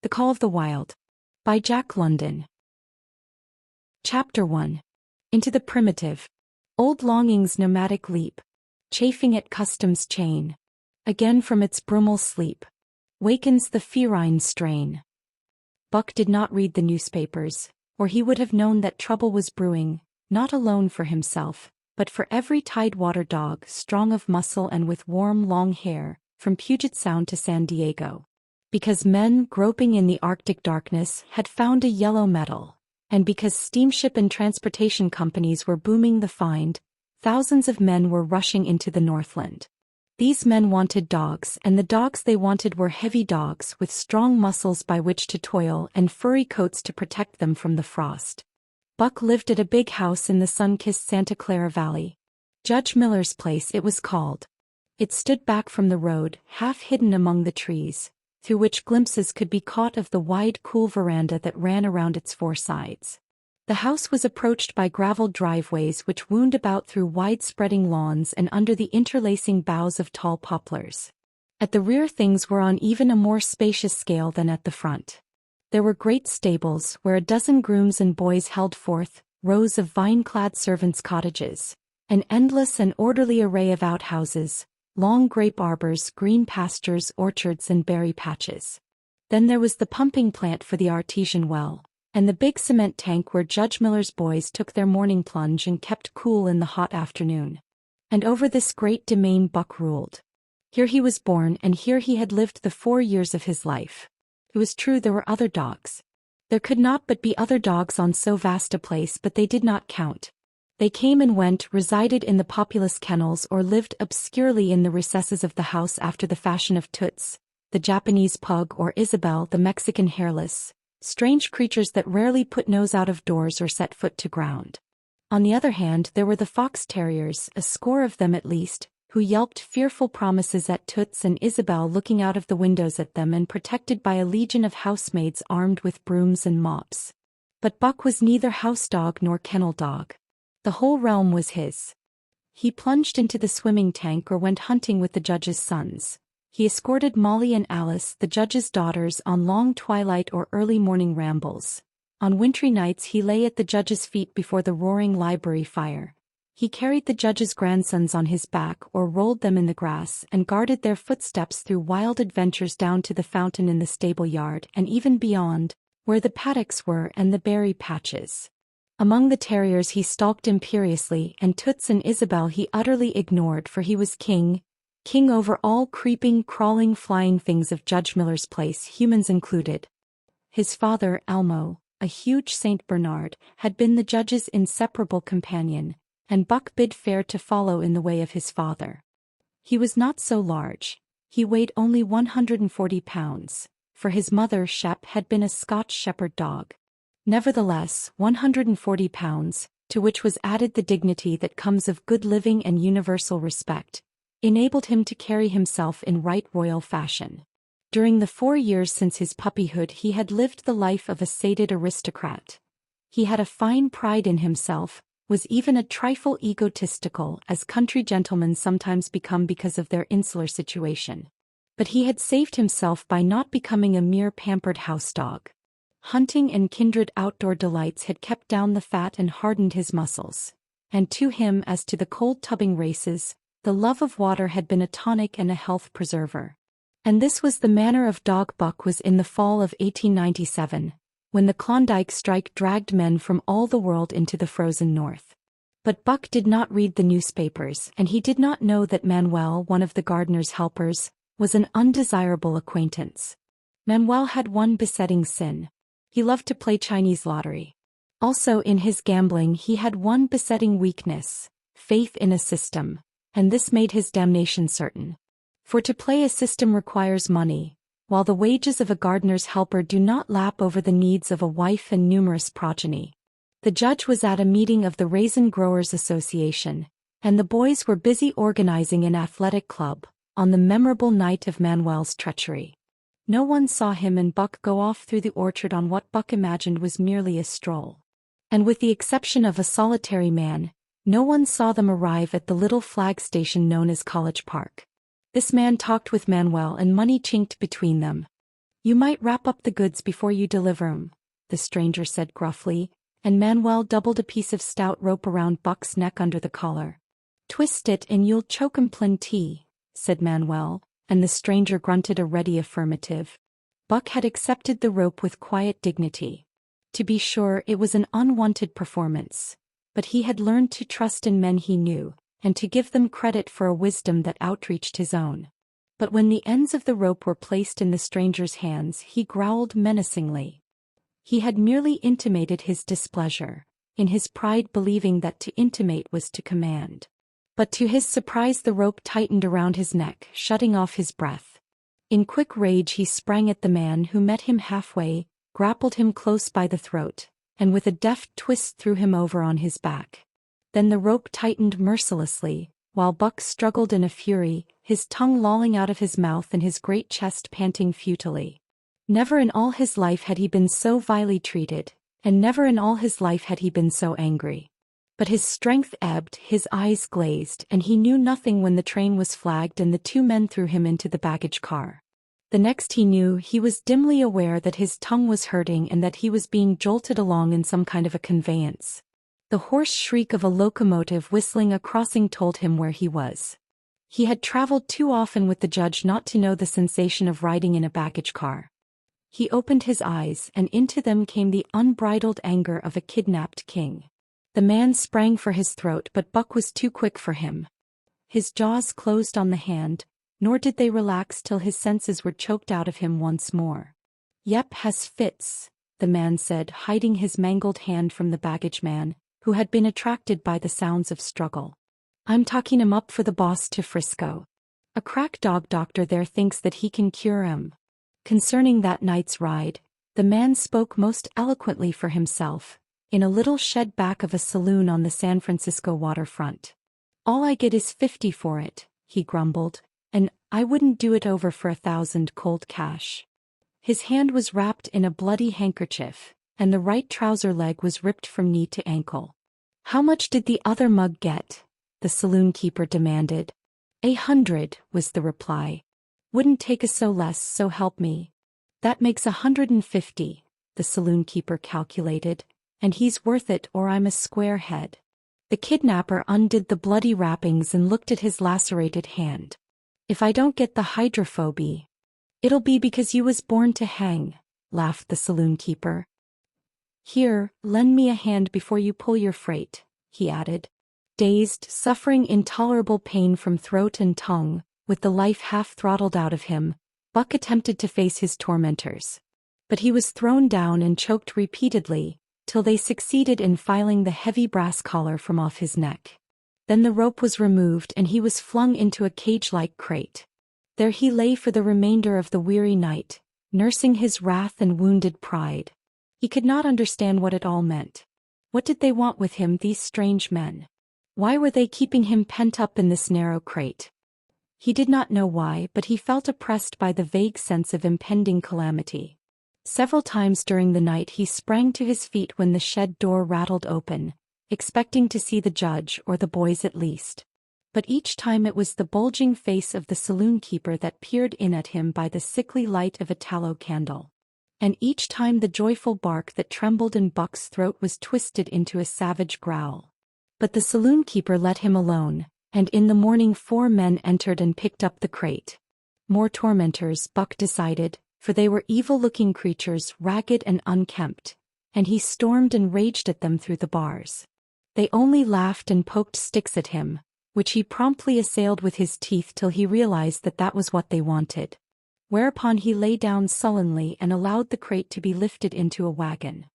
The Call of the Wild. By Jack London. Chapter 1. Into the primitive. Old longing's nomadic leap. Chafing at custom's chain. Again from its brumal sleep. Wakens the ferine strain. Buck did not read the newspapers, or he would have known that trouble was brewing, not alone for himself, but for every tidewater dog strong of muscle and with warm long hair, from Puget Sound to San Diego. Because men groping in the Arctic darkness had found a yellow metal, and because steamship and transportation companies were booming the find, thousands of men were rushing into the Northland. These men wanted dogs, and the dogs they wanted were heavy dogs with strong muscles by which to toil and furry coats to protect them from the frost. Buck lived at a big house in the sun-kissed Santa Clara Valley. Judge Miller's place it was called. It stood back from the road, half hidden among the trees, through which glimpses could be caught of the wide cool veranda that ran around its four sides. The house was approached by graveled driveways which wound about through wide-spreading lawns and under the interlacing boughs of tall poplars. At the rear things were on even a more spacious scale than at the front. There were great stables where a dozen grooms and boys held forth, rows of vine-clad servants' cottages, an endless and orderly array of outhouses, long grape arbors, green pastures, orchards, and berry patches. Then there was the pumping plant for the artesian well, and the big cement tank where Judge Miller's boys took their morning plunge and kept cool in the hot afternoon. And over this great domain Buck ruled. Here he was born, and here he had lived the 4 years of his life. It was true there were other dogs. There could not but be other dogs on so vast a place, but they did not count. They came and went, resided in the populous kennels, or lived obscurely in the recesses of the house after the fashion of Toots, the Japanese pug, or Isabel, the Mexican hairless, strange creatures that rarely put nose out of doors or set foot to ground. On the other hand, there were the fox terriers, a score of them at least, who yelped fearful promises at Toots and Isabel, looking out of the windows at them and protected by a legion of housemaids armed with brooms and mops. But Buck was neither house dog nor kennel dog. The whole realm was his. He plunged into the swimming tank or went hunting with the judge's sons. He escorted Molly and Alice, the judge's daughters, on long twilight or early morning rambles. On wintry nights he lay at the judge's feet before the roaring library fire. He carried the judge's grandsons on his back or rolled them in the grass and guarded their footsteps through wild adventures down to the fountain in the stable yard and even beyond, where the paddocks were and the berry patches. Among the terriers he stalked imperiously, and Toots and Isabel he utterly ignored, for he was king over all creeping, crawling, flying things of Judge Miller's place, humans included. His father, Elmo, a huge Saint Bernard, had been the judge's inseparable companion, and Buck bid fair to follow in the way of his father. He was not so large. He weighed only 140 pounds, for his mother, Shep, had been a Scotch shepherd dog. Nevertheless, 140 pounds, to which was added the dignity that comes of good living and universal respect, enabled him to carry himself in right royal fashion. During the 4 years since his puppyhood he had lived the life of a sated aristocrat. He had a fine pride in himself, was even a trifle egotistical, as country gentlemen sometimes become because of their insular situation. But he had saved himself by not becoming a mere pampered house dog. Hunting and kindred outdoor delights had kept down the fat and hardened his muscles. And to him, as to the cold tubbing races, the love of water had been a tonic and a health preserver. And this was the manner of dog Buck was in the fall of 1897, when the Klondike strike dragged men from all the world into the frozen north. But Buck did not read the newspapers, and he did not know that Manuel, one of the gardener's helpers, was an undesirable acquaintance. Manuel had one besetting sin. He loved to play Chinese lottery. Also in his gambling he had one besetting weakness, faith in a system, and this made his damnation certain. For to play a system requires money, while the wages of a gardener's helper do not lap over the needs of a wife and numerous progeny. The judge was at a meeting of the Raisin Growers Association, and the boys were busy organizing an athletic club, on the memorable night of Manuel's treachery. No one saw him and Buck go off through the orchard on what Buck imagined was merely a stroll. And with the exception of a solitary man, no one saw them arrive at the little flag station known as College Park. This man talked with Manuel and money chinked between them. You might wrap up the goods before you deliver 'em, the stranger said gruffly, and Manuel doubled a piece of stout rope around Buck's neck under the collar. Twist it and you'll choke 'em plenty, said Manuel, and the stranger grunted a ready affirmative. Buck had accepted the rope with quiet dignity. To be sure, it was an unwanted performance, but he had learned to trust in men he knew, and to give them credit for a wisdom that outreached his own. But when the ends of the rope were placed in the stranger's hands, he growled menacingly. He had merely intimated his displeasure, in his pride believing that to intimate was to command. But to his surprise the rope tightened around his neck, shutting off his breath. In quick rage he sprang at the man who met him halfway, grappled him close by the throat, and with a deft twist threw him over on his back. Then the rope tightened mercilessly, while Buck struggled in a fury, his tongue lolling out of his mouth and his great chest panting futilely. Never in all his life had he been so vilely treated, and never in all his life had he been so angry. But his strength ebbed, his eyes glazed, and he knew nothing when the train was flagged and the two men threw him into the baggage car. The next he knew, he was dimly aware that his tongue was hurting and that he was being jolted along in some kind of a conveyance. The hoarse shriek of a locomotive whistling a crossing told him where he was. He had traveled too often with the judge not to know the sensation of riding in a baggage car. He opened his eyes, and into them came the unbridled anger of a kidnapped king. The man sprang for his throat, but Buck was too quick for him. His jaws closed on the hand, nor did they relax till his senses were choked out of him once more. "Yep, has fits," the man said, hiding his mangled hand from the baggage man, who had been attracted by the sounds of struggle. "I'm talking him up for the boss to Frisco. A crack dog doctor there thinks that he can cure him." Concerning that night's ride, the man spoke most eloquently for himself, in a little shed back of a saloon on the San Francisco waterfront. "All I get is 50 for it," he grumbled, "and I wouldn't do it over for 1,000 cold cash." His hand was wrapped in a bloody handkerchief, and the right trouser leg was ripped from knee to ankle. "How much did the other mug get?" the saloon keeper demanded. "100, was the reply. "Wouldn't take a so less, so help me." "That makes 150, the saloon keeper calculated, "and he's worth it or I'm a square head." The kidnapper undid the bloody wrappings and looked at his lacerated hand. "If I don't get the hydrophobia, it'll be because you was born to hang," laughed the saloon keeper. "Here, lend me a hand before you pull your freight," he added. Dazed, suffering intolerable pain from throat and tongue, with the life half throttled out of him, Buck attempted to face his tormentors. But he was thrown down and choked repeatedly, till they succeeded in filing the heavy brass collar from off his neck. Then the rope was removed and he was flung into a cage-like crate. There he lay for the remainder of the weary night, nursing his wrath and wounded pride. He could not understand what it all meant. What did they want with him, these strange men? Why were they keeping him pent up in this narrow crate? He did not know why, but he felt oppressed by the vague sense of impending calamity. Several times during the night he sprang to his feet when the shed door rattled open, expecting to see the judge or the boys at least. But each time it was the bulging face of the saloon keeper that peered in at him by the sickly light of a tallow candle. And each time the joyful bark that trembled in Buck's throat was twisted into a savage growl. But the saloon keeper let him alone, and in the morning 4 men entered and picked up the crate. More tormentors, Buck decided, for they were evil-looking creatures, ragged and unkempt, and he stormed and raged at them through the bars. They only laughed and poked sticks at him, which he promptly assailed with his teeth till he realized that that was what they wanted. Whereupon he lay down sullenly and allowed the crate to be lifted into a wagon.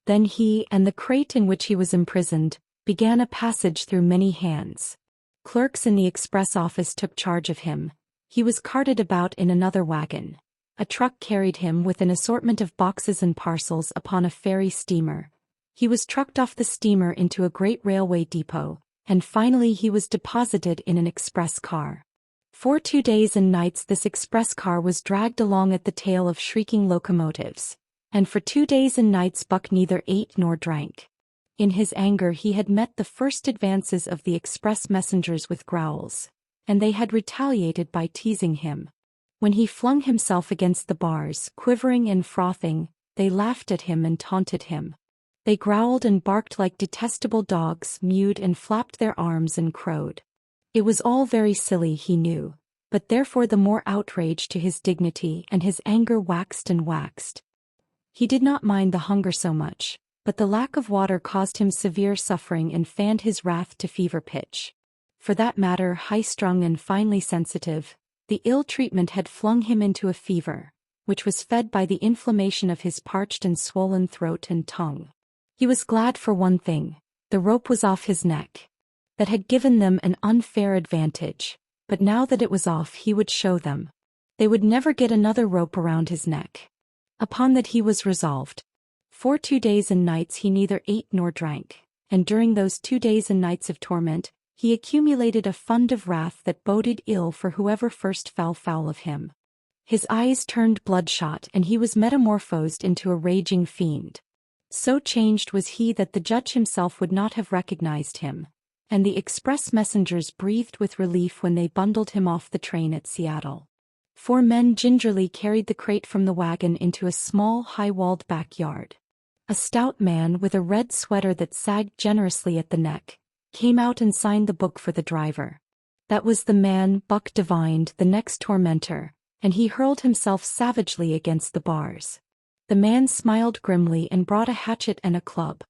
Then he, and the crate in which he was imprisoned, began a passage through many hands. Clerks in the express office took charge of him. He was carted about in another wagon. A truck carried him with an assortment of boxes and parcels upon a ferry steamer. He was trucked off the steamer into a great railway depot, and finally he was deposited in an express car. For 2 days and nights this express car was dragged along at the tail of shrieking locomotives, and for 2 days and nights Buck neither ate nor drank. In his anger he had met the first advances of the express messengers with growls, and they had retaliated by teasing him. When he flung himself against the bars, quivering and frothing, they laughed at him and taunted him. They growled and barked like detestable dogs, mewed and flapped their arms and crowed. It was all very silly, he knew, but therefore the more outrage to his dignity, and his anger waxed and waxed. He did not mind the hunger so much, but the lack of water caused him severe suffering and fanned his wrath to fever pitch. For that matter, high-strung and finely sensitive, the ill treatment had flung him into a fever, which was fed by the inflammation of his parched and swollen throat and tongue. He was glad for one thing: the rope was off his neck. That had given them an unfair advantage, but now that it was off he would show them. They would never get another rope around his neck. Upon that he was resolved. For 2 days and nights he neither ate nor drank, and during those 2 days and nights of torment, he accumulated a fund of wrath that boded ill for whoever first fell foul of him. His eyes turned bloodshot and he was metamorphosed into a raging fiend. So changed was he that the judge himself would not have recognized him, and the express messengers breathed with relief when they bundled him off the train at Seattle. 4 men gingerly carried the crate from the wagon into a small, high-walled backyard. A stout man with a red sweater that sagged generously at the neck came out and signed the book for the driver. That was the man, Buck divined, the next tormentor, and he hurled himself savagely against the bars. The man smiled grimly and brought a hatchet and a club.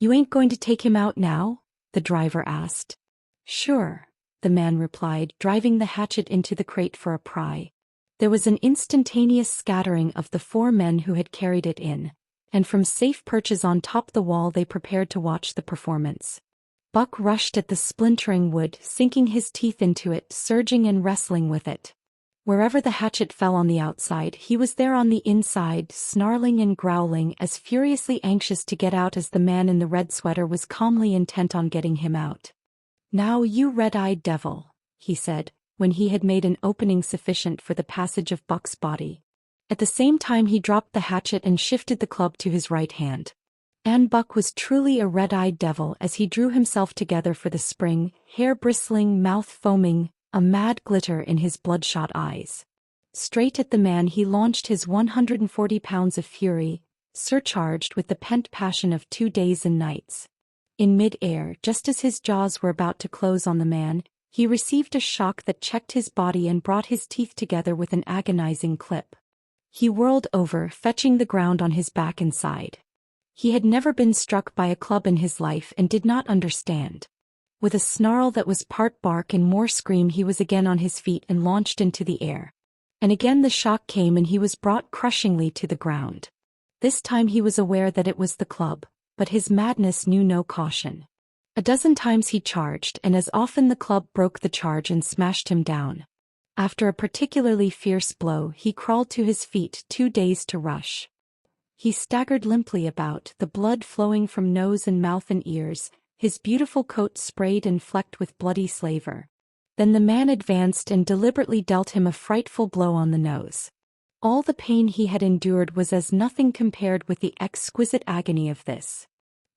"You ain't going to take him out now?" the driver asked. "Sure," the man replied, driving the hatchet into the crate for a pry. There was an instantaneous scattering of the 4 men who had carried it in, and from safe perches on top the wall they prepared to watch the performance. Buck rushed at the splintering wood, sinking his teeth into it, surging and wrestling with it. Wherever the hatchet fell on the outside, he was there on the inside, snarling and growling, as furiously anxious to get out as the man in the red sweater was calmly intent on getting him out. "Now, you red-eyed devil," he said, when he had made an opening sufficient for the passage of Buck's body. At the same time he dropped the hatchet and shifted the club to his right hand. And Buck was truly a red-eyed devil as he drew himself together for the spring, hair bristling, mouth foaming, a mad glitter in his bloodshot eyes. Straight at the man he launched his 140 pounds of fury, surcharged with the pent passion of 2 days and nights. In mid-air, just as his jaws were about to close on the man, he received a shock that checked his body and brought his teeth together with an agonizing clip. He whirled over, fetching the ground on his back and side. He had never been struck by a club in his life and did not understand. With a snarl that was part bark and more scream he was again on his feet and launched into the air. And again the shock came and he was brought crushingly to the ground. This time he was aware that it was the club, but his madness knew no caution. A dozen times he charged, and as often the club broke the charge and smashed him down. After a particularly fierce blow, he crawled to his feet, too dazed to rush. He staggered limply about, the blood flowing from nose and mouth and ears, his beautiful coat sprayed and flecked with bloody slaver. Then the man advanced and deliberately dealt him a frightful blow on the nose. All the pain he had endured was as nothing compared with the exquisite agony of this.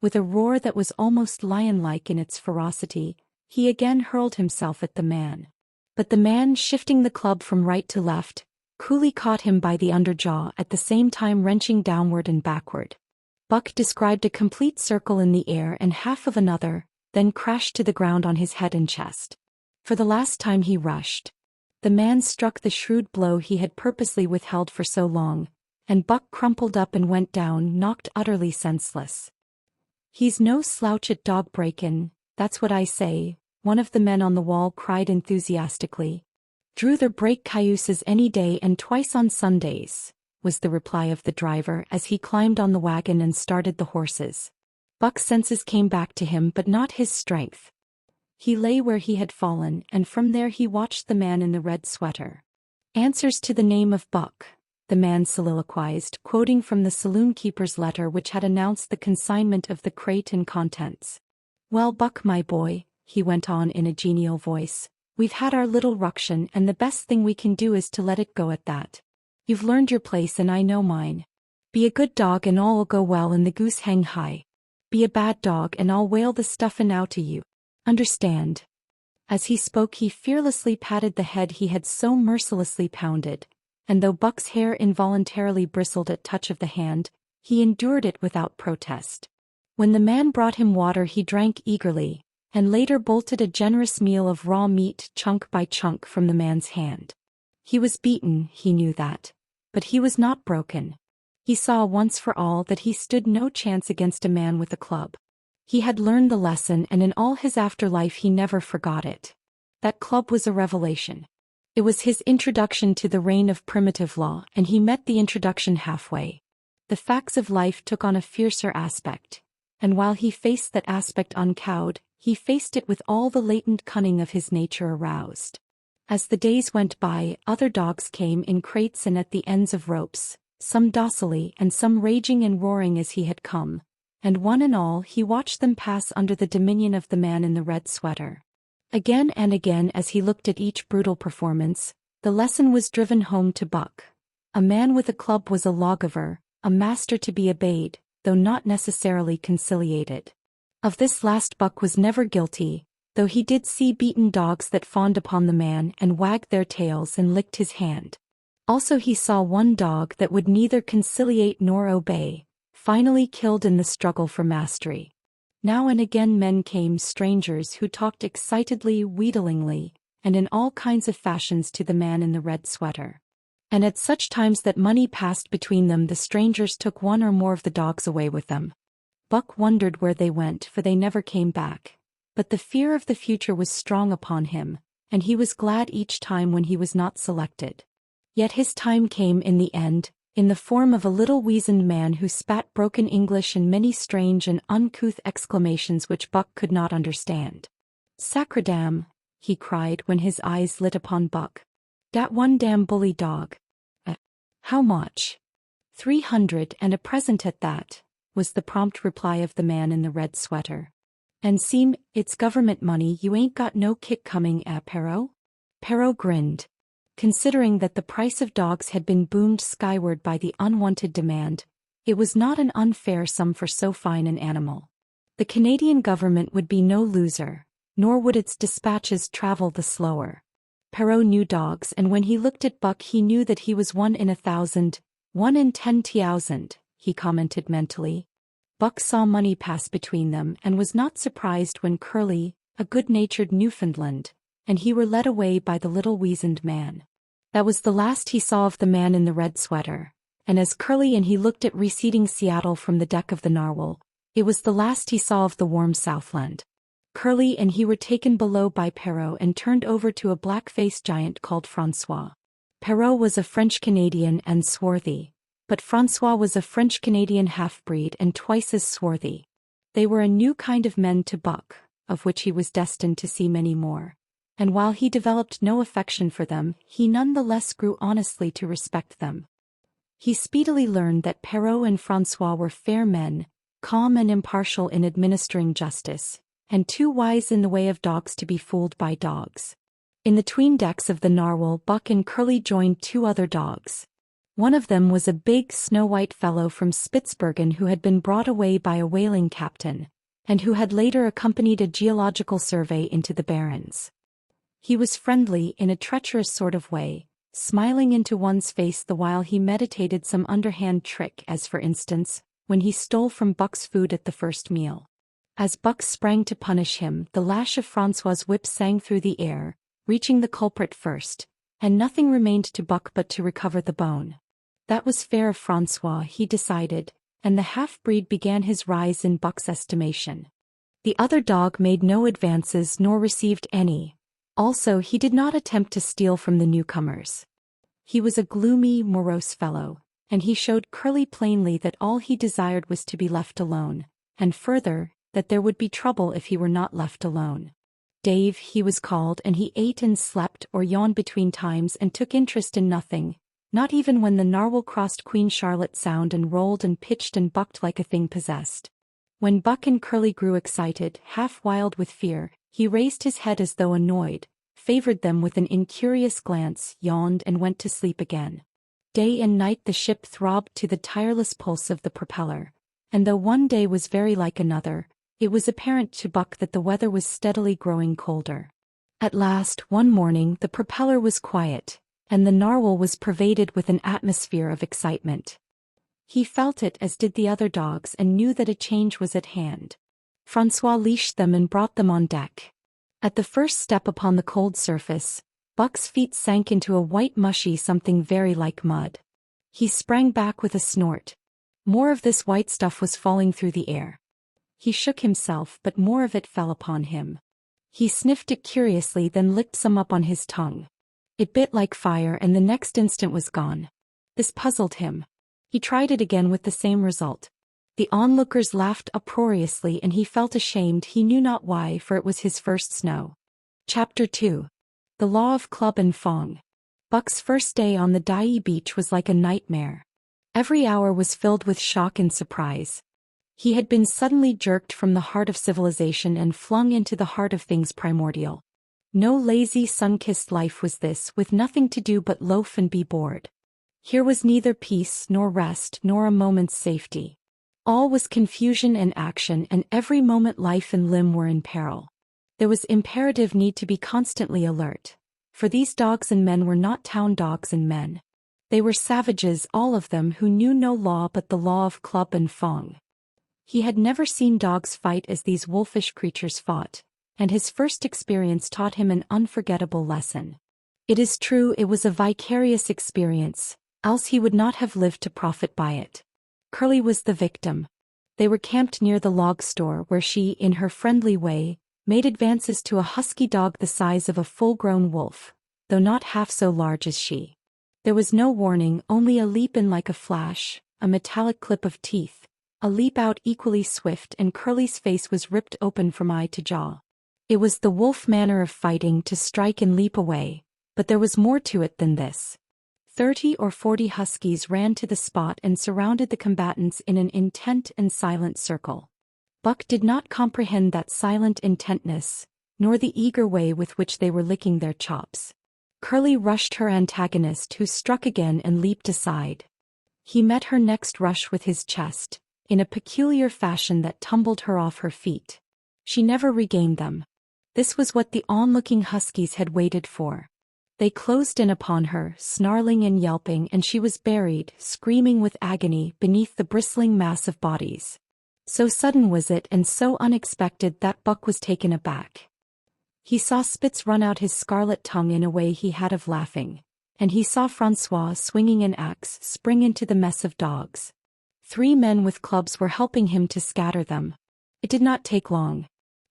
With a roar that was almost lion-like in its ferocity, he again hurled himself at the man. But the man, shifting the club from right to left, coolly caught him by the underjaw, at the same time wrenching downward and backward. Buck described a complete circle in the air and half of another, then crashed to the ground on his head and chest. For the last time he rushed. The man struck the shrewd blow he had purposely withheld for so long, and Buck crumpled up and went down, knocked utterly senseless. "He's no slouch at dog breakin', that's what I say," one of the men on the wall cried enthusiastically. "Druther break cayuses any day and twice on Sundays," was the reply of the driver as he climbed on the wagon and started the horses. Buck's senses came back to him, but not his strength. He lay where he had fallen, and from there he watched the man in the red sweater. "Answers to the name of Buck," the man soliloquized, quoting from the saloon-keeper's letter which had announced the consignment of the crate and contents. "Well, Buck, my boy," he went on in a genial voice, "we've had our little ruction, and the best thing we can do is to let it go at that. You've learned your place and I know mine. Be a good dog and all'll go well and the goose hang high. Be a bad dog and I'll whale the stuffin' out o' you. Understand?" As he spoke he fearlessly patted the head he had so mercilessly pounded, and though Buck's hair involuntarily bristled at touch of the hand, he endured it without protest. When the man brought him water he drank eagerly, and later bolted a generous meal of raw meat chunk by chunk from the man's hand. He was beaten, he knew that. But he was not broken. He saw once for all that he stood no chance against a man with a club. He had learned the lesson, and in all his afterlife he never forgot it. That club was a revelation. It was his introduction to the reign of primitive law, and he met the introduction halfway. The facts of life took on a fiercer aspect, and while he faced that aspect uncowed, he faced it with all the latent cunning of his nature aroused. As the days went by, other dogs came in crates and at the ends of ropes, some docilely and some raging and roaring as he had come, and one and all he watched them pass under the dominion of the man in the red sweater. Again and again as he looked at each brutal performance, the lesson was driven home to Buck. A man with a club was a lawgiver, a master to be obeyed, though not necessarily conciliated. Of this last Buck was never guilty, though he did see beaten dogs that fawned upon the man and wagged their tails and licked his hand. Also he saw one dog that would neither conciliate nor obey, finally killed in the struggle for mastery. Now and again men came, strangers who talked excitedly, wheedlingly, and in all kinds of fashions to the man in the red sweater. And at such times that money passed between them, the strangers took one or more of the dogs away with them. Buck wondered where they went, for they never came back. But the fear of the future was strong upon him, and he was glad each time when he was not selected. Yet his time came in the end, in the form of a little weazened man who spat broken English and many strange and uncouth exclamations which Buck could not understand. "Sacredam!" he cried when his eyes lit upon Buck. "Dat one damn bully dog." "How much?" 300 and a present at that," was the prompt reply of the man in the red sweater. "And seem, it's government money, you ain't got no kick coming, Perrault?" Perrault grinned. Considering that the price of dogs had been boomed skyward by the unwanted demand, it was not an unfair sum for so fine an animal. The Canadian government would be no loser, nor would its dispatches travel the slower. Perrault knew dogs, and when he looked at Buck he knew that he was 1 in 1,000, 1 in 10,000, he commented mentally. Buck saw money pass between them and was not surprised when Curly, a good-natured Newfoundland, and he were led away by the little weazened man. That was the last he saw of the man in the red sweater, and as Curly and he looked at receding Seattle from the deck of the Narwhal, it was the last he saw of the warm Southland. Curly and he were taken below by Perrault and turned over to a black-faced giant called François. Perrault was a French-Canadian and swarthy, but François was a French-Canadian half-breed and twice as swarthy. They were a new kind of men to Buck, of which he was destined to see many more. And while he developed no affection for them, he none the less grew honestly to respect them. He speedily learned that Perrault and François were fair men, calm and impartial in administering justice, and too wise in the way of dogs to be fooled by dogs. In the 'tween decks of the Narwhal, Buck and Curly joined 2 other dogs. One of them was a big snow-white fellow from Spitzbergen who had been brought away by a whaling captain, and who had later accompanied a geological survey into the Barrens. He was friendly in a treacherous sort of way, smiling into one's face the while he meditated some underhand trick, as for instance, when he stole from Buck's food at the first meal. As Buck sprang to punish him, the lash of François' whip sang through the air, reaching the culprit first, and nothing remained to Buck but to recover the bone. That was fair of François, he decided, and the half-breed began his rise in Buck's estimation. The other dog made no advances nor received any. Also, he did not attempt to steal from the newcomers. He was a gloomy, morose fellow, and he showed Curly plainly that all he desired was to be left alone, and further, that there would be trouble if he were not left alone. Dave, he was called, and he ate and slept or yawned between times and took interest in nothing, not even when the Narwhal crossed Queen Charlotte Sound and rolled and pitched and bucked like a thing possessed. When Buck and Curly grew excited, half wild with fear, he raised his head as though annoyed, favored them with an incurious glance, yawned and went to sleep again. Day and night the ship throbbed to the tireless pulse of the propeller, and though one day was very like another, it was apparent to Buck that the weather was steadily growing colder. At last, one morning, the propeller was quiet, and the narwhal was pervaded with an atmosphere of excitement. He felt it as did the other dogs and knew that a change was at hand. Francois leashed them and brought them on deck. At the first step upon the cold surface, Buck's feet sank into a white mushy something very like mud. He sprang back with a snort. More of this white stuff was falling through the air. He shook himself, but more of it fell upon him. He sniffed it curiously, then licked some up on his tongue. It bit like fire and the next instant was gone. This puzzled him. He tried it again with the same result. The onlookers laughed uproariously and he felt ashamed, he knew not why, for it was his first snow. Chapter 2. The Law of Club and Fong. Buck's first day on the Dai beach was like a nightmare. Every hour was filled with shock and surprise. He had been suddenly jerked from the heart of civilization and flung into the heart of things primordial. No lazy sun-kissed life was this, with nothing to do but loaf and be bored. Here was neither peace nor rest nor a moment's safety. All was confusion and action, and every moment life and limb were in peril. There was imperative need to be constantly alert, for these dogs and men were not town dogs and men. They were savages, all of them, who knew no law but the law of club and fong. He had never seen dogs fight as these wolfish creatures fought, and his first experience taught him an unforgettable lesson. It is true it was a vicarious experience, else he would not have lived to profit by it. Curly was the victim. They were camped near the log store where she, in her friendly way, made advances to a husky dog the size of a full-grown wolf, though not half so large as she. There was no warning, only a leap in like a flash, a metallic clip of teeth, a leap out equally swift, and Curly's face was ripped open from eye to jaw. It was the wolf manner of fighting, to strike and leap away, but there was more to it than this. 30 or 40 huskies ran to the spot and surrounded the combatants in an intent and silent circle. Buck did not comprehend that silent intentness, nor the eager way with which they were licking their chops. Curly rushed her antagonist, who struck again and leaped aside. He met her next rush with his chest, in a peculiar fashion that tumbled her off her feet. She never regained them. This was what the onlooking huskies had waited for. They closed in upon her, snarling and yelping, and she was buried, screaming with agony, beneath the bristling mass of bodies. So sudden was it and so unexpected that Buck was taken aback. He saw Spitz run out his scarlet tongue in a way he had of laughing, and he saw Francois, swinging an axe, spring into the mess of dogs. 3 men with clubs were helping him to scatter them. It did not take long.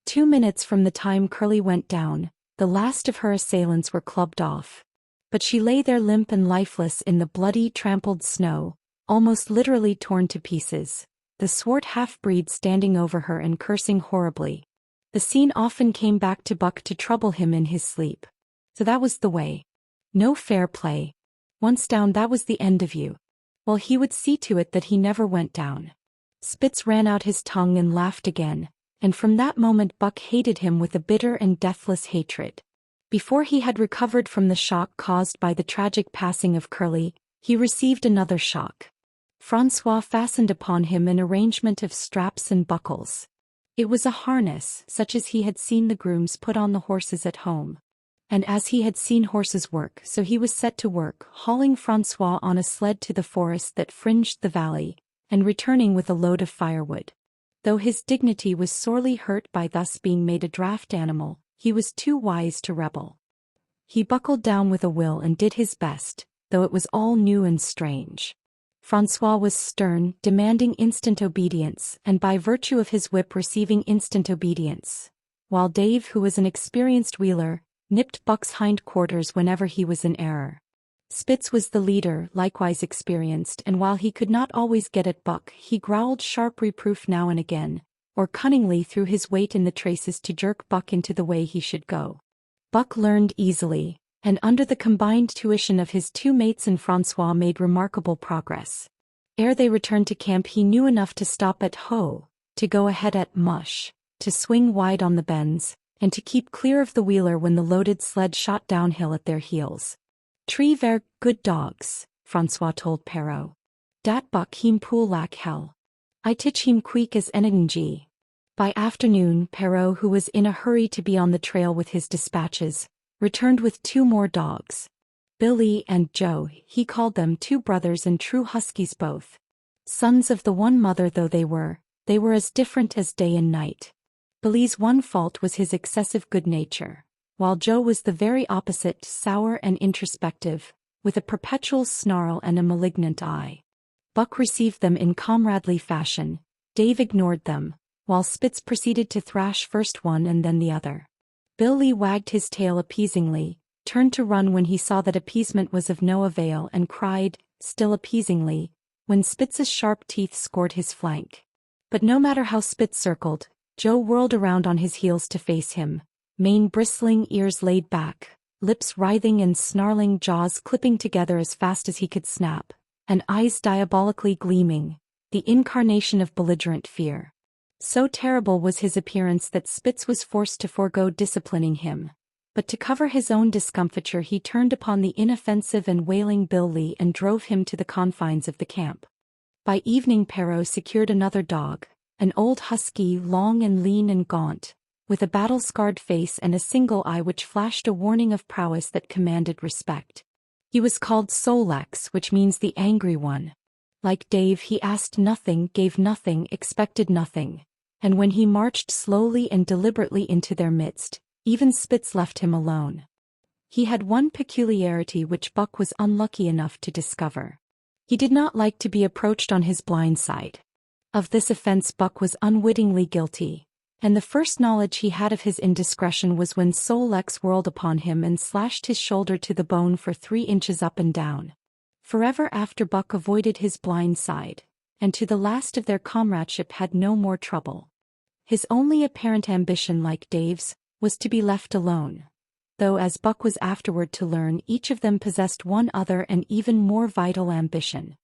2 minutes from the time Curly went down, the last of her assailants were clubbed off. But she lay there limp and lifeless in the bloody, trampled snow, almost literally torn to pieces, the swart half-breed standing over her and cursing horribly. The scene often came back to Buck to trouble him in his sleep. So that was the way. No fair play. Once down, that was the end of you. Well, he would see to it that he never went down. Spitz ran out his tongue and laughed again, and from that moment Buck hated him with a bitter and deathless hatred. Before he had recovered from the shock caused by the tragic passing of Curly, he received another shock. Francois fastened upon him an arrangement of straps and buckles. It was a harness, such as he had seen the grooms put on the horses at home. And as he had seen horses work, so he was set to work, hauling Francois on a sled to the forest that fringed the valley, and returning with a load of firewood. Though his dignity was sorely hurt by thus being made a draft animal, he was too wise to rebel. He buckled down with a will and did his best, though it was all new and strange. Francois was stern, demanding instant obedience, and by virtue of his whip receiving instant obedience, while Dave, who was an experienced wheeler, nipped Buck's hind quarters whenever he was in error. Spitz was the leader, likewise experienced, and while he could not always get at Buck, he growled sharp reproof now and again, or cunningly threw his weight in the traces to jerk Buck into the way he should go. Buck learned easily, and under the combined tuition of his 2 mates and Francois made remarkable progress. Ere they returned to camp he knew enough to stop at Ho, to go ahead at Mush, to swing wide on the bends, and to keep clear of the wheeler when the loaded sled shot downhill at their heels. "Tree ver good dogs," Francois told Perrault. "Dat Buck him pool lack hell. I titch him queek as anything." By afternoon, Perrault, who was in a hurry to be on the trail with his dispatches, returned with 2 more dogs. Billy and Joe, he called them two brothers and true huskies both. Sons of the one mother though they were as different as day and night. Billy's one fault was his excessive good nature, while Joe was the very opposite, sour and introspective, with a perpetual snarl and a malignant eye. Buck received them in comradely fashion. Dave ignored them, while Spitz proceeded to thrash first one and then the other. Billy wagged his tail appeasingly, turned to run when he saw that appeasement was of no avail, and cried, still appeasingly, when Spitz's sharp teeth scored his flank. But no matter how Spitz circled, Joe whirled around on his heels to face him, mane bristling, ears laid back, lips writhing and snarling, jaws clipping together as fast as he could snap, and eyes diabolically gleaming, the incarnation of belligerent fear. So terrible was his appearance that Spitz was forced to forego disciplining him. But to cover his own discomfiture he turned upon the inoffensive and wailing Billy and drove him to the confines of the camp. By evening Perrault secured another dog, an old husky, long and lean and gaunt, with a battle-scarred face and a single eye which flashed a warning of prowess that commanded respect. He was called Solex, which means the angry one. Like Dave, he asked nothing, gave nothing, expected nothing, and when he marched slowly and deliberately into their midst, even Spitz left him alone. He had one peculiarity which Buck was unlucky enough to discover. He did not like to be approached on his blind side. Of this offense Buck was unwittingly guilty, and the first knowledge he had of his indiscretion was when Solex whirled upon him and slashed his shoulder to the bone for 3 inches up and down. Forever after Buck avoided his blind side, and to the last of their comradeship had no more trouble. His only apparent ambition, like Dave's, was to be left alone, though as Buck was afterward to learn, each of them possessed one other and even more vital ambition.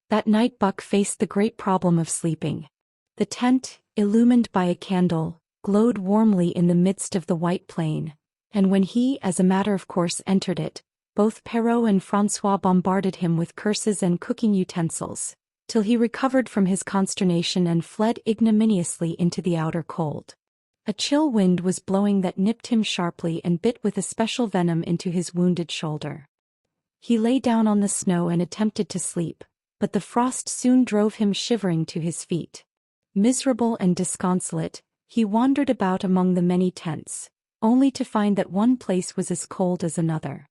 That night Buck faced the great problem of sleeping. The tent, illumined by a candle, glowed warmly in the midst of the white plain, and when he, as a matter of course, entered it, both Perrault and François bombarded him with curses and cooking utensils, till he recovered from his consternation and fled ignominiously into the outer cold. A chill wind was blowing that nipped him sharply and bit with especial venom into his wounded shoulder. He lay down on the snow and attempted to sleep, but the frost soon drove him shivering to his feet. Miserable and disconsolate, he wandered about among the many tents, only to find that one place was as cold as another.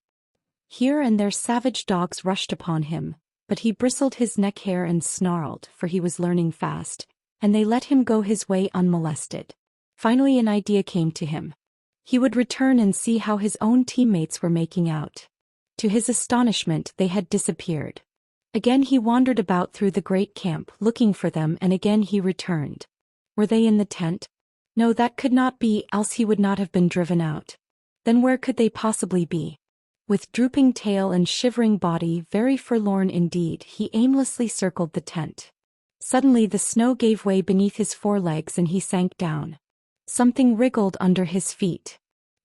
Here and there savage dogs rushed upon him, but he bristled his neck hair and snarled, for he was learning fast, and they let him go his way unmolested. Finally an idea came to him. He would return and see how his own teammates were making out. To his astonishment they had disappeared. Again he wandered about through the great camp looking for them, and again he returned. Were they in the tent? No, that could not be, else he would not have been driven out. Then where could they possibly be? With drooping tail and shivering body, very forlorn indeed, he aimlessly circled the tent. Suddenly the snow gave way beneath his forelegs and he sank down. Something wriggled under his feet.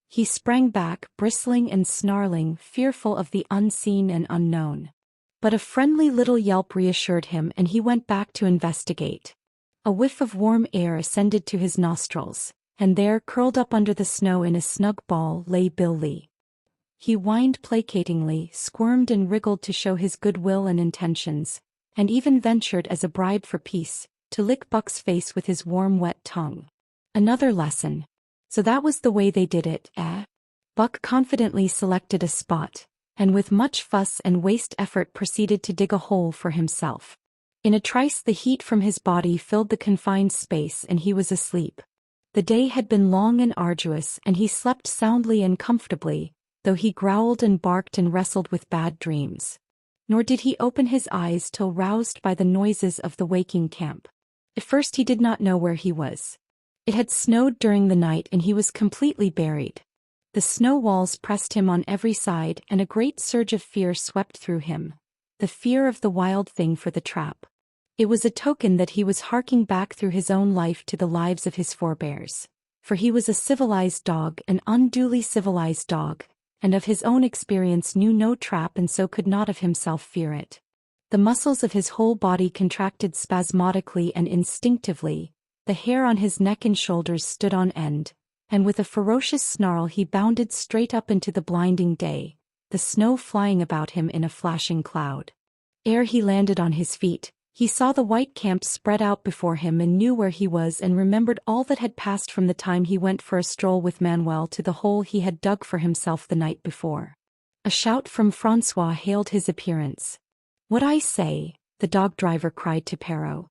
He sprang back, bristling and snarling, fearful of the unseen and unknown. But a friendly little yelp reassured him and he went back to investigate. A whiff of warm air ascended to his nostrils, and there, curled up under the snow in a snug ball, lay Billy. He whined placatingly, squirmed and wriggled to show his goodwill and intentions, and even ventured, as a bribe for peace, to lick Buck's face with his warm wet tongue. Another lesson. So that was the way they did it, eh? Buck confidently selected a spot, and with much fuss and waste effort proceeded to dig a hole for himself. In a trice the heat from his body filled the confined space and he was asleep. The day had been long and arduous and he slept soundly and comfortably, though he growled and barked and wrestled with bad dreams. Nor did he open his eyes till roused by the noises of the waking camp. At first he did not know where he was. It had snowed during the night and he was completely buried. The snow walls pressed him on every side and a great surge of fear swept through him, the fear of the wild thing for the trap. It was a token that he was harking back through his own life to the lives of his forebears. For he was a civilized dog, an unduly civilized dog, and of his own experience knew no trap and so could not of himself fear it. The muscles of his whole body contracted spasmodically and instinctively, the hair on his neck and shoulders stood on end, and with a ferocious snarl he bounded straight up into the blinding day, the snow flying about him in a flashing cloud. Ere he landed on his feet, he saw the white camp spread out before him and knew where he was and remembered all that had passed from the time he went for a stroll with Manuel to the hole he had dug for himself the night before. A shout from Francois hailed his appearance. "What I say," the dog driver cried to Perrault.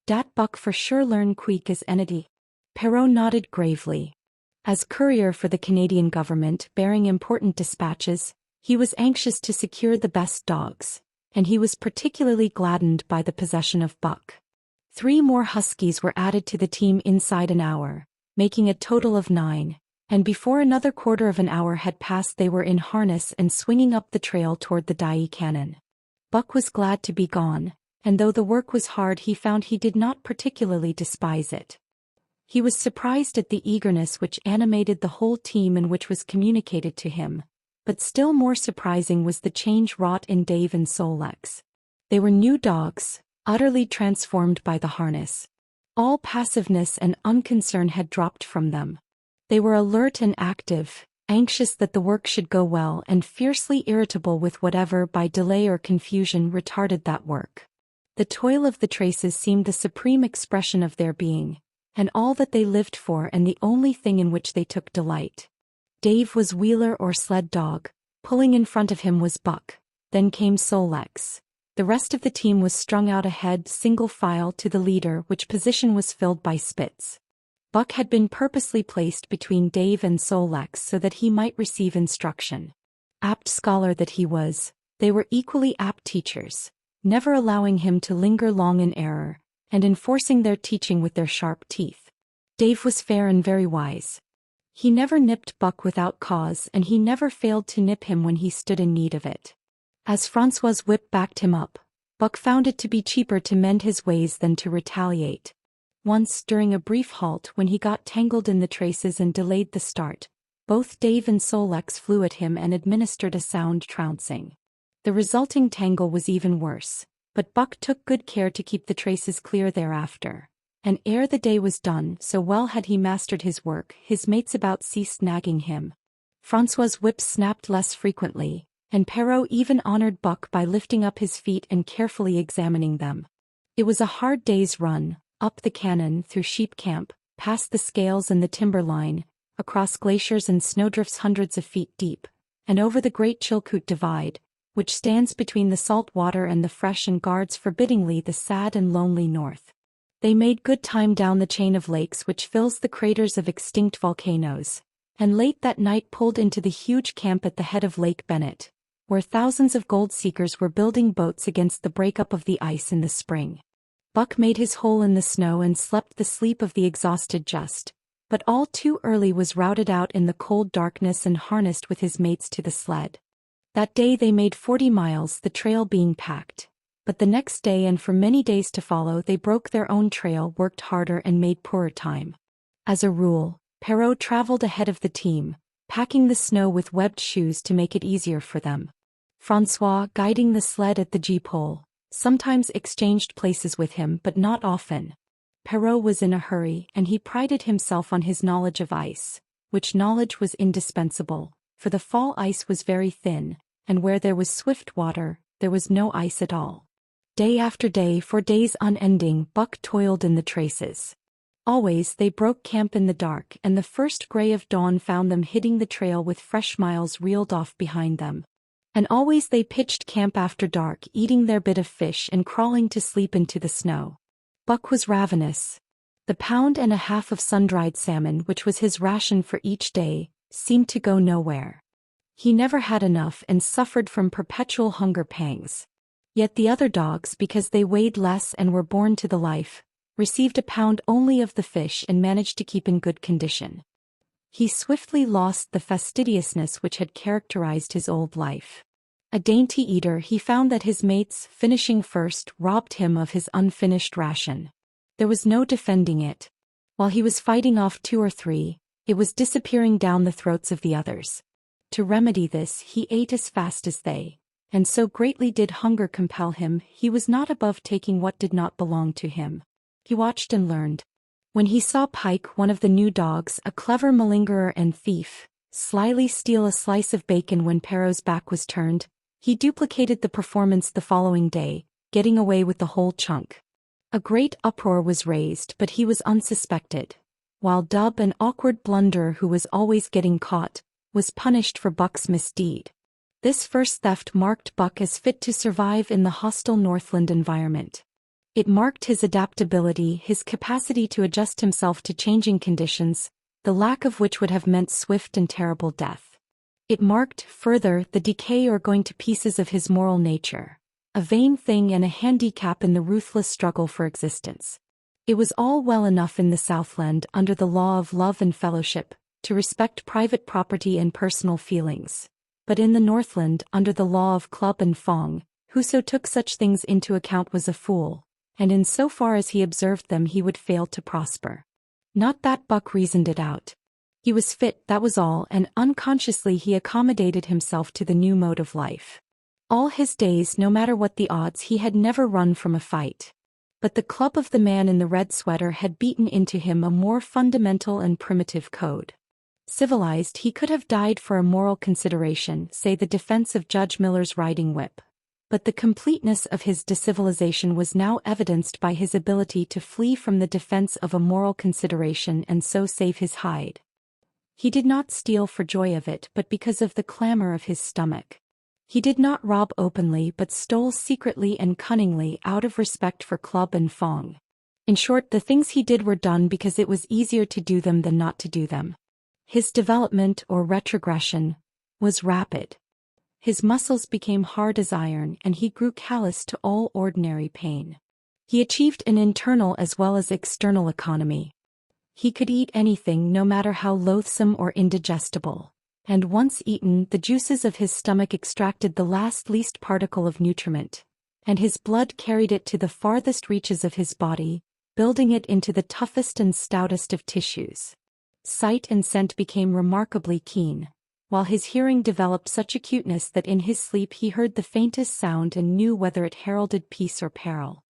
"Dat Buck for sure learn quick as anything." Perrault nodded gravely. As courier for the Canadian government bearing important dispatches, he was anxious to secure the best dogs, and he was particularly gladdened by the possession of Buck. 3 more huskies were added to the team inside an hour, making a total of 9, and before another quarter of an hour had passed they were in harness and swinging up the trail toward the Dye Canyon. Buck was glad to be gone, and though the work was hard he found he did not particularly despise it. He was surprised at the eagerness which animated the whole team and which was communicated to him, but still more surprising was the change wrought in Dave and Sol-leks. They were new dogs, utterly transformed by the harness. All passiveness and unconcern had dropped from them. They were alert and active, anxious that the work should go well and fiercely irritable with whatever by delay or confusion retarded that work. The toil of the traces seemed the supreme expression of their being, and all that they lived for and the only thing in which they took delight. Dave was wheeler or sled dog, pulling in front of him was Buck, then came Sol-leks. The rest of the team was strung out ahead single file to the leader, which position was filled by Spitz. Buck had been purposely placed between Dave and Sol-leks so that he might receive instruction. Apt scholar that he was, they were equally apt teachers, never allowing him to linger long in error, and enforcing their teaching with their sharp teeth. Dave was fair and very wise. He never nipped Buck without cause and he never failed to nip him when he stood in need of it. As Francois's whip backed him up, Buck found it to be cheaper to mend his ways than to retaliate. Once, during a brief halt when he got tangled in the traces and delayed the start, both Dave and Sol-leks flew at him and administered a sound trouncing. The resulting tangle was even worse, but Buck took good care to keep the traces clear thereafter. And ere the day was done, so well had he mastered his work, his mates about ceased nagging him. Francois's whip snapped less frequently, and Perrault even honored Buck by lifting up his feet and carefully examining them. It was a hard day's run, up the canyon through Sheep Camp, past the scales and the timberline, across glaciers and snowdrifts hundreds of feet deep, and over the Great Chilkoot Divide, which stands between the salt water and the fresh and guards forbiddingly the sad and lonely north. They made good time down the chain of lakes which fills the craters of extinct volcanoes, and late that night pulled into the huge camp at the head of Lake Bennett, where thousands of gold seekers were building boats against the breakup of the ice in the spring. Buck made his hole in the snow and slept the sleep of the exhausted just, but all too early was routed out in the cold darkness and harnessed with his mates to the sled. That day they made 40 miles, the trail being packed, but the next day and for many days to follow they broke their own trail, worked harder and made poorer time. As a rule, Perrault traveled ahead of the team, packing the snow with webbed shoes to make it easier for them. Francois, guiding the sled at the gee-pole, sometimes exchanged places with him but not often. Perrault was in a hurry and he prided himself on his knowledge of ice, which knowledge was indispensable, for the fall ice was very thin, and where there was swift water, there was no ice at all. Day after day for days unending Buck toiled in the traces. Always they broke camp in the dark and the first gray of dawn found them hitting the trail with fresh miles reeled off behind them. And always they pitched camp after dark, eating their bit of fish and crawling to sleep into the snow. Buck was ravenous. The pound and a half of sun-dried salmon which was his ration for each day seemed to go nowhere. He never had enough and suffered from perpetual hunger pangs. Yet the other dogs, because they weighed less and were born to the life, received a pound only of the fish and managed to keep in good condition. He swiftly lost the fastidiousness which had characterized his old life. A dainty eater, he found that his mates, finishing first, robbed him of his unfinished ration. There was no defending it. While he was fighting off 2 or 3, it was disappearing down the throats of the others. To remedy this, he ate as fast as they, and so greatly did hunger compel him, he was not above taking what did not belong to him. He watched and learned. When he saw Pike, one of the new dogs, a clever malingerer and thief, slyly steal a slice of bacon when Perrault's back was turned. He duplicated the performance the following day, getting away with the whole chunk. A great uproar was raised, but he was unsuspected, while Dub, an awkward blunderer who was always getting caught, was punished for Buck's misdeed. This first theft marked Buck as fit to survive in the hostile Northland environment. It marked his adaptability, his capacity to adjust himself to changing conditions, the lack of which would have meant swift and terrible death. It marked, further, the decay or going to pieces of his moral nature, a vain thing and a handicap in the ruthless struggle for existence. It was all well enough in the Southland, under the law of love and fellowship, to respect private property and personal feelings. But in the Northland, under the law of club and fong, whoso took such things into account was a fool, and in so far as he observed them he would fail to prosper. Not that Buck reasoned it out. He was fit, that was all, and unconsciously he accommodated himself to the new mode of life. All his days, no matter what the odds, he had never run from a fight. But the club of the man in the red sweater had beaten into him a more fundamental and primitive code. Civilized, he could have died for a moral consideration, say the defense of Judge Miller's riding whip. But the completeness of his decivilization was now evidenced by his ability to flee from the defense of a moral consideration and so save his hide. He did not steal for joy of it, but because of the clamor of his stomach. He did not rob openly, but stole secretly and cunningly out of respect for club and fong. In short, the things he did were done because it was easier to do them than not to do them. His development, or retrogression, was rapid. His muscles became hard as iron and he grew callous to all ordinary pain. He achieved an internal as well as external economy. He could eat anything, no matter how loathsome or indigestible, and once eaten, the juices of his stomach extracted the least particle of nutriment, and his blood carried it to the farthest reaches of his body, building it into the toughest and stoutest of tissues. Sight and scent became remarkably keen, while his hearing developed such acuteness that in his sleep he heard the faintest sound and knew whether it heralded peace or peril.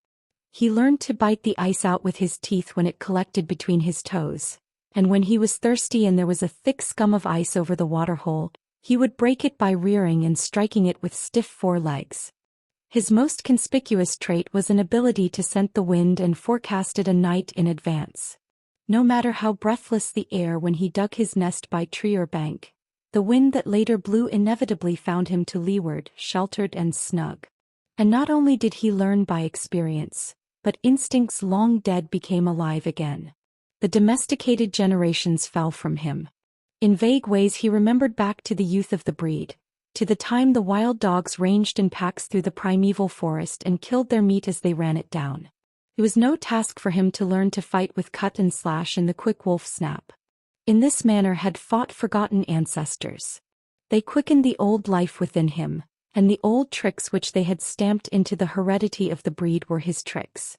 He learned to bite the ice out with his teeth when it collected between his toes, and when he was thirsty and there was a thick scum of ice over the waterhole, he would break it by rearing and striking it with stiff forelegs. His most conspicuous trait was an ability to scent the wind and forecast it a night in advance. No matter how breathless the air when he dug his nest by tree or bank, the wind that later blew inevitably found him to leeward, sheltered and snug. And not only did he learn by experience, but instincts long dead became alive again. The domesticated generations fell from him. In vague ways he remembered back to the youth of the breed, to the time the wild dogs ranged in packs through the primeval forest and killed their meat as they ran it down. It was no task for him to learn to fight with cut and slash and the quick wolf snap. In this manner had fought forgotten ancestors. They quickened the old life within him, and the old tricks which they had stamped into the heredity of the breed were his tricks.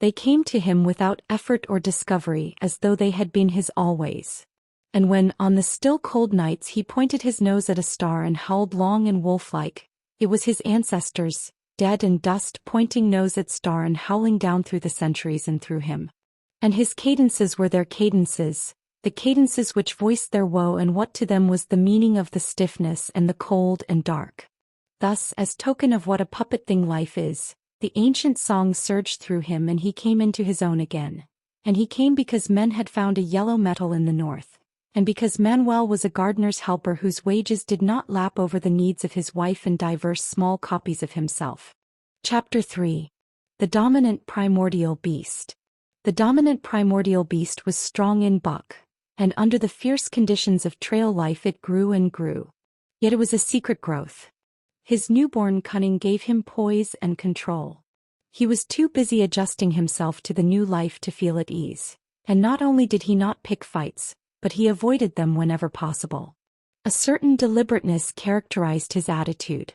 They came to him without effort or discovery, as though they had been his always. And when, on the still cold nights, he pointed his nose at a star and howled long and wolf-like, it was his ancestors, dead and dust, pointing nose at star and howling down through the centuries and through him. And his cadences were their cadences, the cadences which voiced their woe and what to them was the meaning of the stiffness and the cold and dark. Thus, as token of what a puppet thing life is, the ancient song surged through him and he came into his own again. And he came because men had found a yellow metal in the north, and because Manuel was a gardener's helper whose wages did not lap over the needs of his wife and diverse small copies of himself. Chapter 3. The Dominant Primordial Beast. The dominant primordial beast was strong in Buck, and under the fierce conditions of trail life it grew and grew. Yet it was a secret growth. His newborn cunning gave him poise and control. He was too busy adjusting himself to the new life to feel at ease, and not only did he not pick fights, but he avoided them whenever possible. A certain deliberateness characterized his attitude.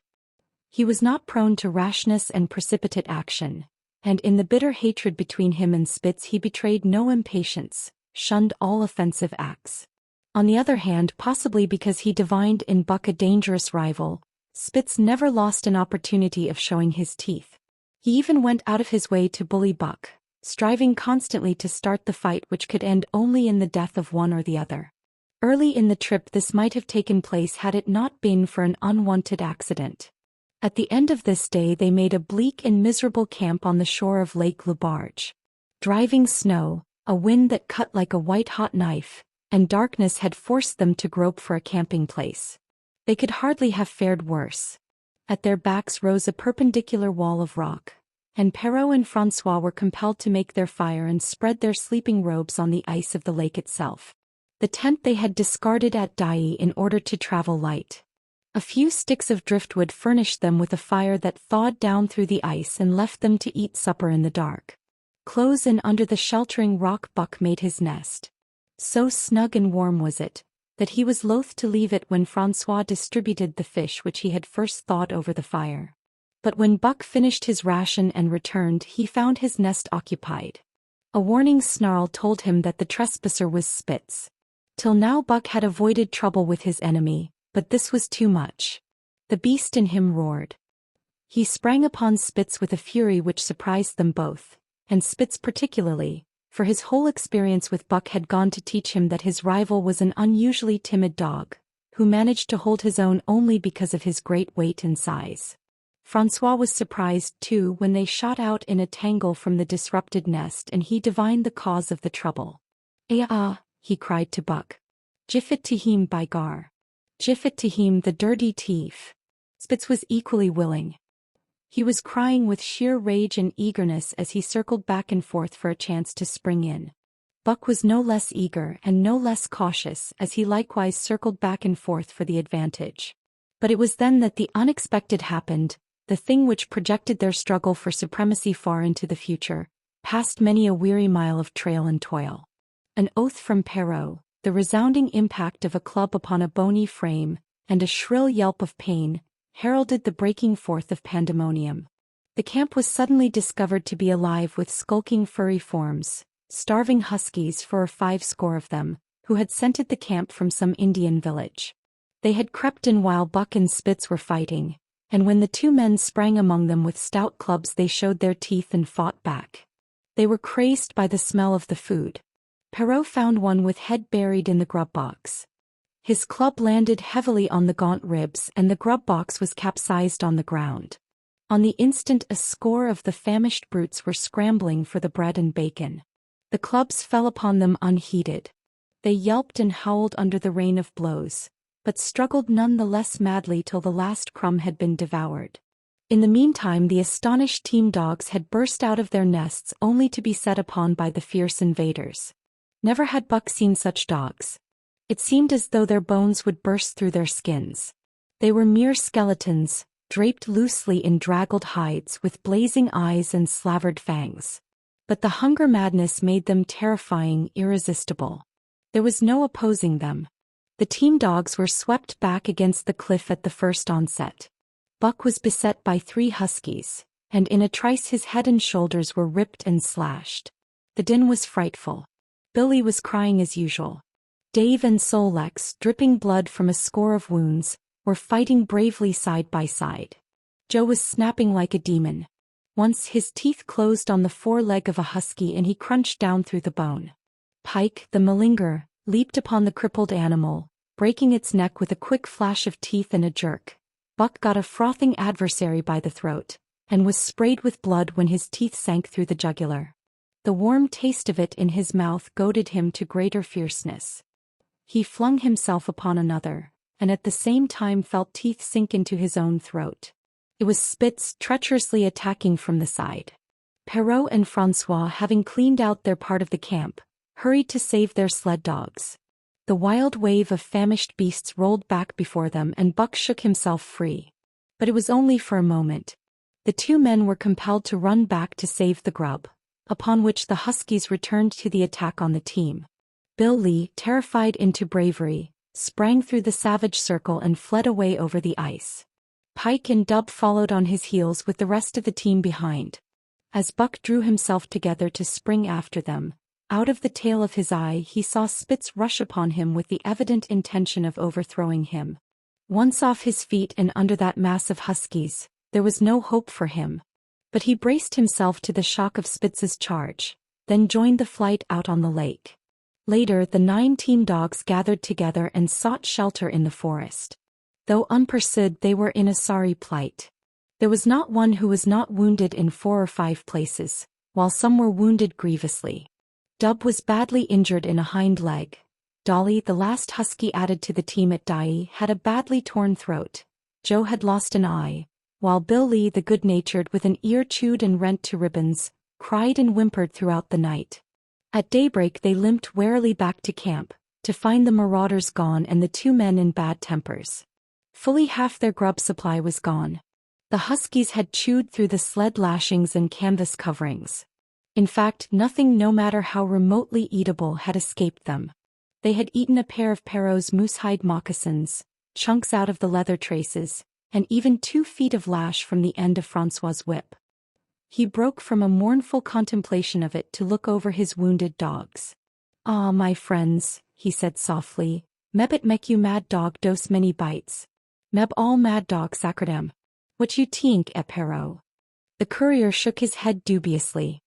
He was not prone to rashness and precipitate action, and in the bitter hatred between him and Spitz he betrayed no impatience, shunned all offensive acts. On the other hand, possibly because he divined in Buck a dangerous rival, Spitz never lost an opportunity of showing his teeth. He even went out of his way to bully Buck, striving constantly to start the fight which could end only in the death of one or the other. Early in the trip this might have taken place had it not been for an unwanted accident. At the end of this day they made a bleak and miserable camp on the shore of Lake Lubarge. Driving snow, a wind that cut like a white-hot knife, and darkness had forced them to grope for a camping place. They could hardly have fared worse. At their backs rose a perpendicular wall of rock, and Perrault and François were compelled to make their fire and spread their sleeping robes on the ice of the lake itself. The tent they had discarded at Dai in order to travel light. A few sticks of driftwood furnished them with a fire that thawed down through the ice and left them to eat supper in the dark. Close in under the sheltering rock Buck made his nest. So snug and warm was it, that he was loath to leave it when François distributed the fish which he had first thawed over the fire. But when Buck finished his ration and returned he found his nest occupied. A warning snarl told him that the trespasser was Spitz. Till now Buck had avoided trouble with his enemy, but this was too much. The beast in him roared. He sprang upon Spitz with a fury which surprised them both, and Spitz particularly, for his whole experience with Buck had gone to teach him that his rival was an unusually timid dog, who managed to hold his own only because of his great weight and size. François was surprised too when they shot out in a tangle from the disrupted nest and he divined the cause of the trouble. "Ah," he cried to Buck. "Jiffit to him by gar. Jiffit to him the dirty thief." Spitz was equally willing. He was crying with sheer rage and eagerness as he circled back and forth for a chance to spring in. Buck was no less eager and no less cautious as he likewise circled back and forth for the advantage. But it was then that the unexpected happened, the thing which projected their struggle for supremacy far into the future, past many a weary mile of trail and toil. An oath from Perrault, the resounding impact of a club upon a bony frame, and a shrill yelp of pain, heralded the breaking forth of pandemonium. The camp was suddenly discovered to be alive with skulking furry forms, starving huskies for 50 of them, who had scented the camp from some Indian village. They had crept in while Buck and Spitz were fighting, and when the two men sprang among them with stout clubs they showed their teeth and fought back. They were crazed by the smell of the food. Perrault found one with head buried in the grub box. His club landed heavily on the gaunt ribs and the grub box was capsized on the ground. On the instant a score of the famished brutes were scrambling for the bread and bacon. The clubs fell upon them unheeded. They yelped and howled under the rain of blows, but struggled none the less madly till the last crumb had been devoured. In the meantime the astonished team dogs had burst out of their nests only to be set upon by the fierce invaders. Never had Buck seen such dogs. It seemed as though their bones would burst through their skins. They were mere skeletons, draped loosely in draggled hides with blazing eyes and slavered fangs. But the hunger madness made them terrifying, irresistible. There was no opposing them. The team dogs were swept back against the cliff at the first onset. Buck was beset by 3 huskies, and in a trice his head and shoulders were ripped and slashed. The din was frightful. Billy was crying as usual. Dave and Solex, dripping blood from a score of wounds, were fighting bravely side by side. Joe was snapping like a demon. Once his teeth closed on the foreleg of a husky and he crunched down through the bone. Pike, the malinger, leaped upon the crippled animal, breaking its neck with a quick flash of teeth and a jerk. Buck got a frothing adversary by the throat, and was sprayed with blood when his teeth sank through the jugular. The warm taste of it in his mouth goaded him to greater fierceness. He flung himself upon another, and at the same time felt teeth sink into his own throat. It was Spitz treacherously attacking from the side. Perrault and François, having cleaned out their part of the camp, hurried to save their sled dogs. The wild wave of famished beasts rolled back before them and Buck shook himself free. But it was only for a moment. The 2 men were compelled to run back to save the grub, upon which the huskies returned to the attack on the team. Bill Lee, terrified into bravery, sprang through the savage circle and fled away over the ice. Pike and Dub followed on his heels with the rest of the team behind. As Buck drew himself together to spring after them, out of the tail of his eye he saw Spitz rush upon him with the evident intention of overthrowing him. Once off his feet and under that mass of huskies, there was no hope for him. But he braced himself to the shock of Spitz's charge, then joined the flight out on the lake. Later, the 9 team dogs gathered together and sought shelter in the forest. Though unpursued, they were in a sorry plight. There was not one who was not wounded in 4 or 5 places, while some were wounded grievously. Dub was badly injured in a hind leg. Dolly, the last husky added to the team at Dai, had a badly torn throat. Joe had lost an eye, while Bill Lee, the good-natured, with an ear chewed and rent to ribbons, cried and whimpered throughout the night. At daybreak they limped warily back to camp, to find the marauders gone and the 2 men in bad tempers. Fully half their grub supply was gone. The huskies had chewed through the sled lashings and canvas coverings. In fact, nothing, no matter how remotely eatable, had escaped them. They had eaten a pair of Perrault's moosehide moccasins, chunks out of the leather traces, and even 2 feet of lash from the end of Francois's whip. He broke from a mournful contemplation of it to look over his wounded dogs. "Ah, my friends," he said softly, "meb it make you mad dog dose many bites. Meb all mad dog sacredem. What you tink, Perrault?" The courier shook his head dubiously.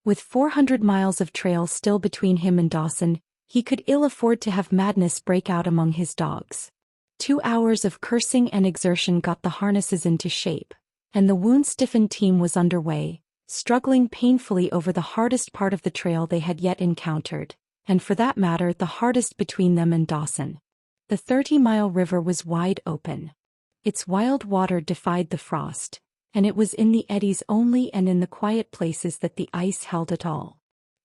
With 400 miles of trail still between him and Dawson, he could ill afford to have madness break out among his dogs. 2 hours of cursing and exertion got the harnesses into shape, and the wound-stiffened team was underway, struggling painfully over the hardest part of the trail they had yet encountered, and for that matter the hardest between them and Dawson. The 30-mile river was wide open. Its wild water defied the frost, and it was in the eddies only and in the quiet places that the ice held at all.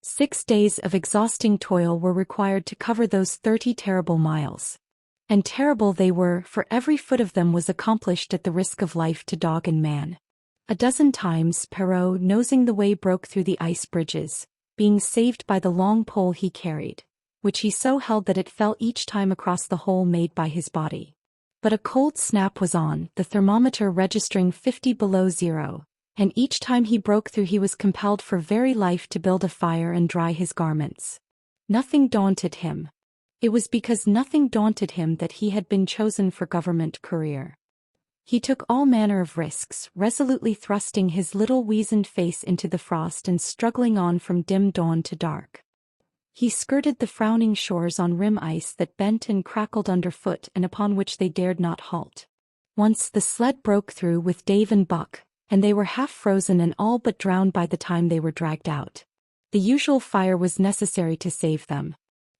6 days of exhausting toil were required to cover those 30 terrible miles. And terrible they were, for every foot of them was accomplished at the risk of life to dog and man. A dozen times Perrault, nosing the way, broke through the ice bridges, being saved by the long pole he carried, which he so held that it fell each time across the hole made by his body. But a cold snap was on, the thermometer registering 50 below zero, and each time he broke through he was compelled for very life to build a fire and dry his garments. Nothing daunted him. It was because nothing daunted him that he had been chosen for government career. He took all manner of risks, resolutely thrusting his little weazened face into the frost and struggling on from dim dawn to dark. He skirted the frowning shores on rim ice that bent and crackled underfoot and upon which they dared not halt. Once the sled broke through with Dave and Buck, and they were half frozen and all but drowned by the time they were dragged out. The usual fire was necessary to save them.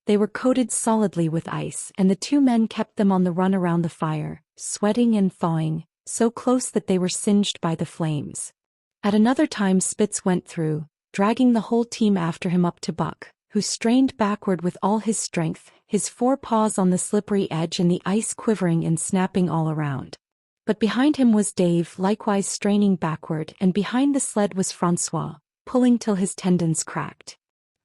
They were coated solidly with ice, and the 2 men kept them on the run around the fire, sweating and thawing, so close that they were singed by the flames. At another time Spitz went through, dragging the whole team after him up to Buck, who strained backward with all his strength, his 4 paws on the slippery edge and the ice quivering and snapping all around. But behind him was Dave, likewise straining backward, and behind the sled was Francois, pulling till his tendons cracked.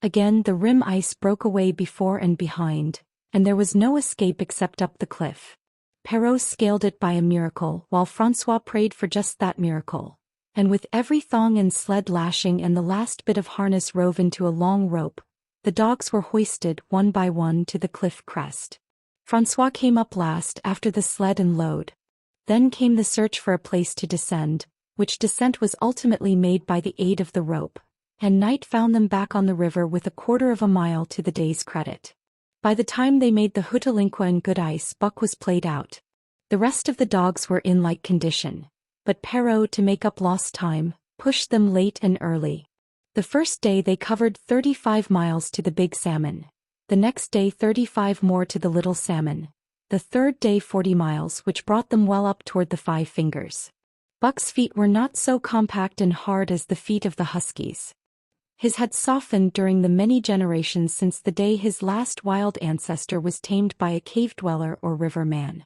Again the rim ice broke away before and behind, and there was no escape except up the cliff. Perrault scaled it by a miracle, while Francois prayed for just that miracle, and with every thong and sled lashing and the last bit of harness rove into a long rope, the dogs were hoisted one by one to the cliff crest. Francois came up last after the sled and load. Then came the search for a place to descend, which descent was ultimately made by the aid of the rope, and night found them back on the river with a 1/4 of a mile to the day's credit. By the time they made the Hootalinqua and good ice, Buck was played out. The rest of the dogs were in like condition, but Perrault, to make up lost time, pushed them late and early. The first day they covered 35 miles to the Big Salmon, the next day 35 more to the Little Salmon, the third day 40 miles, which brought them well up toward the 5 Fingers. Buck's feet were not so compact and hard as the feet of the huskies. His had softened during the many generations since the day his last wild ancestor was tamed by a cave dweller or river man.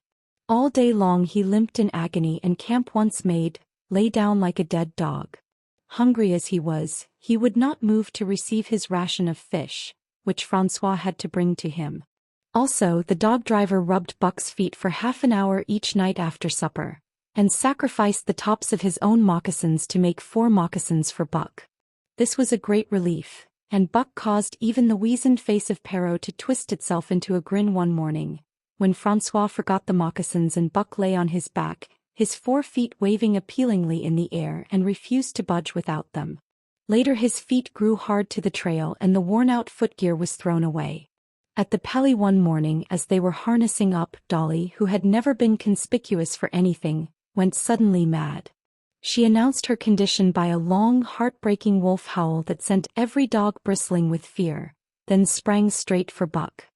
All day long he limped in agony, and camp once made, lay down like a dead dog. Hungry as he was, he would not move to receive his ration of fish, which Francois had to bring to him. Also, the dog driver rubbed Buck's feet for half an hour each night after supper, and sacrificed the tops of his own moccasins to make 4 moccasins for Buck. This was a great relief, and Buck caused even the weazened face of Perrault to twist itself into a grin one morning, when Francois forgot the moccasins and Buck lay on his back, his 4 feet waving appealingly in the air, and refused to budge without them. Later his feet grew hard to the trail and the worn-out footgear was thrown away. At the Pelly one morning as they were harnessing up, Dolly, who had never been conspicuous for anything, went suddenly mad. She announced her condition by a long, heartbreaking wolf howl that sent every dog bristling with fear, then sprang straight for Buck.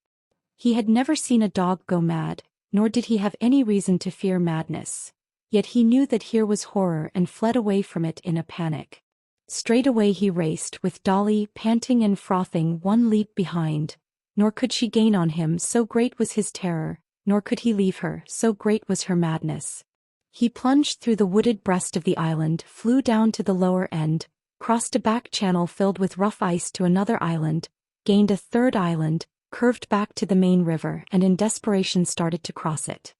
He had never seen a dog go mad, nor did he have any reason to fear madness. Yet he knew that here was horror and fled away from it in a panic. Straight away he raced, with Dolly panting and frothing one leap behind, nor could she gain on him, so great was his terror, nor could he leave her, so great was her madness. He plunged through the wooded breast of the island, flew down to the lower end, crossed a back channel filled with rough ice to another island, gained a third island, curved back to the main river, and in desperation started to cross it.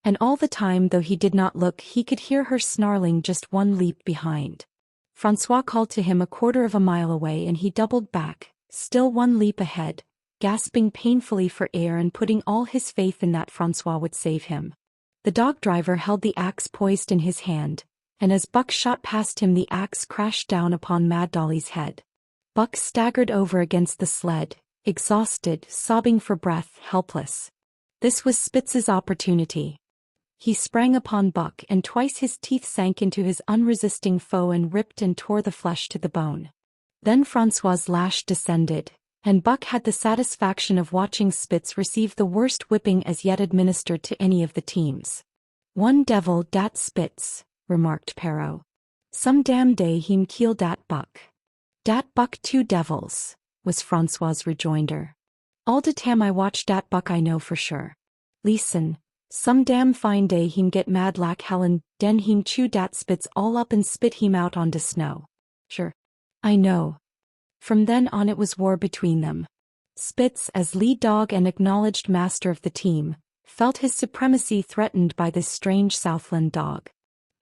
And all the time, though he did not look, he could hear her snarling just one leap behind. Francois called to him a quarter of a mile away, and he doubled back, still one leap ahead, gasping painfully for air and putting all his faith in that Francois would save him. The dog driver held the axe poised in his hand, and as Buck shot past him the axe crashed down upon Mad Dolly's head. Buck staggered over against the sled, exhausted, sobbing for breath, helpless. This was Spitz's opportunity. He sprang upon Buck, and twice his teeth sank into his unresisting foe and ripped and tore the flesh to the bone. Then Francois's lash descended, and Buck had the satisfaction of watching Spitz receive the worst whipping as yet administered to any of the teams. "One devil dat Spitz," remarked Perrault. "Some damn day him kill dat Buck." "Dat Buck two devils," was Francois's rejoinder. "All de tam I watch dat Buck I know for sure. Listen, some damn fine day him get mad lak Helen, den him chew dat Spitz all up and spit him out on de snow." "Sure. I know." From then on it was war between them. Spitz, as lead dog and acknowledged master of the team, felt his supremacy threatened by this strange Southland dog.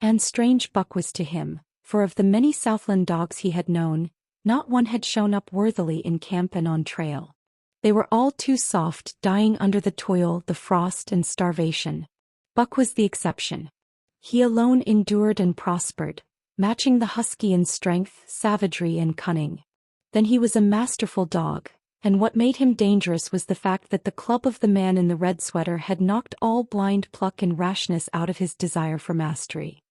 And strange Buck was to him, for of the many Southland dogs he had known, not one had shown up worthily in camp and on trail. They were all too soft, dying under the toil, the frost and starvation. Buck was the exception. He alone endured and prospered, matching the husky in strength, savagery and cunning. Then he was a masterful dog, and what made him dangerous was the fact that the club of the man in the red sweater had knocked all blind pluck and rashness out of his desire for mastery.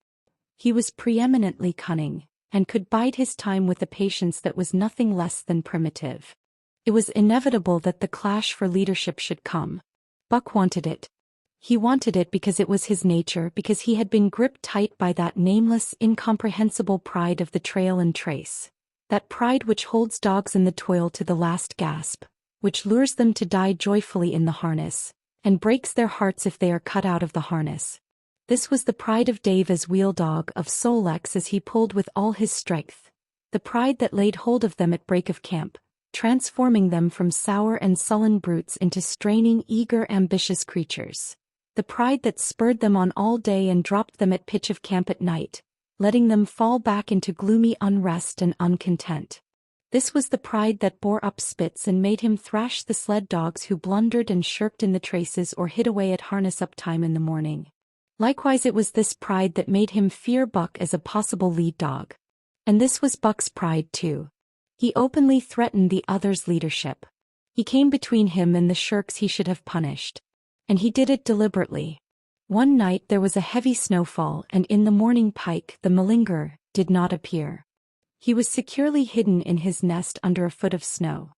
He was preeminently cunning, and could bide his time with a patience that was nothing less than primitive. It was inevitable that the clash for leadership should come. Buck wanted it. He wanted it because it was his nature, because he had been gripped tight by that nameless, incomprehensible pride of the trail and trace. That pride which holds dogs in the toil to the last gasp, which lures them to die joyfully in the harness, and breaks their hearts if they are cut out of the harness. This was the pride of Dave as wheel dog, of Sol-leks as he pulled with all his strength, the pride that laid hold of them at break of camp, transforming them from sour and sullen brutes into straining, eager, ambitious creatures. The pride that spurred them on all day and dropped them at pitch of camp at night, letting them fall back into gloomy unrest and uncontent. This was the pride that bore up Spitz and made him thrash the sled dogs who blundered and shirked in the traces or hid away at harness-up time in the morning. Likewise it was this pride that made him fear Buck as a possible lead dog. And this was Buck's pride too. He openly threatened the other's leadership. He came between him and the shirks he should have punished. And he did it deliberately. One night there was a heavy snowfall, and in the morning Pike, the malingerer, did not appear. He was securely hidden in his nest under a foot of snow.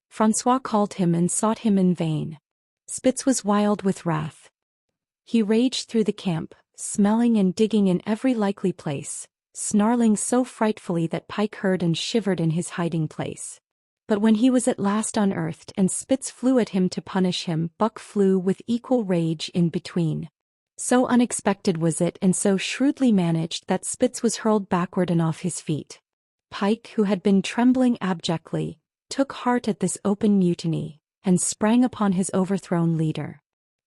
Francois called him and sought him in vain. Spitz was wild with wrath. He raged through the camp, smelling and digging in every likely place, snarling so frightfully that Pike heard and shivered in his hiding place. But when he was at last unearthed and Spitz flew at him to punish him, Buck flew with equal rage in between. So unexpected was it and so shrewdly managed that Spitz was hurled backward and off his feet. Pike, who had been trembling abjectly, took heart at this open mutiny, and sprang upon his overthrown leader.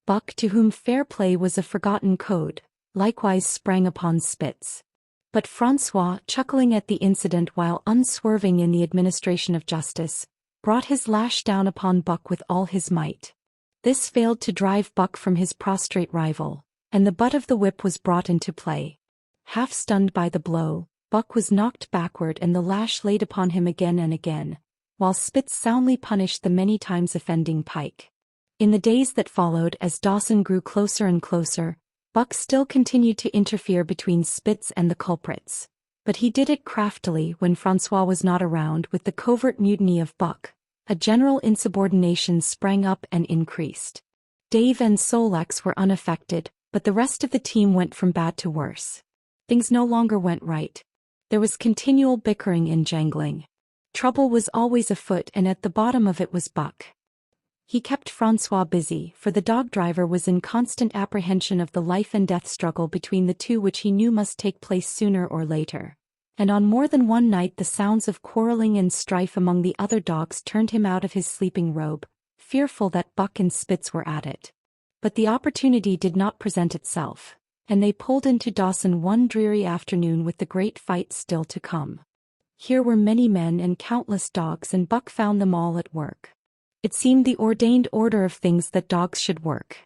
Buck, to whom fair play was a forgotten code, likewise sprang upon Spitz. But Francois, chuckling at the incident while unswerving in the administration of justice, brought his lash down upon Buck with all his might. This failed to drive Buck from his prostrate rival, and the butt of the whip was brought into play. Half stunned by the blow, Buck was knocked backward and the lash laid upon him again and again, while Spitz soundly punished the many times offending Pike. In the days that followed, as Dawson grew closer and closer, Buck still continued to interfere between Spitz and the culprits. But he did it craftily when Francois was not around. With the covert mutiny of Buck, a general insubordination sprang up and increased. Dave and Solex were unaffected, but the rest of the team went from bad to worse. Things no longer went right. There was continual bickering and jangling. Trouble was always afoot, and at the bottom of it was Buck. He kept Francois busy, for the dog driver was in constant apprehension of the life and death struggle between the two, which he knew must take place sooner or later. And on more than one night the sounds of quarreling and strife among the other dogs turned him out of his sleeping robe, fearful that Buck and Spitz were at it. But the opportunity did not present itself, and they pulled into Dawson one dreary afternoon with the great fight still to come. Here were many men and countless dogs, and Buck found them all at work. It seemed the ordained order of things that dogs should work.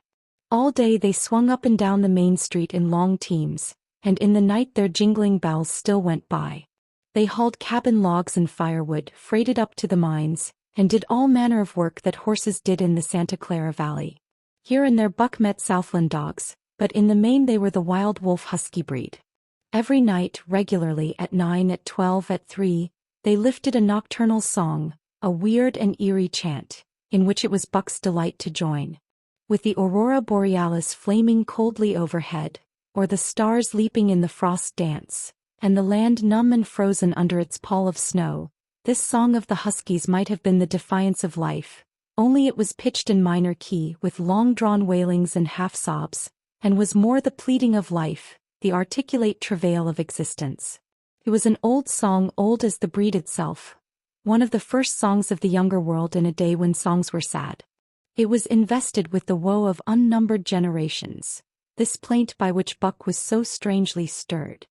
All day they swung up and down the main street in long teams, and in the night their jingling bells still went by. They hauled cabin logs and firewood, freighted up to the mines, and did all manner of work that horses did in the Santa Clara Valley. Here and there Buck met Southland dogs, but in the main they were the wild wolf husky breed. Every night, regularly at 9, at 12, at 3, they lifted a nocturnal song, a weird and eerie chant, in which it was Buck's delight to join. With the aurora borealis flaming coldly overhead, or the stars leaping in the frost dance, and the land numb and frozen under its pall of snow, this song of the huskies might have been the defiance of life, only it was pitched in minor key with long-drawn wailings and half-sobs, and was more the pleading of life, the articulate travail of existence. It was an old song, old as the breed itself, one of the first songs of the younger world in a day when songs were sad. It was invested with the woe of unnumbered generations, this plaint by which Buck was so strangely stirred.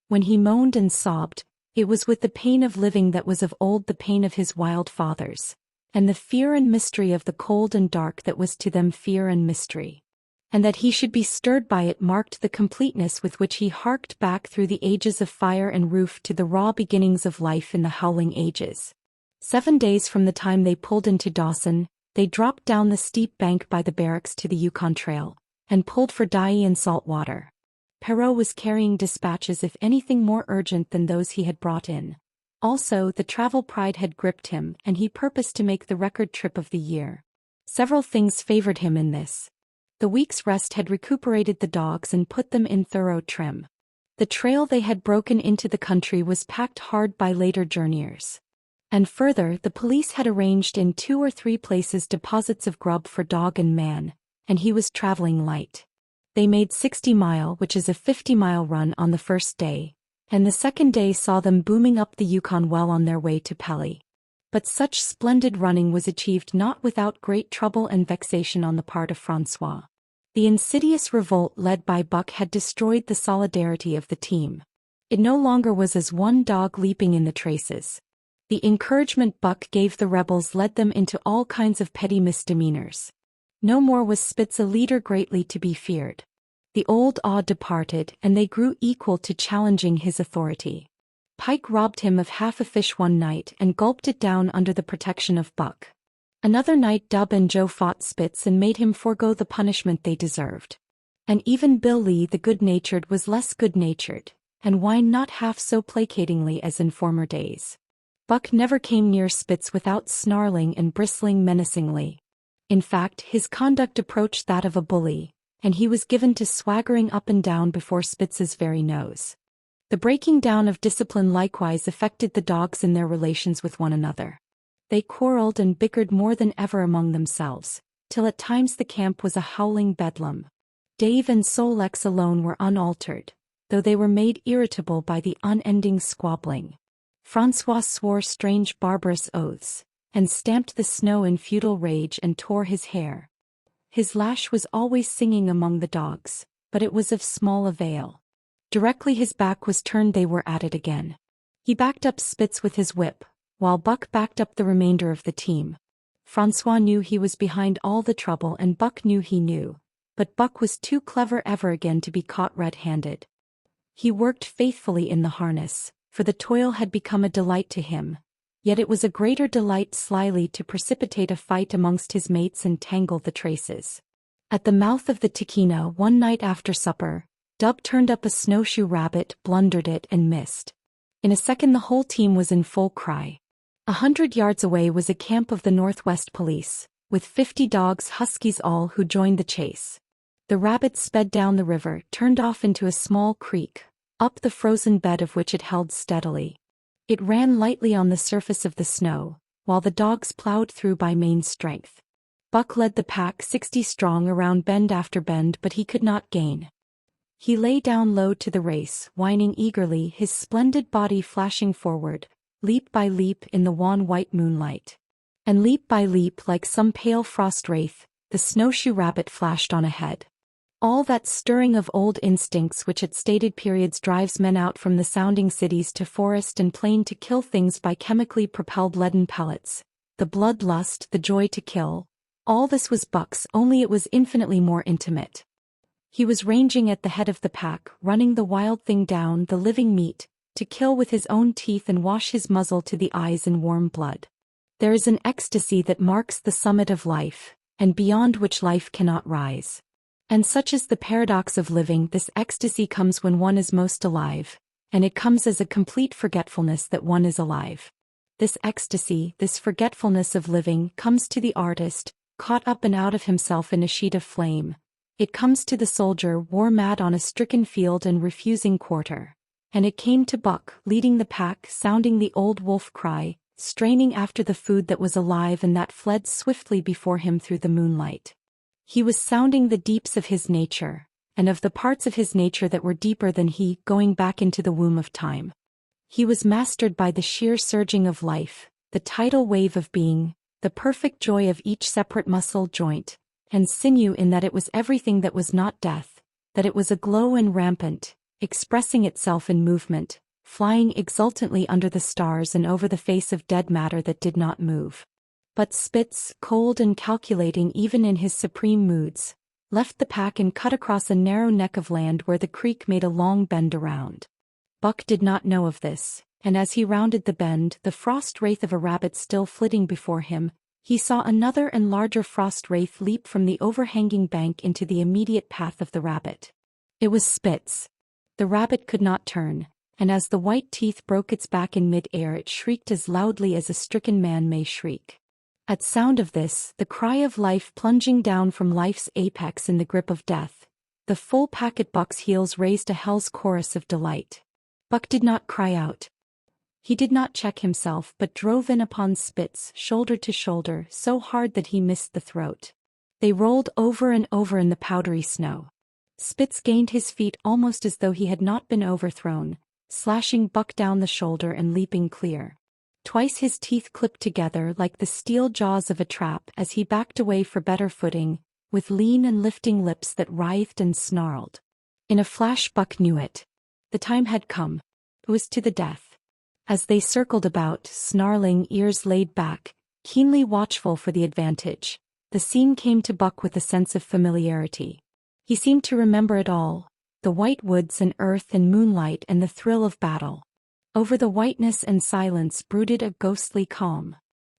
When he moaned and sobbed, it was with the pain of living that was of old the pain of his wild fathers, and the fear and mystery of the cold and dark that was to them fear and mystery. And that he should be stirred by it marked the completeness with which he harked back through the ages of fire and roof to the raw beginnings of life in the howling ages. 7 days from the time they pulled into Dawson, they dropped down the steep bank by the barracks to the Yukon Trail, and pulled for Dyea and salt water. Perrault was carrying dispatches, if anything more urgent than those he had brought in. Also, the travel pride had gripped him, and he purposed to make the record trip of the year. Several things favored him in this. The week's rest had recuperated the dogs and put them in thorough trim. The trail they had broken into the country was packed hard by later journeyers. And further, the police had arranged in 2 or 3 places deposits of grub for dog and man, and he was traveling light. They made 60 Mile, which is a 50-mile run, on the first day, and the second day saw them booming up the Yukon well on their way to Pelly. But such splendid running was achieved not without great trouble and vexation on the part of Francois. The insidious revolt led by Buck had destroyed the solidarity of the team. It no longer was as one dog leaping in the traces. The encouragement Buck gave the rebels led them into all kinds of petty misdemeanors. No more was Spitz a leader greatly to be feared. The old awe departed, and they grew equal to challenging his authority. Pike robbed him of half a fish one night and gulped it down under the protection of Buck. Another night Dub and Joe fought Spitz and made him forego the punishment they deserved. And even Bill Lee the good-natured was less good-natured, and whined not half so placatingly as in former days. Buck never came near Spitz without snarling and bristling menacingly. In fact, his conduct approached that of a bully, and he was given to swaggering up and down before Spitz's very nose. The breaking down of discipline likewise affected the dogs in their relations with one another. They quarreled and bickered more than ever among themselves, till at times the camp was a howling bedlam. Dave and Solex alone were unaltered, though they were made irritable by the unending squabbling. Francois swore strange barbarous oaths, and stamped the snow in futile rage and tore his hair. His lash was always singing among the dogs, but it was of small avail. Directly his back was turned they were at it again. He backed up Spitz with his whip, while Buck backed up the remainder of the team. Francois knew he was behind all the trouble, and Buck knew he knew, but Buck was too clever ever again to be caught red-handed. He worked faithfully in the harness, for the toil had become a delight to him, Yet it was a greater delight slyly to precipitate a fight amongst his mates and tangle the traces. At the mouth of the Tahkeena one night after supper, Dub turned up a snowshoe rabbit, blundered it and missed. In a second the whole team was in full cry. 100 yards away was a camp of the Northwest Police, with 50 dogs, huskies all, who joined the chase. The rabbit sped down the river, turned off into a small creek, up the frozen bed of which it held steadily. It ran lightly on the surface of the snow, while the dogs plowed through by main strength. Buck led the pack 60 strong around bend after bend, but he could not gain. He lay down low to the race, whining eagerly, his splendid body flashing forward, leap by leap in the wan white moonlight. And leap by leap, like some pale frost wraith, the snowshoe rabbit flashed on ahead. All that stirring of old instincts which at stated periods drives men out from the sounding cities to forest and plain to kill things by chemically propelled leaden pellets, the bloodlust, the joy to kill, all this was Buck's, only it was infinitely more intimate. He was ranging at the head of the pack, running the wild thing down, the living meat, to kill with his own teeth and wash his muzzle to the eyes in warm blood. There is an ecstasy that marks the summit of life, and beyond which life cannot rise. And such is the paradox of living, this ecstasy comes when one is most alive, and it comes as a complete forgetfulness that one is alive. This ecstasy, this forgetfulness of living, comes to the artist, caught up and out of himself in a sheet of flame. It comes to the soldier, war-mad on a stricken field and refusing quarter. And it came to Buck, leading the pack, sounding the old wolf cry, straining after the food that was alive and that fled swiftly before him through the moonlight. He was sounding the deeps of his nature, and of the parts of his nature that were deeper than he, going back into the womb of time. He was mastered by the sheer surging of life, the tidal wave of being, the perfect joy of each separate muscle, joint, and sinew, in that it was everything that was not death, that it was aglow and rampant, expressing itself in movement, flying exultantly under the stars and over the face of dead matter that did not move. But Spitz, cold and calculating even in his supreme moods, left the pack and cut across a narrow neck of land where the creek made a long bend around. Buck did not know of this, and as he rounded the bend, the frost wraith of a rabbit still flitting before him, he saw another and larger frost wraith leap from the overhanging bank into the immediate path of the rabbit. It was Spitz. The rabbit could not turn, and as the white teeth broke its back in mid-air, it shrieked as loudly as a stricken man may shriek. At sound of this, the cry of life plunging down from life's apex in the grip of death, the full pack at Buck's heels raised a hell's chorus of delight. Buck did not cry out. He did not check himself, but drove in upon Spitz, shoulder to shoulder, so hard that he missed the throat. They rolled over and over in the powdery snow. Spitz gained his feet almost as though he had not been overthrown, slashing Buck down the shoulder and leaping clear. Twice his teeth clipped together like the steel jaws of a trap as he backed away for better footing, with lean and lifting lips that writhed and snarled. In a flash Buck knew it. The time had come. It was to the death. As they circled about, snarling, ears laid back, keenly watchful for the advantage, the scene came to Buck with a sense of familiarity. He seemed to remember it all, the white woods and earth and moonlight and the thrill of battle. Over the whiteness and silence brooded a ghostly calm.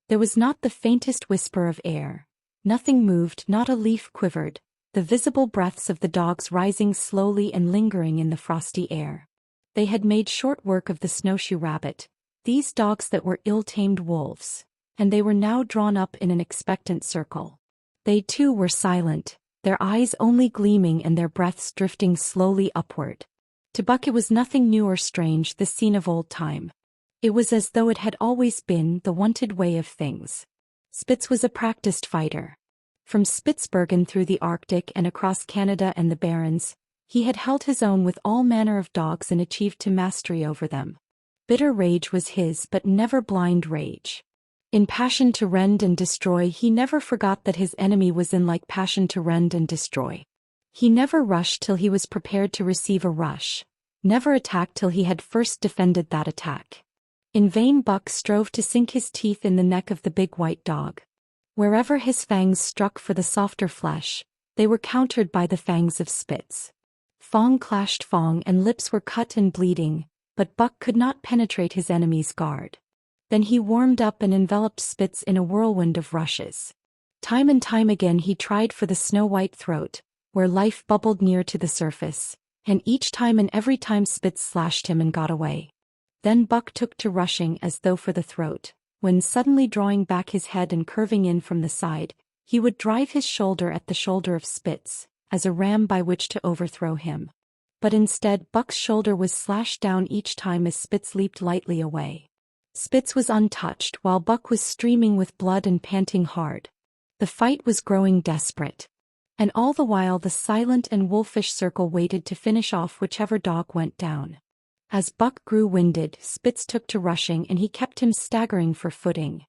There was not the faintest whisper of air. Nothing moved, not a leaf quivered, the visible breaths of the dogs rising slowly and lingering in the frosty air. They had made short work of the snowshoe rabbit, these dogs that were ill-tamed wolves, and they were now drawn up in an expectant circle. They too were silent, their eyes only gleaming and their breaths drifting slowly upward. To Buck it was nothing new or strange, this scene of old time. It was as though it had always been the wonted way of things. Spitz was a practiced fighter. From Spitzbergen through the Arctic and across Canada and the Barrens, he had held his own with all manner of dogs and achieved to mastery over them. Bitter rage was his, but never blind rage. In passion to rend and destroy, he never forgot that his enemy was in like passion to rend and destroy. He never rushed till he was prepared to receive a rush, never attacked till he had first defended that attack. In vain Buck strove to sink his teeth in the neck of the big white dog. Wherever his fangs struck for the softer flesh, they were countered by the fangs of Spitz. Fang clashed fang and lips were cut and bleeding, but Buck could not penetrate his enemy's guard. Then he warmed up and enveloped Spitz in a whirlwind of rushes. Time and time again he tried for the snow-white throat, where life bubbled near to the surface, and each time and every time Spitz slashed him and got away. Then Buck took to rushing as though for the throat, when suddenly drawing back his head and curving in from the side, he would drive his shoulder at the shoulder of Spitz, as a ram by which to overthrow him. But instead Buck's shoulder was slashed down each time as Spitz leaped lightly away. Spitz was untouched while Buck was streaming with blood and panting hard. The fight was growing desperate. And all the while the silent and wolfish circle waited to finish off whichever dog went down. As Buck grew winded, Spitz took to rushing and he kept him staggering for footing.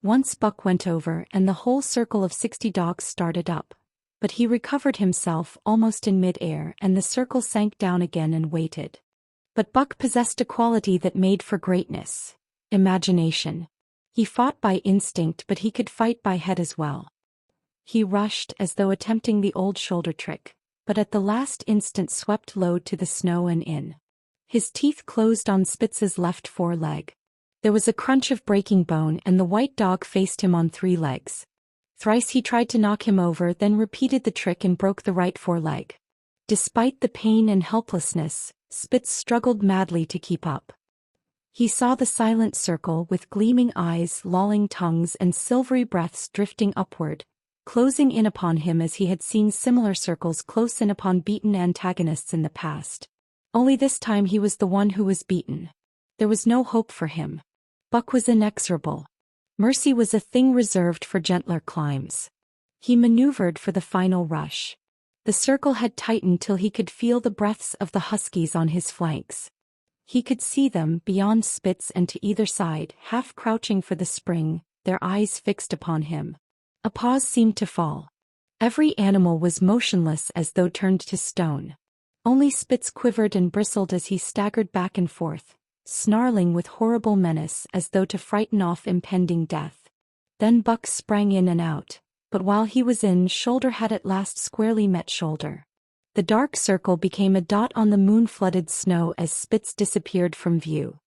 Once Buck went over and the whole circle of 60 dogs started up. But he recovered himself almost in mid-air and the circle sank down again and waited. But Buck possessed a quality that made for greatness: imagination. He fought by instinct, but he could fight by head as well. He rushed as though attempting the old shoulder trick, but at the last instant swept low to the snow and in. His teeth closed on Spitz's left foreleg. There was a crunch of breaking bone and the white dog faced him on 3 legs. Thrice he tried to knock him over, then repeated the trick and broke the right foreleg. Despite the pain and helplessness, Spitz struggled madly to keep up. He saw the silent circle with gleaming eyes, lolling tongues and silvery breaths drifting upward, closing in upon him as he had seen similar circles close in upon beaten antagonists in the past. Only this time he was the one who was beaten. There was no hope for him. Buck was inexorable. Mercy was a thing reserved for gentler climes. He maneuvered for the final rush. The circle had tightened till he could feel the breaths of the huskies on his flanks. He could see them beyond Spitz and to either side, half crouching for the spring, their eyes fixed upon him. A pause seemed to fall. Every animal was motionless as though turned to stone. Only Spitz quivered and bristled as he staggered back and forth, snarling with horrible menace as though to frighten off impending death. Then Buck sprang in and out, but while he was in, shoulder had at last squarely met shoulder. The dark circle became a dot on the moon-flooded snow as Spitz disappeared from view.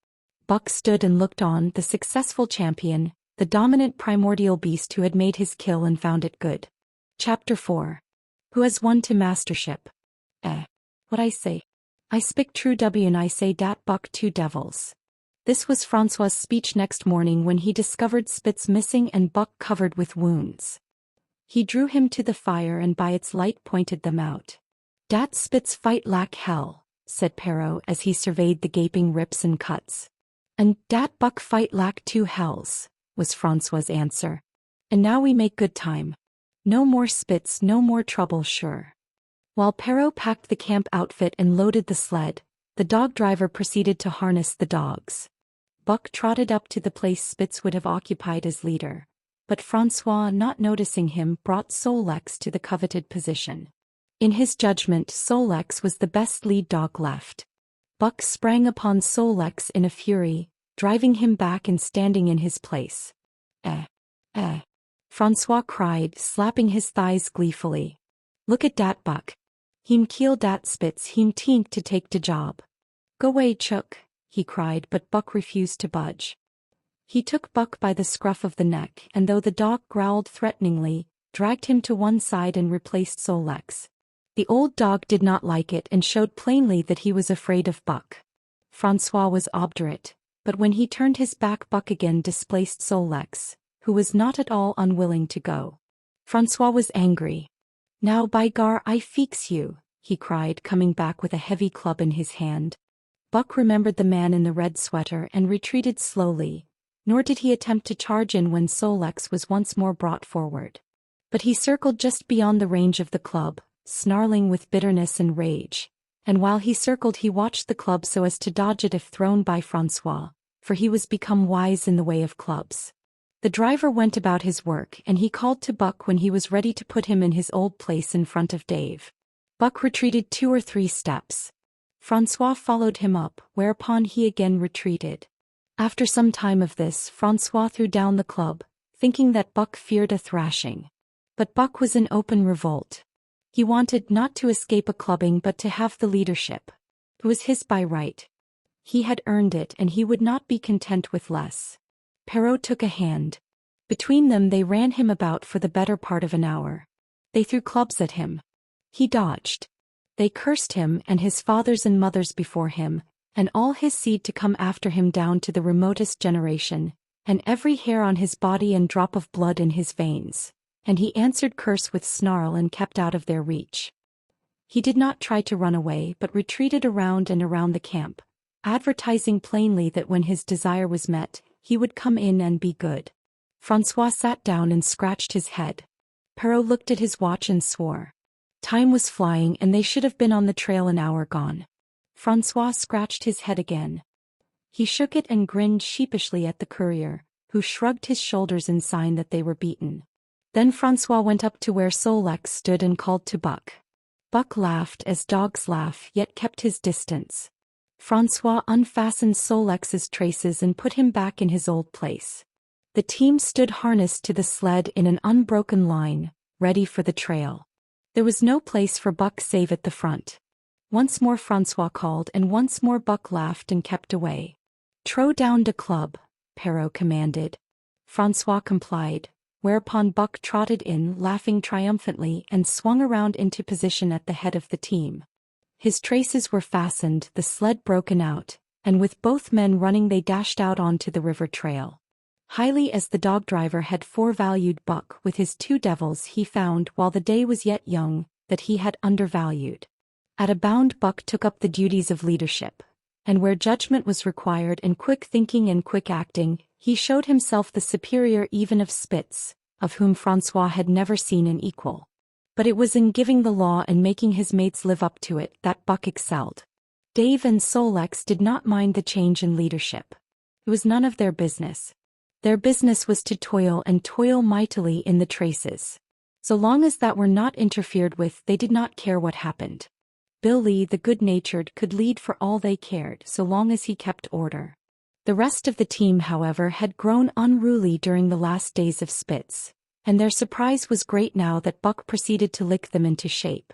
Buck stood and looked on, the successful champion, the dominant primordial beast who had made his kill and found it good. Chapter 4. Who has won to mastership? What I say? I speak true and I say dat Buck 2 devils. This was Francois's speech next morning when he discovered Spitz missing and Buck covered with wounds. He drew him to the fire and by its light pointed them out. Dat Spitz fight like hell, said Perrault as he surveyed the gaping rips and cuts. And dat Buck fight like 2 hells, was Francois's answer. And now we make good time. No more Spitz, no more trouble sure. While Perrault packed the camp outfit and loaded the sled, the dog driver proceeded to harness the dogs. Buck trotted up to the place Spitz would have occupied as leader, but Francois, not noticing him, brought Solex to the coveted position. In his judgment, Solex was the best lead dog left. Buck sprang upon Solex in a fury, driving him back and standing in his place. Francois cried, slapping his thighs gleefully. Look at dat Buck. Him kill dat Spitz, him tink to take de job. Go way, Chook, he cried, but Buck refused to budge. He took Buck by the scruff of the neck and though the dog growled threateningly, dragged him to one side and replaced Solex. The old dog did not like it and showed plainly that he was afraid of Buck. Francois was obdurate, but when he turned his back Buck again displaced Solex, who was not at all unwilling to go. Francois was angry. Now by gar I feeks you, he cried, coming back with a heavy club in his hand. Buck remembered the man in the red sweater and retreated slowly, nor did he attempt to charge in when Solex was once more brought forward. But he circled just beyond the range of the club, snarling with bitterness and rage, and while he circled he watched the club so as to dodge it if thrown by Francois, for he was become wise in the way of clubs. The driver went about his work and he called to Buck when he was ready to put him in his old place in front of Dave. Buck retreated 2 or 3 steps. Francois followed him up, whereupon he again retreated. After some time of this, Francois threw down the club, thinking that Buck feared a thrashing. But Buck was in open revolt. He wanted not to escape a clubbing but to have the leadership. It was his by right. He had earned it and he would not be content with less. Perrault took a hand. Between them they ran him about for the better part of an hour. They threw clubs at him. He dodged. They cursed him and his fathers and mothers before him, and all his seed to come after him down to the remotest generation, and every hair on his body and drop of blood in his veins. And he answered curse with snarl and kept out of their reach. He did not try to run away but retreated around and around the camp, advertising plainly that when his desire was met, he would come in and be good. François sat down and scratched his head. Perrault looked at his watch and swore. Time was flying and they should have been on the trail an hour gone. François scratched his head again. He shook it and grinned sheepishly at the courier, who shrugged his shoulders in sign that they were beaten. Then François went up to where Sol-leks stood and called to Buck. Buck laughed as dogs laugh yet kept his distance. François unfastened Sol-leks's traces and put him back in his old place. The team stood harnessed to the sled in an unbroken line, ready for the trail. There was no place for Buck save at the front. Once more François called and once more Buck laughed and kept away. "Throw down de club," Perrault commanded. François complied, whereupon Buck trotted in laughing triumphantly and swung around into position at the head of the team. His traces were fastened, the sled broken out, and with both men running they dashed out onto the river trail. Highly as the dog driver had forevalued Buck with his 2 devils, he found, while the day was yet young, that he had undervalued. At a bound Buck took up the duties of leadership, and where judgment was required and quick thinking and quick acting, he showed himself the superior even of Spitz, of whom François had never seen an equal. But it was in giving the law and making his mates live up to it that Buck excelled. Dave and Sol-leks did not mind the change in leadership. It was none of their business. Their business was to toil and toil mightily in the traces. So long as that were not interfered with, they did not care what happened. Billy the good-natured could lead for all they cared so long as he kept order. The rest of the team, however, had grown unruly during the last days of Spitz, and their surprise was great now that Buck proceeded to lick them into shape.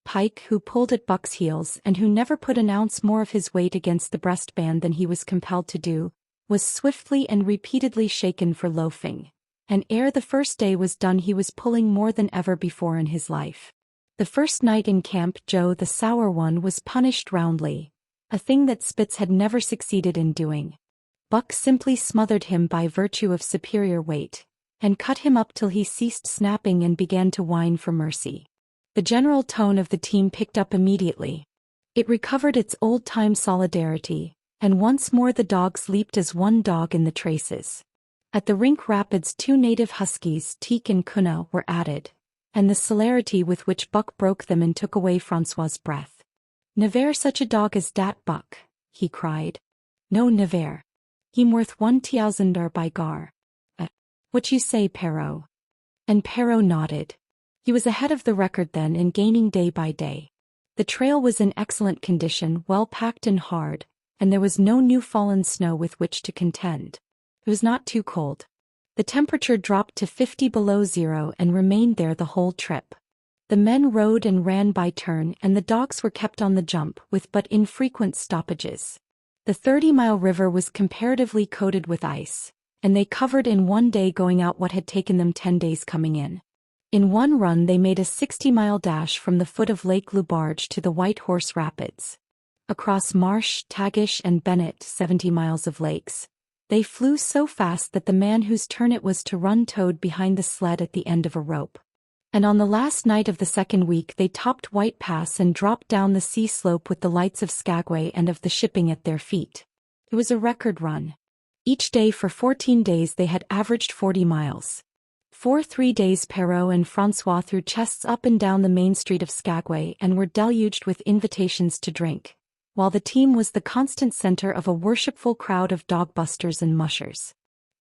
Pike, who pulled at Buck's heels and who never put an ounce more of his weight against the breastband than he was compelled to do, was swiftly and repeatedly shaken for loafing, and ere the first day was done he was pulling more than ever before in his life. The first night in camp Joe the sour one was punished roundly, a thing that Spitz had never succeeded in doing. Buck simply smothered him by virtue of superior weight, and cut him up till he ceased snapping and began to whine for mercy. The general tone of the team picked up immediately. It recovered its old-time solidarity, and once more the dogs leaped as one dog in the traces. At the Rink Rapids 2 native huskies, Teek and Kuna, were added, and the celerity with which Buck broke them and took away François' breath. "Never such a dog as dat Buck," he cried. "No, never. He'm worth 1,000 by gar. What you say, Perrault?" And Perrault nodded. He was ahead of the record then and gaining day by day. The trail was in excellent condition, well packed and hard, and there was no new fallen snow with which to contend. It was not too cold. The temperature dropped to 50 below zero and remained there the whole trip. The men rode and ran by turn and the dogs were kept on the jump with but infrequent stoppages. The 30-mile river was comparatively coated with ice, and they covered in one day going out what had taken them 10 days coming in. In one run they made a 60-mile dash from the foot of Lake Lubarge to the White Horse Rapids. Across Marsh, Tagish and Bennett, 70 miles of lakes, they flew so fast that the man whose turn it was to run towed behind the sled at the end of a rope. And on the last night of the second week they topped White Pass and dropped down the sea slope with the lights of Skagway and of the shipping at their feet. It was a record run. Each day for 14 days they had averaged 40 miles. For 3 days Perrault and François threw chests up and down the main street of Skagway and were deluged with invitations to drink, while the team was the constant center of a worshipful crowd of dogbusters and mushers.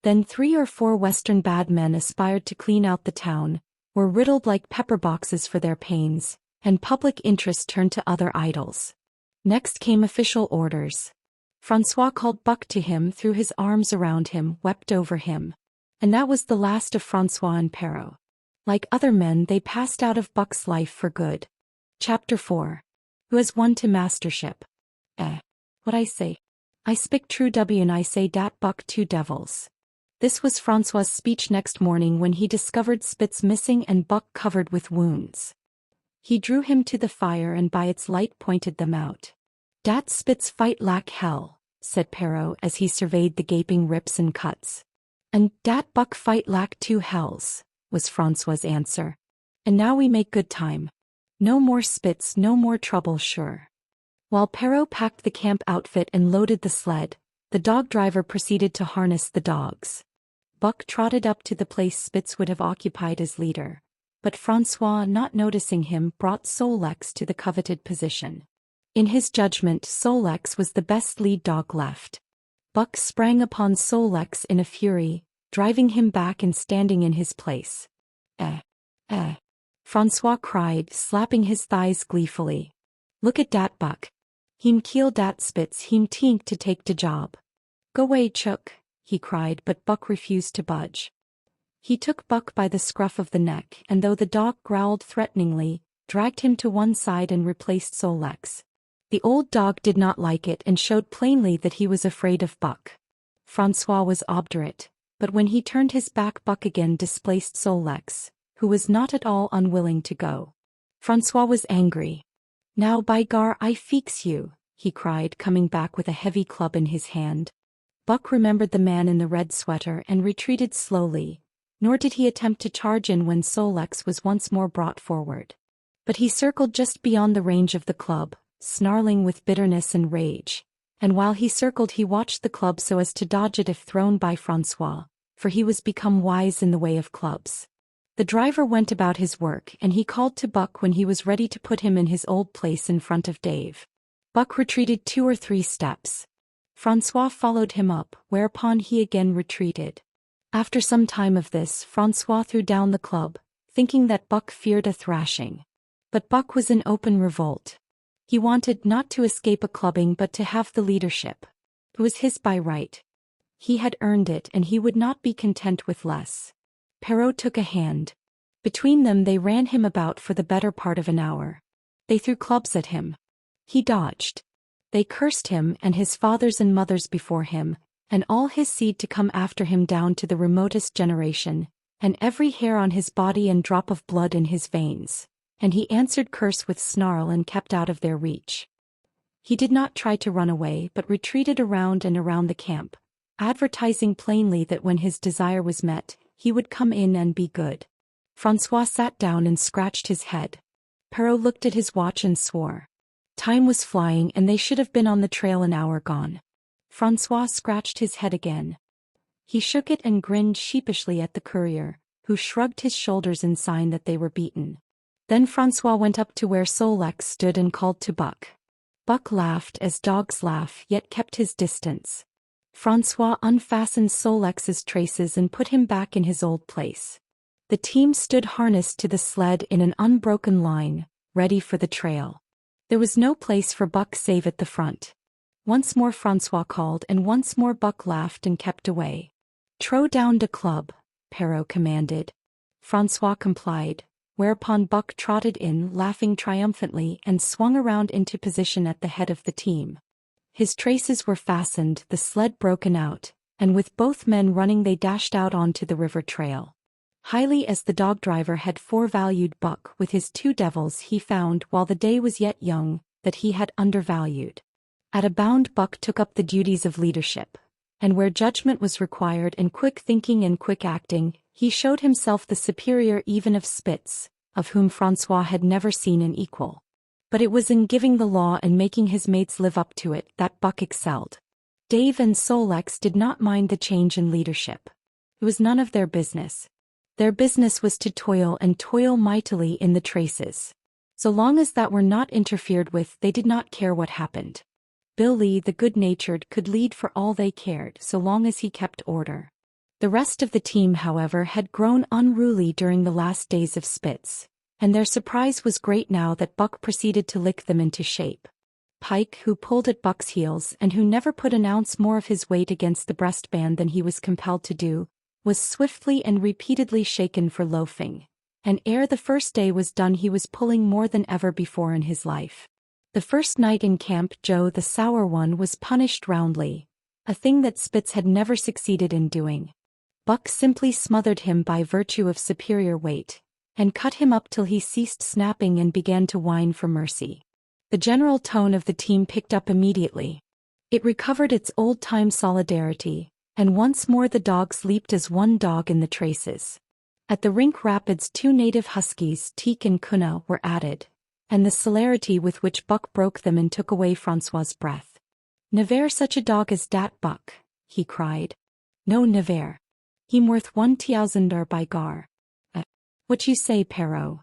Then 3 or 4 Western bad men aspired to clean out the town, were riddled like pepper boxes for their pains, and public interest turned to other idols. Next came official orders. François called Buck to him, threw his arms around him, wept over him. And that was the last of François and Perrault. Like other men they passed out of Buck's life for good. Chapter 4. Who has won to mastership? What I say? I speak true W and I say dat Buck 2 devils. This was Francois's speech next morning when he discovered Spitz missing and Buck covered with wounds. He drew him to the fire and by its light pointed them out. "Dat Spitz fight like hell," said Perrault as he surveyed the gaping rips and cuts. "And dat Buck fight like two hells," was Francois's answer. "And now we make good time. No more Spitz, no more trouble sure." While Perrault packed the camp outfit and loaded the sled, the dog driver proceeded to harness the dogs. Buck trotted up to the place Spitz would have occupied as leader, but Francois, not noticing him, brought Solex to the coveted position. In his judgment, Solex was the best lead dog left. Buck sprang upon Solex in a fury, driving him back and standing in his place. Francois cried, slapping his thighs gleefully. "Look at dat Buck. Heem kill dat Spitz, heem tink to take de job." "Go way, Chook," he cried, but Buck refused to budge. He took Buck by the scruff of the neck and though the dog growled threateningly, dragged him to one side and replaced Solex. The old dog did not like it and showed plainly that he was afraid of Buck. Francois was obdurate, but when he turned his back Buck again displaced Solex, who was not at all unwilling to go. Francois was angry. "Now by gar I fix you," he cried, coming back with a heavy club in his hand. Buck remembered the man in the red sweater and retreated slowly, nor did he attempt to charge in when Solex was once more brought forward. But he circled just beyond the range of the club, snarling with bitterness and rage, and while he circled he watched the club so as to dodge it if thrown by Francois, for he was become wise in the way of clubs. The driver went about his work and he called to Buck when he was ready to put him in his old place in front of Dave. Buck retreated 2 or 3 steps. Francois followed him up, whereupon he again retreated. After some time of this, Francois threw down the club, thinking that Buck feared a thrashing. But Buck was in open revolt. He wanted not to escape a clubbing but to have the leadership. It was his by right. He had earned it and he would not be content with less. Perrault took a hand. Between them they ran him about for the better part of an hour. They threw clubs at him. He dodged. They cursed him and his fathers and mothers before him, and all his seed to come after him down to the remotest generation, and every hair on his body and drop of blood in his veins, and he answered curse with snarl and kept out of their reach. He did not try to run away but retreated around and around the camp, advertising plainly that when his desire was met, he would come in and be good. Francois sat down and scratched his head. Perrault looked at his watch and swore. Time was flying and they should have been on the trail an hour gone. Francois scratched his head again. He shook it and grinned sheepishly at the courier, who shrugged his shoulders in sign that they were beaten. Then Francois went up to where Solex stood and called to Buck. Buck laughed as dogs laugh yet kept his distance. Francois unfastened Solex's traces and put him back in his old place. The team stood harnessed to the sled in an unbroken line, ready for the trail. There was no place for Buck save at the front. Once more Francois called and once more Buck laughed and kept away. "Throw down de club," Perrault commanded. Francois complied, whereupon Buck trotted in laughing triumphantly and swung around into position at the head of the team. His traces were fastened, the sled broken out, and with both men running they dashed out onto the river trail. Highly as the dog driver had forevalued Buck with his 2 devils, he found, while the day was yet young, that he had undervalued. At a bound Buck took up the duties of leadership, and where judgment was required and quick thinking and quick acting, he showed himself the superior even of Spitz, of whom Francois had never seen an equal. But it was in giving the law and making his mates live up to it that Buck excelled. Dave and Solex did not mind the change in leadership. It was none of their business. Their business was to toil and toil mightily in the traces. So long as that were not interfered with, they did not care what happened. Billy, the good-natured, could lead for all they cared so long as he kept order. The rest of the team, however, had grown unruly during the last days of Spitz, and their surprise was great now that Buck proceeded to lick them into shape. Pike, who pulled at Buck's heels and who never put an ounce more of his weight against the breastband than he was compelled to do, was swiftly and repeatedly shaken for loafing, and ere the first day was done he was pulling more than ever before in his life. The first night in camp Joe the sour one was punished roundly, a thing that Spitz had never succeeded in doing. Buck simply smothered him by virtue of superior weight, and cut him up till he ceased snapping and began to whine for mercy. The general tone of the team picked up immediately. It recovered its old-time solidarity, and once more the dogs leaped as one dog in the traces. At the rink rapids 2 native huskies, Teak and Kuna, were added, and the celerity with which Buck broke them and took away Francois's breath. "Never such a dog as dat, Buck," he cried. "No, never. He'm worth 1,000 by gar. What you say, Perrault?"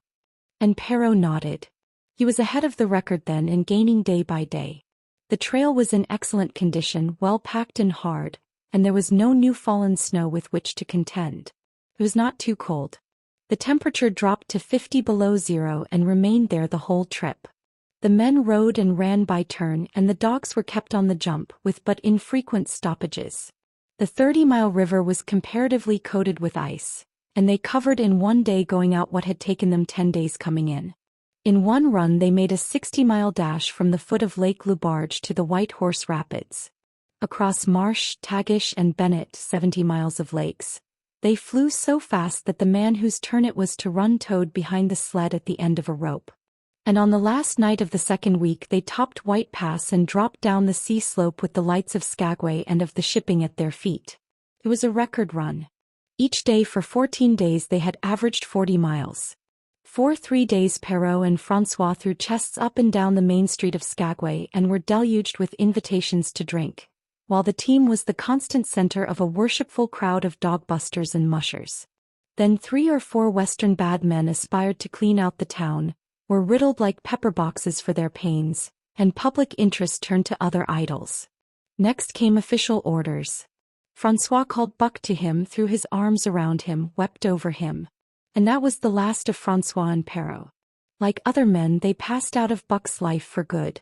And Perrault nodded. He was ahead of the record then and gaining day by day. The trail was in excellent condition, well packed and hard, and there was no new fallen snow with which to contend. It was not too cold. The temperature dropped to 50 below zero and remained there the whole trip. The men rode and ran by turn and the dogs were kept on the jump with but infrequent stoppages. The 30-mile river was comparatively coated with ice, and they covered in one day going out what had taken them 10 days coming in. In one run they made a 60-mile dash from the foot of Lake Lubarge to the White Horse Rapids. Across Marsh, Tagish and Bennett, 70 miles of lakes. They flew so fast that the man whose turn it was to run towed behind the sled at the end of a rope. And on the last night of the second week they topped White Pass and dropped down the sea slope with the lights of Skagway and of the shipping at their feet. It was a record run. Each day for 14 days they had averaged 40 miles. For 3 days Perrault and Francois threw chests up and down the main street of Skagway and were deluged with invitations to drink, while the team was the constant center of a worshipful crowd of dogbusters and mushers. Then 3 or 4 Western bad men aspired to clean out the town, were riddled like pepper boxes for their pains, and public interest turned to other idols. Next came official orders. Francois called Buck to him, threw his arms around him, wept over him. And that was the last of Francois and Perrault. Like other men, they passed out of Buck's life for good.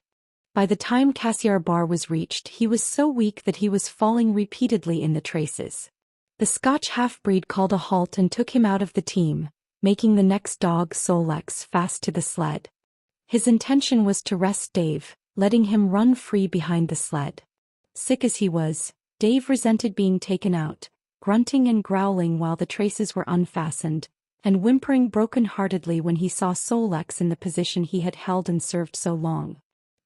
By the time Cassiar Bar was reached, he was so weak that he was falling repeatedly in the traces. The Scotch half-breed called a halt and took him out of the team, making the next dog, Solex, fast to the sled. His intention was to rest Dave, letting him run free behind the sled. Sick as he was, Dave resented being taken out, grunting and growling while the traces were unfastened, and whimpering broken-heartedly when he saw Solex in the position he had held and served so long.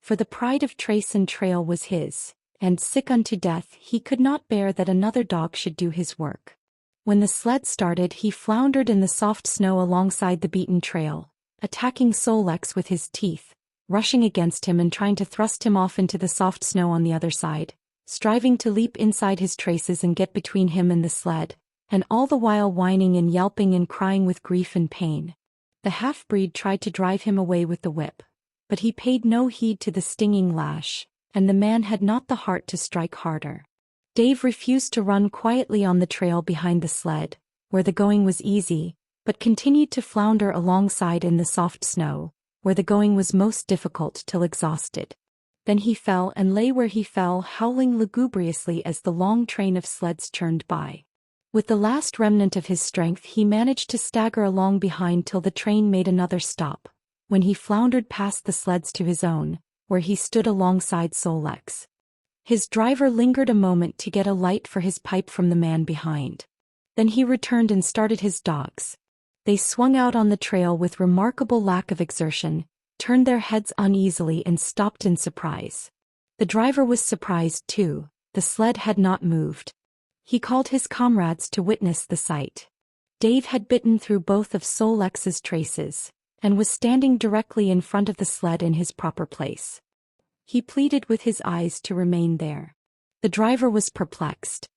For the pride of trace and trail was his, and sick unto death he could not bear that another dog should do his work. When the sled started he floundered in the soft snow alongside the beaten trail, attacking Solex with his teeth, rushing against him and trying to thrust him off into the soft snow on the other side, striving to leap inside his traces and get between him and the sled, and all the while whining and yelping and crying with grief and pain. The half-breed tried to drive him away with the whip, but he paid no heed to the stinging lash, and the man had not the heart to strike harder. Dave refused to run quietly on the trail behind the sled, where the going was easy, but continued to flounder alongside in the soft snow, where the going was most difficult till exhausted. Then he fell and lay where he fell, howling lugubriously as the long train of sleds churned by. With the last remnant of his strength he managed to stagger along behind till the train made another stop, when he floundered past the sleds to his own, where he stood alongside Solex. His driver lingered a moment to get a light for his pipe from the man behind. Then he returned and started his dogs. They swung out on the trail with remarkable lack of exertion, turned their heads uneasily and stopped in surprise. The driver was surprised too, the sled had not moved. He called his comrades to witness the sight. Dave had bitten through both of Solex's traces, and was standing directly in front of the sled in his proper place. He pleaded with his eyes to remain there. The driver was perplexed.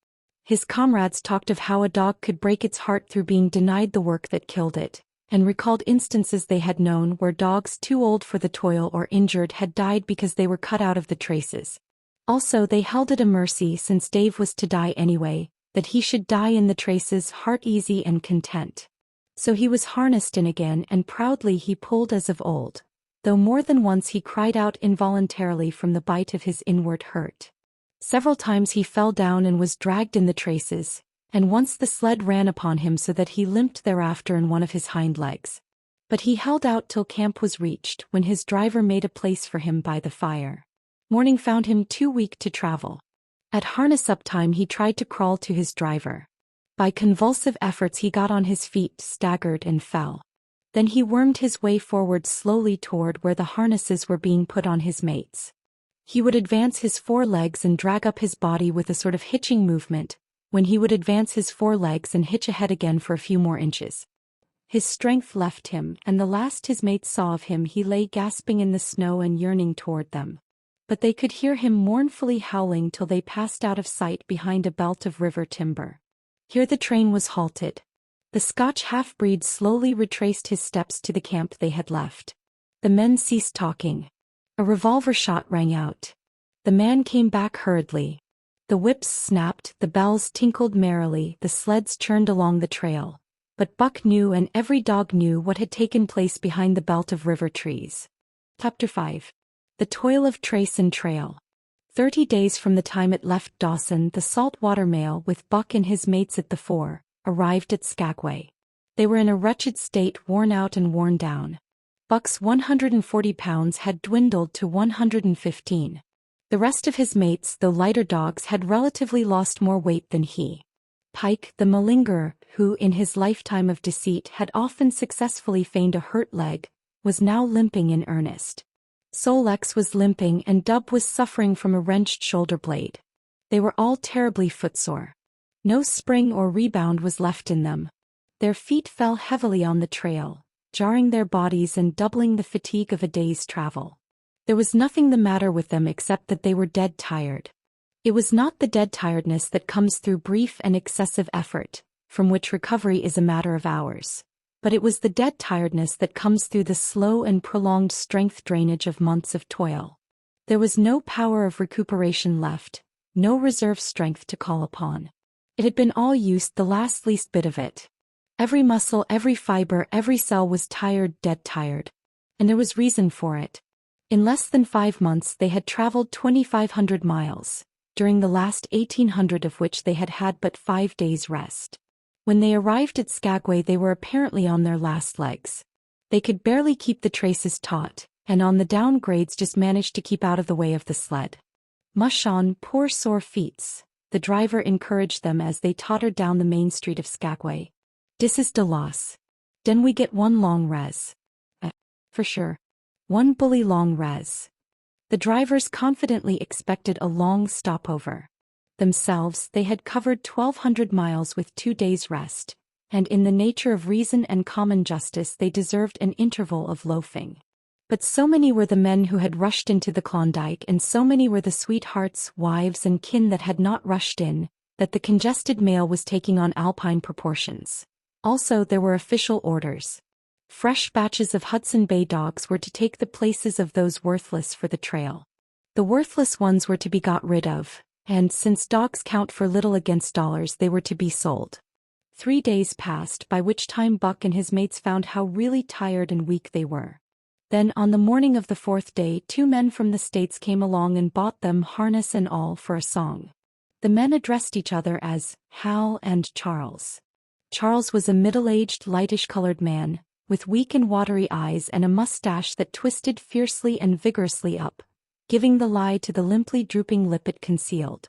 His comrades talked of how a dog could break its heart through being denied the work that killed it, and recalled instances they had known where dogs too old for the toil or injured had died because they were cut out of the traces. Also they held it a mercy, since Dave was to die anyway, that he should die in the traces heart easy and content. So he was harnessed in again and proudly he pulled as of old, though more than once he cried out involuntarily from the bite of his inward hurt. Several times he fell down and was dragged in the traces, and once the sled ran upon him so that he limped thereafter in one of his hind legs. But he held out till camp was reached, when his driver made a place for him by the fire. Morning found him too weak to travel. At harness-up time he tried to crawl to his driver. By convulsive efforts he got on his feet, staggered and fell. Then he wormed his way forward slowly toward where the harnesses were being put on his mates. He would advance his forelegs and drag up his body with a sort of hitching movement, when he would advance his forelegs and hitch ahead again for a few more inches. His strength left him, and the last his mates saw of him he lay gasping in the snow and yearning toward them. But they could hear him mournfully howling till they passed out of sight behind a belt of river timber. Here the train was halted. The Scotch half-breed slowly retraced his steps to the camp they had left. The men ceased talking. A revolver shot rang out. The man came back hurriedly. The whips snapped, the bells tinkled merrily, the sleds churned along the trail. But Buck knew, and every dog knew, what had taken place behind the belt of river trees. Chapter 5. The Toil of Trace and Trail. 30 days from the time it left Dawson, the saltwater mail, with Buck and his mates at the fore, arrived at Skagway. They were in a wretched state, worn out and worn down. Buck's 140 pounds had dwindled to 115. The rest of his mates, though lighter dogs, had relatively lost more weight than he. Pike, the malingerer, who in his lifetime of deceit had often successfully feigned a hurt leg, was now limping in earnest. Sol-leks was limping, and Dub was suffering from a wrenched shoulder blade. They were all terribly footsore. No spring or rebound was left in them. Their feet fell heavily on the trail, jarring their bodies and doubling the fatigue of a day's travel. There was nothing the matter with them except that they were dead tired. It was not the dead tiredness that comes through brief and excessive effort, from which recovery is a matter of hours, but it was the dead tiredness that comes through the slow and prolonged strength drainage of months of toil. There was no power of recuperation left, no reserve strength to call upon. It had been all used, the last least bit of it. Every muscle, every fiber, every cell was tired, dead tired. And there was reason for it. In less than 5 months they had traveled 2,500 miles, during the last 1,800 of which they had had but 5 days' rest. When they arrived at Skagway they were apparently on their last legs. They could barely keep the traces taut, and on the down grades just managed to keep out of the way of the sled. "Mush on, poor sore feets," the driver encouraged them as they tottered down the main street of Skagway. "Dis is de loss. Den we get one long res." For sure. One bully long res. The drivers confidently expected a long stopover. Themselves, they had covered 1,200 miles with 2 days' rest, and in the nature of reason and common justice they deserved an interval of loafing. But so many were the men who had rushed into the Klondike, and so many were the sweethearts, wives, and kin that had not rushed in, that the congested mail was taking on alpine proportions. Also, there were official orders. Fresh batches of Hudson Bay dogs were to take the places of those worthless for the trail. The worthless ones were to be got rid of, and since dogs count for little against dollars, they were to be sold. 3 days passed, by which time Buck and his mates found how really tired and weak they were. Then, on the morning of the 4th day, 2 men from the States came along and bought them, harness and all, for a song. The men addressed each other as Hal and Charles. Charles was a middle-aged, lightish-colored man, with weak and watery eyes and a mustache that twisted fiercely and vigorously up, giving the lie to the limply drooping lip it concealed.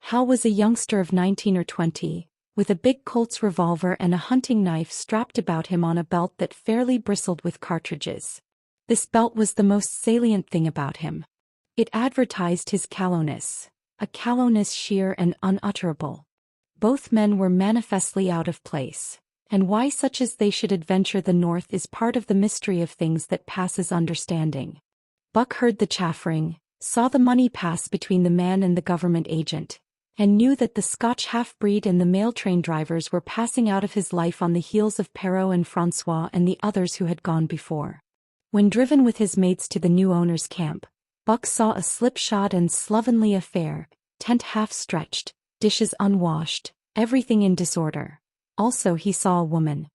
Hal was a youngster of 19 or 20, with a big Colt's revolver and a hunting knife strapped about him on a belt that fairly bristled with cartridges. This belt was the most salient thing about him. It advertised his callowness, a callowness sheer and unutterable. Both men were manifestly out of place, and why such as they should adventure the north is part of the mystery of things that passes understanding. Buck heard the chaffering, saw the money pass between the man and the government agent, and knew that the Scotch half-breed and the mail train drivers were passing out of his life on the heels of Perrault and Francois and the others who had gone before. When driven with his mates to the new owner's camp, Buck saw a slipshod and slovenly affair, tent half-stretched, dishes unwashed, everything in disorder. Also he saw a woman.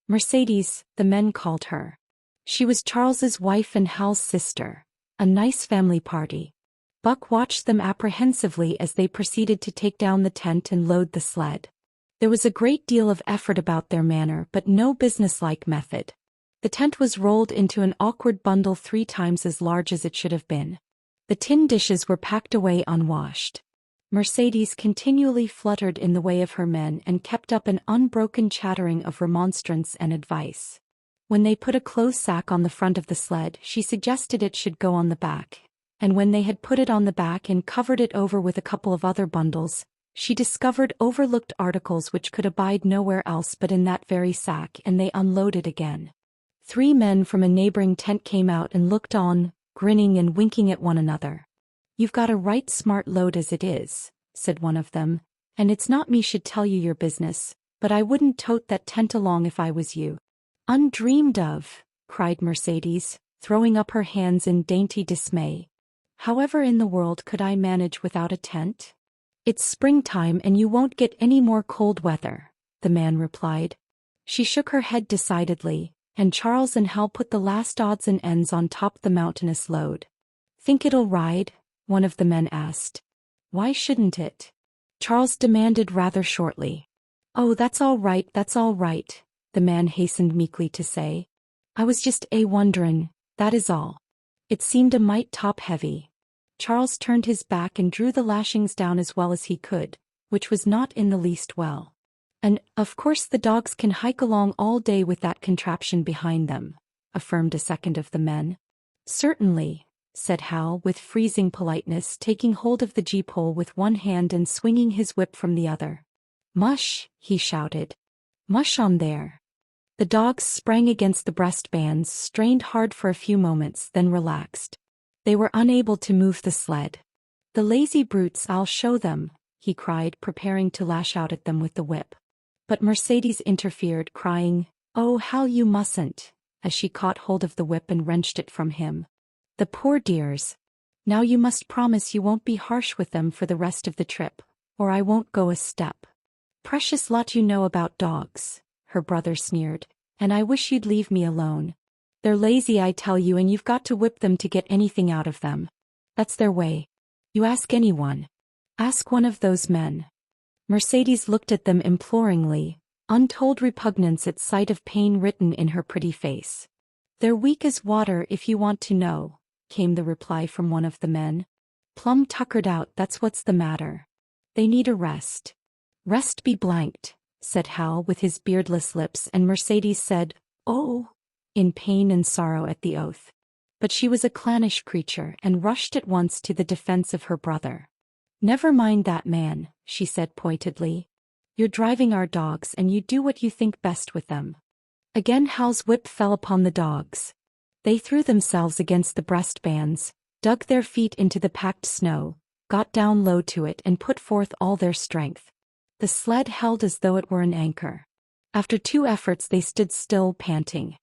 Mercedes, the men called her. She was Charles's wife and Hal's sister. A nice family party. Buck watched them apprehensively as they proceeded to take down the tent and load the sled. There was a great deal of effort about their manner, but no businesslike method. The tent was rolled into an awkward bundle 3 times as large as it should have been. The tin dishes were packed away unwashed. Mercedes continually fluttered in the way of her men and kept up an unbroken chattering of remonstrance and advice. When they put a clothes sack on the front of the sled, she suggested it should go on the back, and when they had put it on the back and covered it over with a couple of other bundles, she discovered overlooked articles which could abide nowhere else but in that very sack, and they unloaded again. 3 men from a neighboring tent came out and looked on, grinning and winking at one another. "You've got a right smart load as it is," said one of them, "and it's not me should tell you your business, but I wouldn't tote that tent along if I was you." "Undreamed of," cried Mercedes, throwing up her hands in dainty dismay. "However in the world could I manage without a tent?" "It's springtime and you won't get any more cold weather," the man replied. She shook her head decidedly, and Charles and Hal put the last odds and ends on top the mountainous load. "Think it'll ride?" one of the men asked. "Why shouldn't it?" Charles demanded rather shortly. "Oh, that's all right, the man hastened meekly to say. "I was just wonderin', that is all. It seemed a mite top heavy." Charles turned his back and drew the lashings down as well as he could, which was not in the least well. "And, of course the dogs can hike along all day with that contraption behind them," affirmed a second of the men. "Certainly," said Hal with freezing politeness, taking hold of the gee-pole with one hand and swinging his whip from the other. "Mush!" he shouted. "Mush on there!" The dogs sprang against the breastbands, strained hard for a few moments, then relaxed. They were unable to move the sled. "The lazy brutes, I'll show them," he cried, preparing to lash out at them with the whip. But Mercedes interfered, crying, "Oh, Hal, you mustn't," as she caught hold of the whip and wrenched it from him. "The poor dears. Now you must promise you won't be harsh with them for the rest of the trip, or I won't go a step." "Precious lot you know about dogs," her brother sneered, "and I wish you'd leave me alone. They're lazy, I tell you, and you've got to whip them to get anything out of them. That's their way. You ask anyone. Ask one of those men." Mercedes looked at them imploringly, untold repugnance at sight of pain written in her pretty face. "They're weak as water if you want to know," came the reply from one of the men. "Plumb tuckered out, that's what's the matter. They need a rest." "Rest be blanked," said Hal with his beardless lips, and Mercedes said, "Oh," in pain and sorrow at the oath. But she was a clannish creature and rushed at once to the defense of her brother. "Never mind that man," she said pointedly. "You're driving our dogs and you do what you think best with them." Again Hal's whip fell upon the dogs. They threw themselves against the breastbands, dug their feet into the packed snow, got down low to it and put forth all their strength. The sled held as though it were an anchor. After 2 efforts they stood still, panting.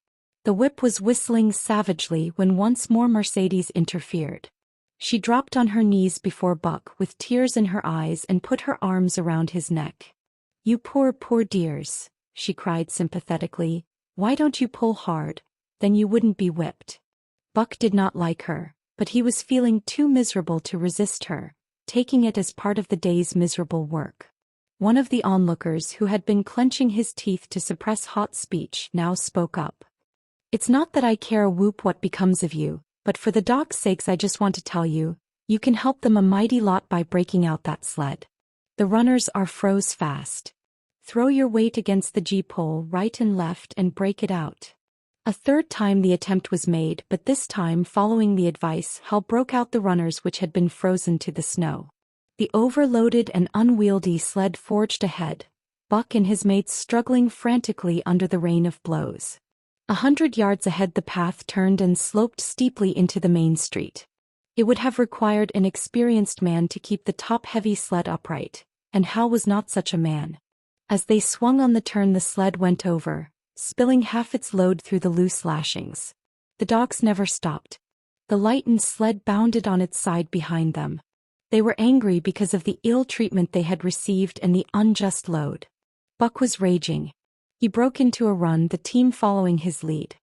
The whip was whistling savagely when once more Mercedes interfered. She dropped on her knees before Buck with tears in her eyes and put her arms around his neck. "You poor, poor dears," she cried sympathetically, "why don't you pull hard? Then you wouldn't be whipped." Buck did not like her, but he was feeling too miserable to resist her, taking it as part of the day's miserable work. One of the onlookers, who had been clenching his teeth to suppress hot speech, now spoke up. "It's not that I care a whoop what becomes of you, but for the dogs' sakes I just want to tell you, you can help them a mighty lot by breaking out that sled. The runners are froze fast. Throw your weight against the gee-pole right and left and break it out." A third time the attempt was made, but this time, following the advice, Hal broke out the runners which had been frozen to the snow. The overloaded and unwieldy sled forged ahead, Buck and his mates struggling frantically under the rain of blows. 100 yards ahead the path turned and sloped steeply into the main street. It would have required an experienced man to keep the top-heavy sled upright, and Hal was not such a man. As they swung on the turn the sled went over, spilling half its load through the loose lashings. The dogs never stopped. The lightened sled bounded on its side behind them. They were angry because of the ill treatment they had received and the unjust load. Buck was raging. He broke into a run, the team following his lead.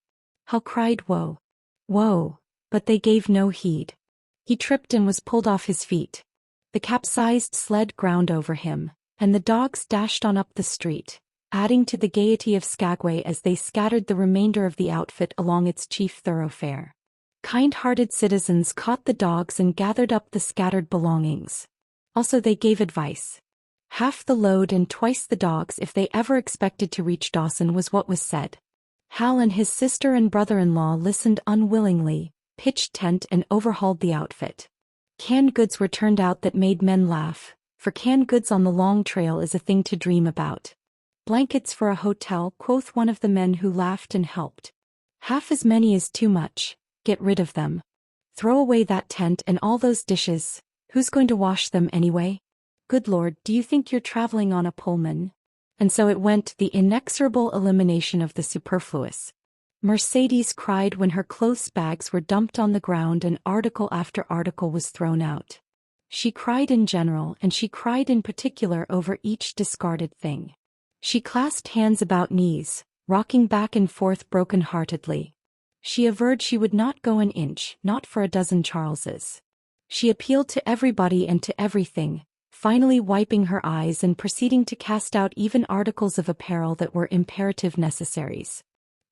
Hal cried, "Whoa! Whoa!" but they gave no heed. He tripped and was pulled off his feet. The capsized sled ground over him, and the dogs dashed on up the street, adding to the gaiety of Skagway as they scattered the remainder of the outfit along its chief thoroughfare. Kind-hearted citizens caught the dogs and gathered up the scattered belongings. Also they gave advice. Half the load and twice the dogs if they ever expected to reach Dawson was what was said. Hal and his sister and brother-in-law listened unwillingly, pitched tent and overhauled the outfit. Canned goods were turned out that made men laugh, for canned goods on the long trail is a thing to dream about. Blankets for a hotel, quoth one of the men who laughed and helped. Half as many is too much, get rid of them. Throw away that tent and all those dishes, who's going to wash them anyway? Good Lord, do you think you're traveling on a Pullman? And so it went, the inexorable elimination of the superfluous. Mercedes cried when her clothes bags were dumped on the ground and article after article was thrown out. She cried in general and she cried in particular over each discarded thing. She clasped hands about knees, rocking back and forth broken-heartedly. She averred she would not go an inch, not for a dozen Charleses. She appealed to everybody and to everything, finally wiping her eyes and proceeding to cast out even articles of apparel that were imperative necessaries.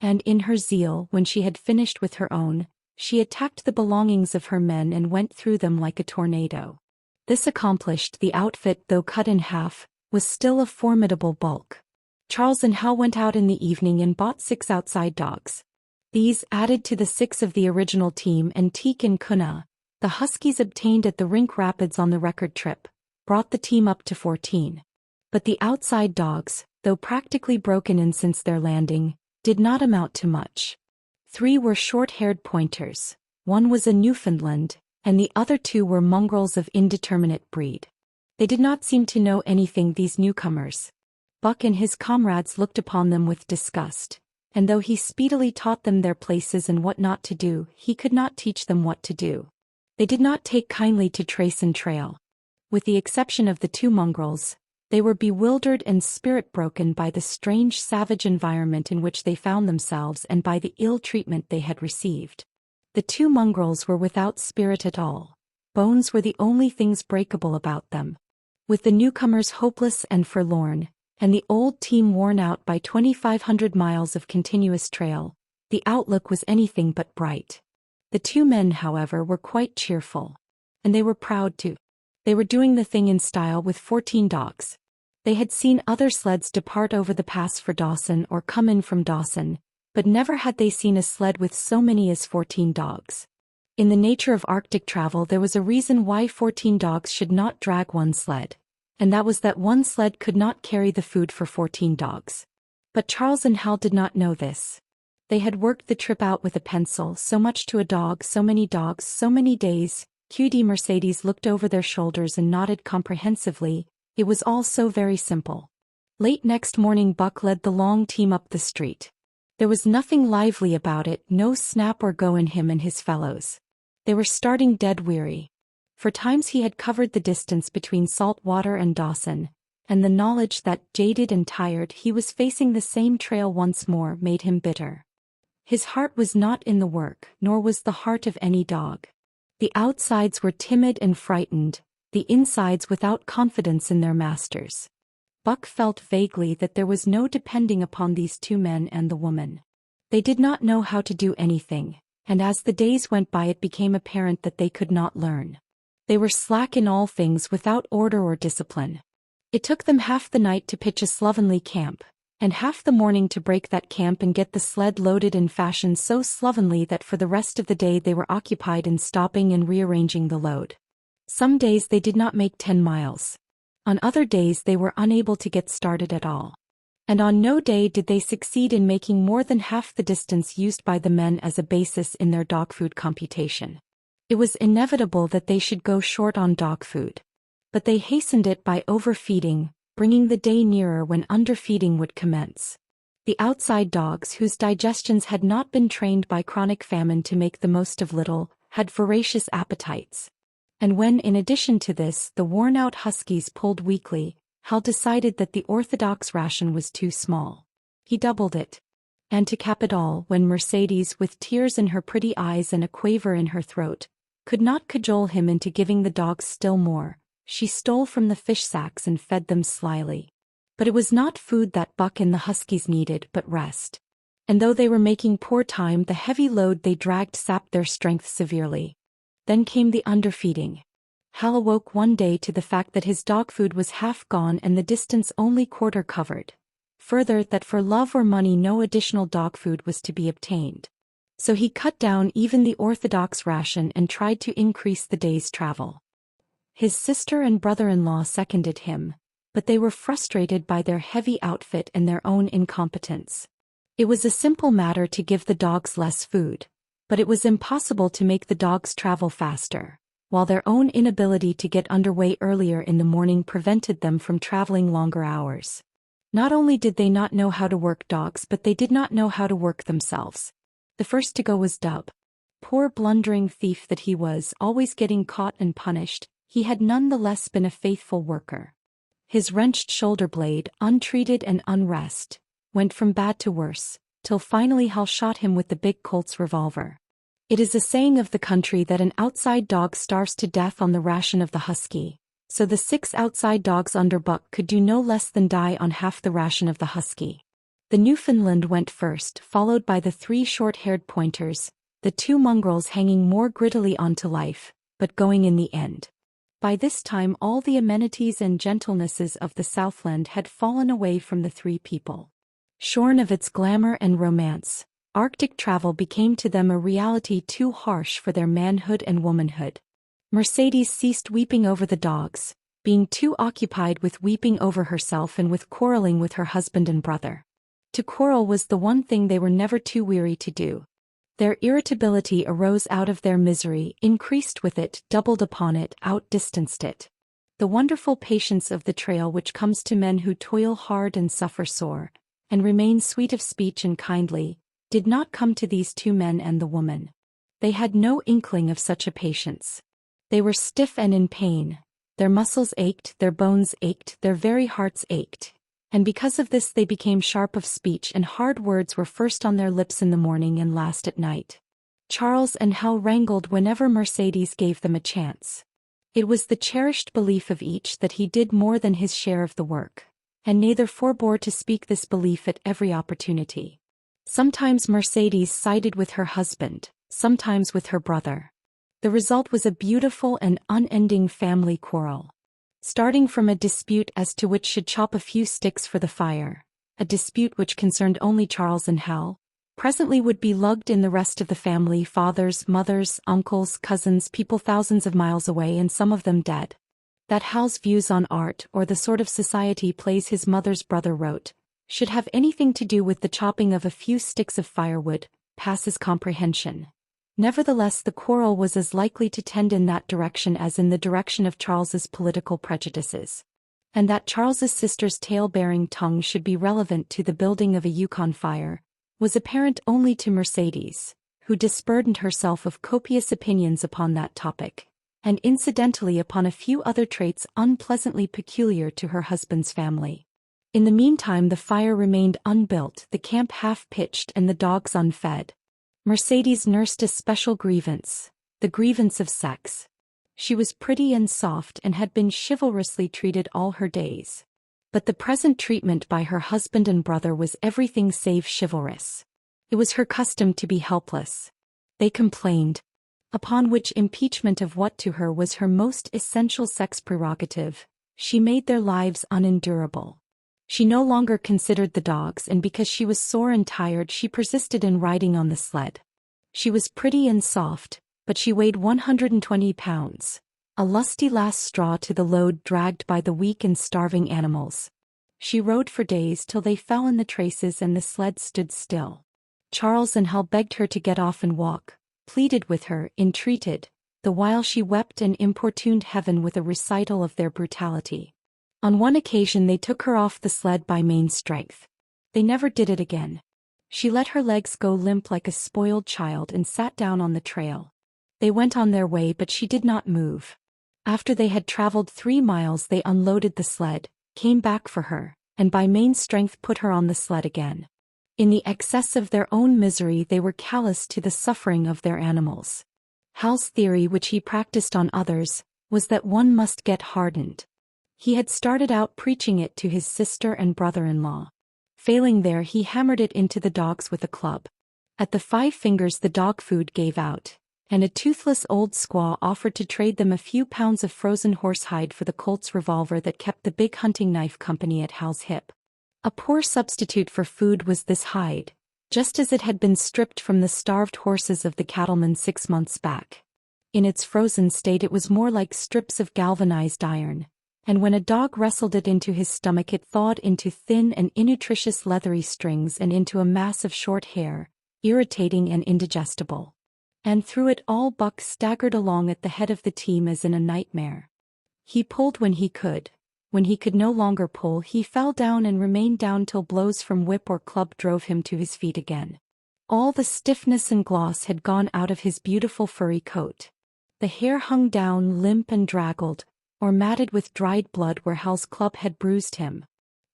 And in her zeal, when she had finished with her own, she attacked the belongings of her men and went through them like a tornado. This accomplished, the outfit, though cut in half, was still a formidable bulk. Charles and Hal went out in the evening and bought 6 outside dogs. These, added to the 6 of the original team and Teak and Kuna, the Huskies obtained at the Rink Rapids on the record trip, brought the team up to 14. But the outside dogs, though practically broken in since their landing, did not amount to much. 3 were short-haired pointers, 1 was a Newfoundland, and the other 2 were mongrels of indeterminate breed. They did not seem to know anything, these newcomers. Buck and his comrades looked upon them with disgust, and though he speedily taught them their places and what not to do, he could not teach them what to do. They did not take kindly to trace and trail. With the exception of the 2 mongrels, they were bewildered and spirit-broken by the strange savage environment in which they found themselves and by the ill treatment they had received. The 2 mongrels were without spirit at all. Bones were the only things breakable about them. With the newcomers hopeless and forlorn, and the old team worn out by 2,500 miles of continuous trail, the outlook was anything but bright. The 2 men, however, were quite cheerful. And they were proud too. They were doing the thing in style with 14 dogs. They had seen other sleds depart over the pass for Dawson or come in from Dawson, but never had they seen a sled with so many as 14 dogs. In the nature of Arctic travel there was a reason why 14 dogs should not drag one sled, and that was that one sled could not carry the food for 14 dogs. But Charles and Hal did not know this. They had worked the trip out with a pencil, so much to a dog, so many dogs, so many days. QD Mercedes looked over their shoulders and nodded comprehensively. It was all so very simple. Late next morning Buck led the long team up the street. There was nothing lively about it, no snap or go in him and his fellows. They were starting dead weary. For times he had covered the distance between Salt Water and Dawson, and the knowledge that, jaded and tired, he was facing the same trail once more made him bitter. His heart was not in the work, nor was the heart of any dog. The outsides were timid and frightened, the insides without confidence in their masters. Buck felt vaguely that there was no depending upon these 2 men and the woman. They did not know how to do anything, and as the days went by it became apparent that they could not learn. They were slack in all things, without order or discipline. It took them half the night to pitch a slovenly camp, and half the morning to break that camp and get the sled loaded in fashion so slovenly that for the rest of the day they were occupied in stopping and rearranging the load. Some days they did not make 10 miles. On other days they were unable to get started at all. And on no day did they succeed in making more than half the distance used by the men as a basis in their dog food computation. It was inevitable that they should go short on dog food. But they hastened it by overfeeding, bringing the day nearer when underfeeding would commence. The outside dogs, whose digestions had not been trained by chronic famine to make the most of little, had voracious appetites. And when, in addition to this, the worn-out huskies pulled weakly, Hal decided that the orthodox ration was too small. He doubled it. And to cap it all, when Mercedes, with tears in her pretty eyes and a quaver in her throat, could not cajole him into giving the dogs still more, she stole from the fish sacks and fed them slyly. But it was not food that Buck and the huskies needed, but rest. And though they were making poor time, the heavy load they dragged sapped their strength severely. Then came the underfeeding. Hal awoke one day to the fact that his dog food was half gone and the distance only quarter covered. Further, that for love or money no additional dog food was to be obtained. So he cut down even the orthodox ration and tried to increase the day's travel. His sister and brother-in-law seconded him, but they were frustrated by their heavy outfit and their own incompetence. It was a simple matter to give the dogs less food, but it was impossible to make the dogs travel faster, while their own inability to get underway earlier in the morning prevented them from traveling longer hours. Not only did they not know how to work dogs, but they did not know how to work themselves. The first to go was Dub. Poor blundering thief that he was, always getting caught and punished, he had none the less been a faithful worker. His wrenched shoulder blade, untreated and unrest, went from bad to worse, till finally Hal shot him with the big Colt's revolver. It is a saying of the country that an outside dog starves to death on the ration of the husky, so the 6 outside dogs under Buck could do no less than die on half the ration of the husky. The Newfoundland went first, followed by the 3 short-haired pointers, the 2 mongrels hanging more grittily on to life, but going in the end. By this time all the amenities and gentlenesses of the Southland had fallen away from the 3 people. Shorn of its glamour and romance, Arctic travel became to them a reality too harsh for their manhood and womanhood. Mercedes ceased weeping over the dogs, being too occupied with weeping over herself and with quarreling with her husband and brother. To quarrel was the one thing they were never too weary to do. Their irritability arose out of their misery, increased with it, doubled upon it, outdistanced it. The wonderful patience of the trail which comes to men who toil hard and suffer sore, and remain sweet of speech and kindly, did not come to these 2 men and the woman. They had no inkling of such a patience. They were stiff and in pain, their muscles ached, their bones ached, their very hearts ached. And because of this they became sharp of speech, and hard words were first on their lips in the morning and last at night. Charles and Hal wrangled whenever Mercedes gave them a chance. It was the cherished belief of each that he did more than his share of the work, and neither forbore to speak this belief at every opportunity. Sometimes Mercedes sided with her husband, sometimes with her brother. The result was a beautiful and unending family quarrel. Starting from a dispute as to which should chop a few sticks for the fire, a dispute which concerned only Charles and Hal, presently would be lugged in the rest of the family, fathers, mothers, uncles, cousins, people thousands of miles away and some of them dead. That Hal's views on art, or the sort of society plays his mother's brother wrote, should have anything to do with the chopping of a few sticks of firewood, passes comprehension. Nevertheless, the quarrel was as likely to tend in that direction as in the direction of Charles's political prejudices. And that Charles's sister's tale-bearing tongue should be relevant to the building of a Yukon fire, was apparent only to Mercedes, who disburdened herself of copious opinions upon that topic, and incidentally upon a few other traits unpleasantly peculiar to her husband's family. In the meantime the fire remained unbuilt, the camp half-pitched and the dogs unfed. Mercedes nursed a special grievance, the grievance of sex. She was pretty and soft and had been chivalrously treated all her days. But the present treatment by her husband and brother was everything save chivalrous. It was her custom to be helpless. They complained. Upon which impeachment of what to her was her most essential sex prerogative, she made their lives unendurable. She no longer considered the dogs, and because she was sore and tired she persisted in riding on the sled. She was pretty and soft, but she weighed 120 pounds, a lusty last straw to the load dragged by the weak and starving animals. She rode for days till they fell in the traces and the sled stood still. Charles and Hal begged her to get off and walk, pleaded with her, entreated, the while she wept and importuned heaven with a recital of their brutality. On one occasion they took her off the sled by main strength. They never did it again. She let her legs go limp like a spoiled child and sat down on the trail. They went on their way, but she did not move. After they had traveled 3 miles they unloaded the sled, came back for her, and by main strength put her on the sled again. In the excess of their own misery they were callous to the suffering of their animals. Hal's theory, which he practiced on others, was that one must get hardened. He had started out preaching it to his sister and brother-in-law. Failing there he hammered it into the dogs with a club. At the 5 fingers the dog food gave out, and a toothless old squaw offered to trade them a few pounds of frozen horsehide for the Colt's revolver that kept the big hunting knife company at Hal's hip. A poor substitute for food was this hide, just as it had been stripped from the starved horses of the cattlemen 6 months back. In its frozen state it was more like strips of galvanized iron, and when a dog wrestled it into his stomach it thawed into thin and innutritious leathery strings and into a mass of short hair, irritating and indigestible. And through it all Buck staggered along at the head of the team as in a nightmare. He pulled when he could. When he could no longer pull, he fell down and remained down till blows from whip or club drove him to his feet again. All the stiffness and gloss had gone out of his beautiful furry coat. The hair hung down limp and draggled, or matted with dried blood where Hal's club had bruised him.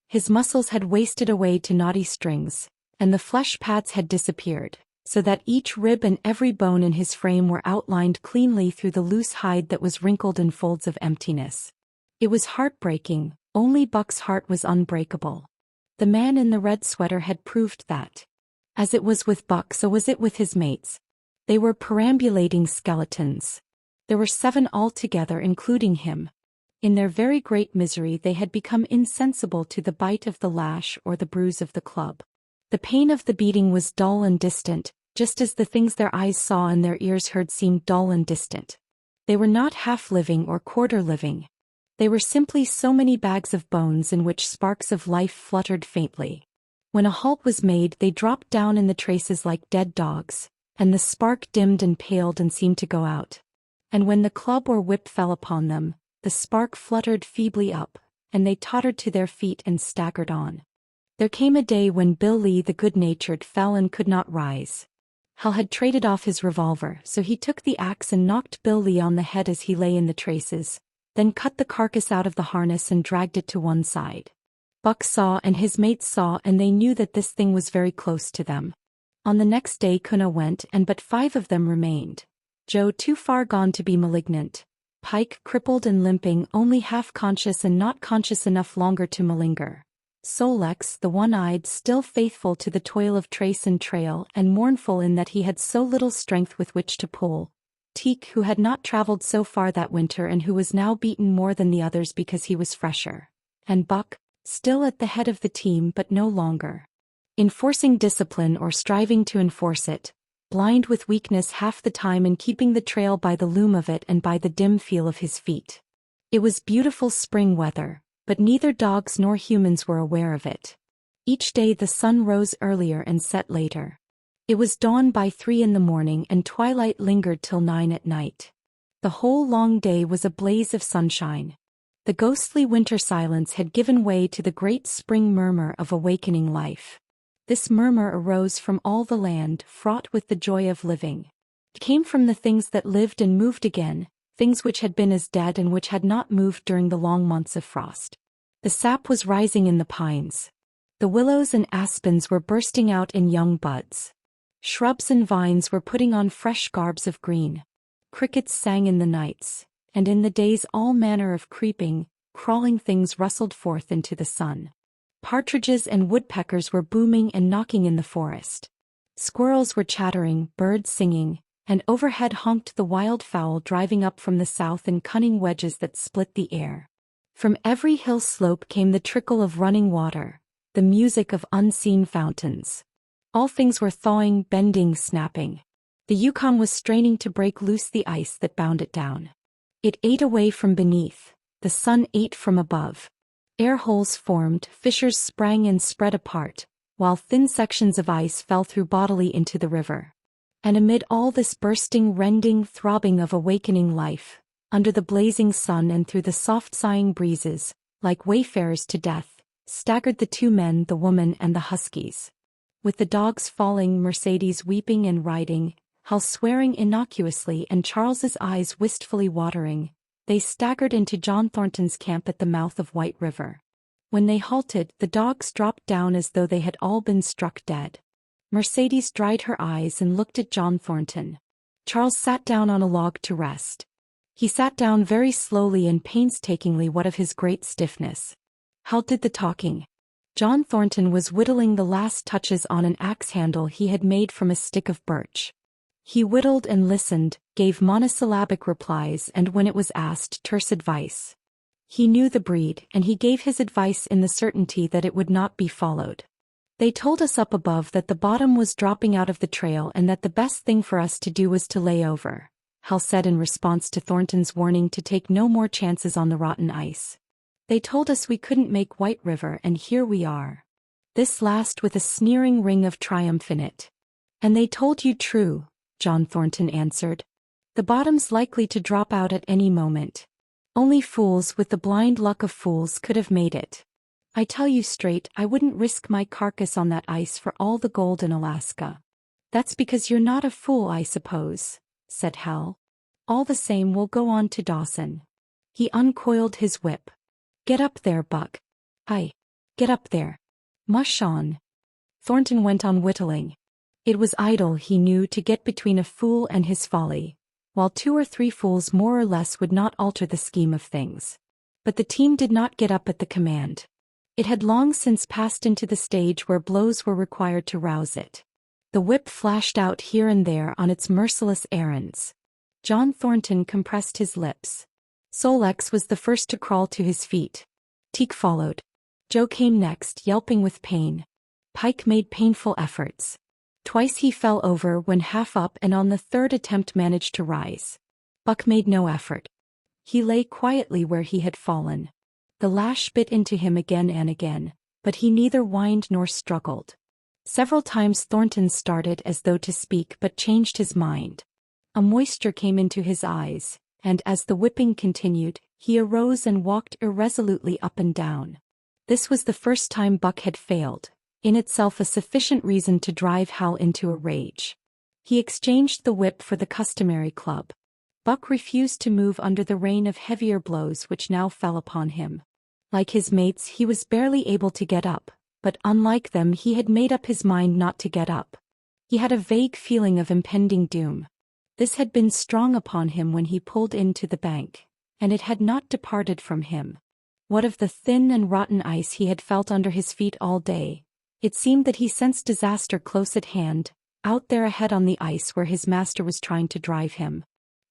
His muscles had wasted away to knotty strings, and the flesh pads had disappeared, so that each rib and every bone in his frame were outlined cleanly through the loose hide that was wrinkled in folds of emptiness. It was heartbreaking, only Buck's heart was unbreakable. The man in the red sweater had proved that. As it was with Buck, so was it with his mates. They were perambulating skeletons. There were 7 altogether, including him. In their very great misery they had become insensible to the bite of the lash or the bruise of the club. The pain of the beating was dull and distant, just as the things their eyes saw and their ears heard seemed dull and distant. They were not half-living or quarter-living. They were simply so many bags of bones in which sparks of life fluttered faintly. When a halt was made they dropped down in the traces like dead dogs, and the spark dimmed and paled and seemed to go out. And when the club or whip fell upon them, the spark fluttered feebly up, and they tottered to their feet and staggered on. There came a day when Bill Lee the good-natured fell and could not rise. Hal had traded off his revolver, so he took the axe and knocked Bill Lee on the head as he lay in the traces, then cut the carcass out of the harness and dragged it to one side. Buck saw and his mates saw, and they knew that this thing was very close to them. On the next day Kuna went, and but 5 of them remained. Joe, too far gone to be malignant. Pike, crippled and limping, only half conscious and not conscious enough longer to malinger. Solex, the one-eyed, still faithful to the toil of trace and trail and mournful in that he had so little strength with which to pull. Teek, who had not traveled so far that winter and who was now beaten more than the others because he was fresher. And Buck, still at the head of the team but no longer enforcing discipline or striving to enforce it, blind with weakness half the time and keeping the trail by the loom of it and by the dim feel of his feet. It was beautiful spring weather, but neither dogs nor humans were aware of it. Each day the sun rose earlier and set later. It was dawn by 3 in the morning and twilight lingered till 9 at night. The whole long day was a blaze of sunshine. The ghostly winter silence had given way to the great spring murmur of awakening life. This murmur arose from all the land, fraught with the joy of living. It came from the things that lived and moved again, things which had been as dead and which had not moved during the long months of frost. The sap was rising in the pines. The willows and aspens were bursting out in young buds. Shrubs and vines were putting on fresh garbs of green. Crickets sang in the nights, and in the days all manner of creeping, crawling things rustled forth into the sun. Partridges and woodpeckers were booming and knocking in the forest. Squirrels were chattering, birds singing, and overhead honked the wild fowl driving up from the south in cunning wedges that split the air. From every hill slope came the trickle of running water, the music of unseen fountains. All things were thawing, bending, snapping. The Yukon was straining to break loose the ice that bound it down. It ate away from beneath, the sun ate from above. Air holes formed, fissures sprang and spread apart, while thin sections of ice fell through bodily into the river. And amid all this bursting, rending, throbbing of awakening life, under the blazing sun and through the soft sighing breezes, like wayfarers to death, staggered the 2 men, the woman and the huskies. With the dogs falling, Mercedes weeping and riding, Hal swearing innocuously and Charles's eyes wistfully watering, they staggered into John Thornton's camp at the mouth of White River. When they halted, the dogs dropped down as though they had all been struck dead. Mercedes dried her eyes and looked at John Thornton. Charles sat down on a log to rest. He sat down very slowly and painstakingly, what of his great stiffness. Hal did the talking. John Thornton was whittling the last touches on an axe handle he had made from a stick of birch. He whittled and listened, gave monosyllabic replies, and when it was asked, terse advice. He knew the breed, and he gave his advice in the certainty that it would not be followed. They told us up above that the bottom was dropping out of the trail and that the best thing for us to do was to lay over, Hal said in response to Thornton's warning to take no more chances on the rotten ice. They told us we couldn't make White River, and here we are. This last with a sneering ring of triumph in it. And they told you true, John Thornton answered. The bottom's likely to drop out at any moment. Only fools with the blind luck of fools could have made it. I tell you straight, I wouldn't risk my carcass on that ice for all the gold in Alaska. That's because you're not a fool, I suppose, said Hal. All the same, we'll go on to Dawson. He uncoiled his whip. Get up there, Buck. Aye. Get up there. Mush on. Thornton went on whittling. It was idle, he knew, to get between a fool and his folly, while 2 or 3 fools more or less would not alter the scheme of things. But the team did not get up at the command. It had long since passed into the stage where blows were required to rouse it. The whip flashed out here and there on its merciless errands. John Thornton compressed his lips. Sol-leks was the first to crawl to his feet. Teek followed. Joe came next, yelping with pain. Pike made painful efforts. Twice he fell over when half up, and on the 3rd attempt managed to rise. Buck made no effort. He lay quietly where he had fallen. The lash bit into him again and again, but he neither whined nor struggled. Several times Thornton started as though to speak but changed his mind. A moisture came into his eyes, and as the whipping continued, he arose and walked irresolutely up and down. This was the first time Buck had failed, in itself a sufficient reason to drive Hal into a rage. He exchanged the whip for the customary club. Buck refused to move under the rain of heavier blows which now fell upon him. Like his mates, he was barely able to get up, but unlike them he had made up his mind not to get up. He had a vague feeling of impending doom. This had been strong upon him when he pulled into the bank, and it had not departed from him. What of the thin and rotten ice he had felt under his feet all day? It seemed that he sensed disaster close at hand, out there ahead on the ice where his master was trying to drive him.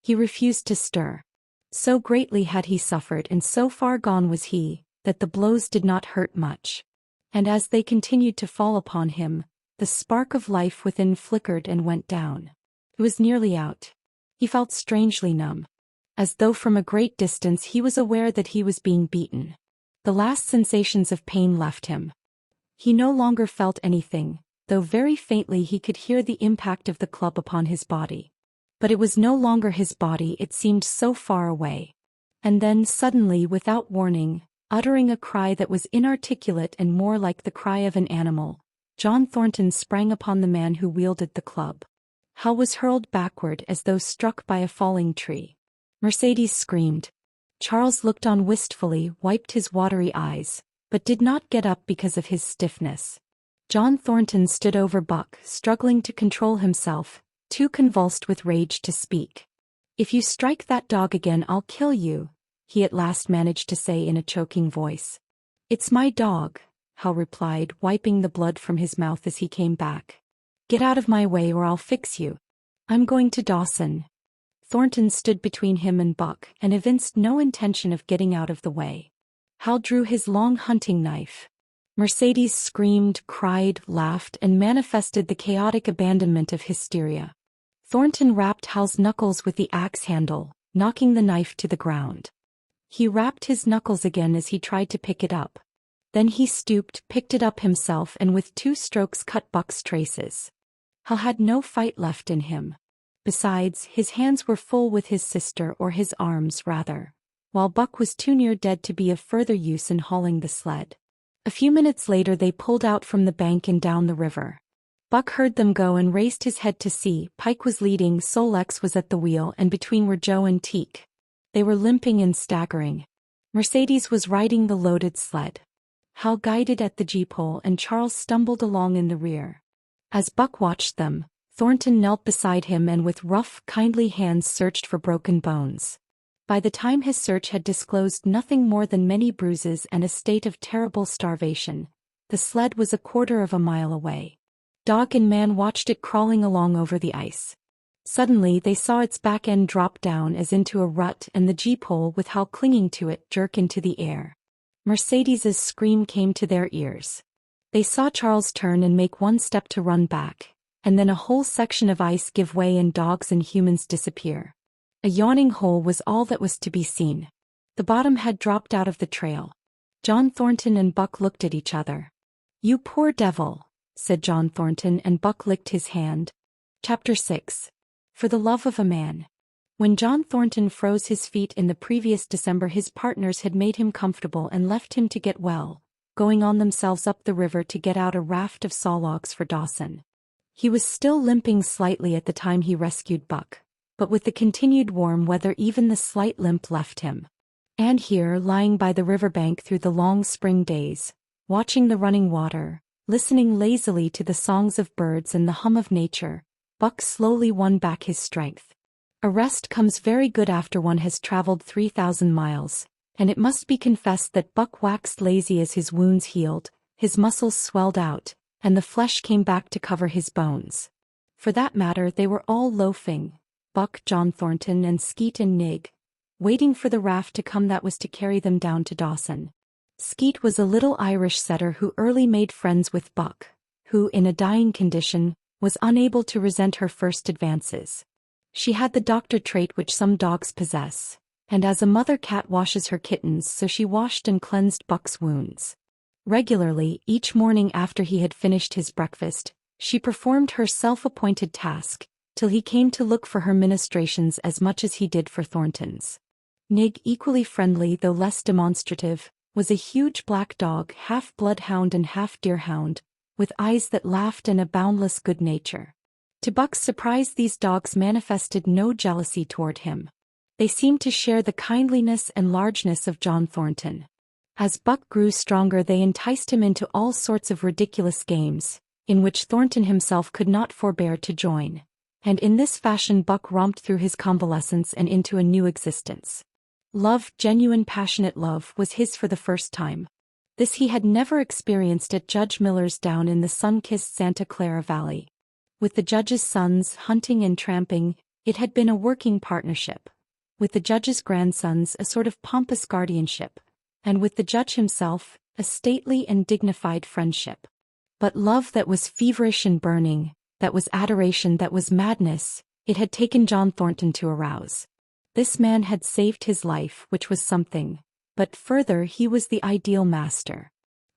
He refused to stir. So greatly had he suffered, and so far gone was he, that the blows did not hurt much. And as they continued to fall upon him, the spark of life within flickered and went down. It was nearly out. He felt strangely numb. As though from a great distance he was aware that he was being beaten. The last sensations of pain left him. He no longer felt anything, though very faintly he could hear the impact of the club upon his body. But it was no longer his body, it seemed so far away. And then suddenly, without warning, uttering a cry that was inarticulate and more like the cry of an animal, John Thornton sprang upon the man who wielded the club. Hal was hurled backward as though struck by a falling tree. Mercedes screamed. Charles looked on wistfully, wiped his watery eyes, but did not get up because of his stiffness. John Thornton stood over Buck, struggling to control himself, too convulsed with rage to speak. "If you strike that dog again, I'll kill you," he at last managed to say in a choking voice. "It's my dog," Hal replied, wiping the blood from his mouth as he came back. "Get out of my way or I'll fix you. I'm going to Dawson." Thornton stood between him and Buck and evinced no intention of getting out of the way. Hal drew his long hunting knife. Mercedes screamed, cried, laughed, and manifested the chaotic abandonment of hysteria. Thornton rapped Hal's knuckles with the axe handle, knocking the knife to the ground. He rapped his knuckles again as he tried to pick it up. Then he stooped, picked it up himself, and with 2 strokes cut Buck's traces. Hal had no fight left in him. Besides, his hands were full with his sister, or his arms, rather, while Buck was too near dead to be of further use in hauling the sled. A few minutes later they pulled out from the bank and down the river. Buck heard them go and raised his head to see. Pike was leading, Sol-leks was at the wheel, and between were Joe and Teek. They were limping and staggering. Mercedes was riding the loaded sled. Hal guided at the gee-pole and Charles stumbled along in the rear. As Buck watched them, Thornton knelt beside him and with rough, kindly hands searched for broken bones. By the time his search had disclosed nothing more than many bruises and a state of terrible starvation, the sled was 1/4 of a mile away. Dog and man watched it crawling along over the ice. Suddenly they saw its back end drop down as into a rut and the G-pole with Hal clinging to it jerk into the air. Mercedes's scream came to their ears. They saw Charles turn and make one step to run back, and then a whole section of ice give way and dogs and humans disappear. A yawning hole was all that was to be seen. The bottom had dropped out of the trail. John Thornton and Buck looked at each other. "You poor devil," said John Thornton, and Buck licked his hand. Chapter 6. For the Love of a Man. When John Thornton froze his feet in the previous December, his partners had made him comfortable and left him to get well, going on themselves up the river to get out a raft of saw logs for Dawson. He was still limping slightly at the time he rescued Buck, but with the continued warm weather even the slight limp left him. And here, lying by the riverbank through the long spring days, watching the running water, listening lazily to the songs of birds and the hum of nature, Buck slowly won back his strength. A rest comes very good after one has traveled 3,000 miles, and it must be confessed that Buck waxed lazy as his wounds healed, his muscles swelled out, and the flesh came back to cover his bones. For that matter, they were all loafing, Buck, John Thornton, and Skeet and Nig, waiting for the raft to come that was to carry them down to Dawson. Skeet was a little Irish setter who early made friends with Buck, who, in a dying condition, was unable to resent her first advances. She had the doctor trait which some dogs possess, and as a mother cat washes her kittens, so she washed and cleansed Buck's wounds. Regularly, each morning after he had finished his breakfast, she performed her self-appointed task, till he came to look for her ministrations as much as he did for Thornton's. Nig, equally friendly though less demonstrative, was a huge black dog, half bloodhound and half deerhound, with eyes that laughed and a boundless good nature. To Buck's surprise, these dogs manifested no jealousy toward him. They seemed to share the kindliness and largeness of John Thornton. As Buck grew stronger, they enticed him into all sorts of ridiculous games, in which Thornton himself could not forbear to join, and in this fashion Buck romped through his convalescence and into a new existence. Love, genuine passionate love, was his for the first time. This he had never experienced at Judge Miller's down in the sun-kissed Santa Clara Valley. With the judge's sons, hunting and tramping, it had been a working partnership. With the judge's grandsons, a sort of pompous guardianship. And with the judge himself, a stately and dignified friendship. But love that was feverish and burning, that was adoration, that was madness, it had taken John Thornton to arouse. This man had saved his life, which was something, but further, he was the ideal master.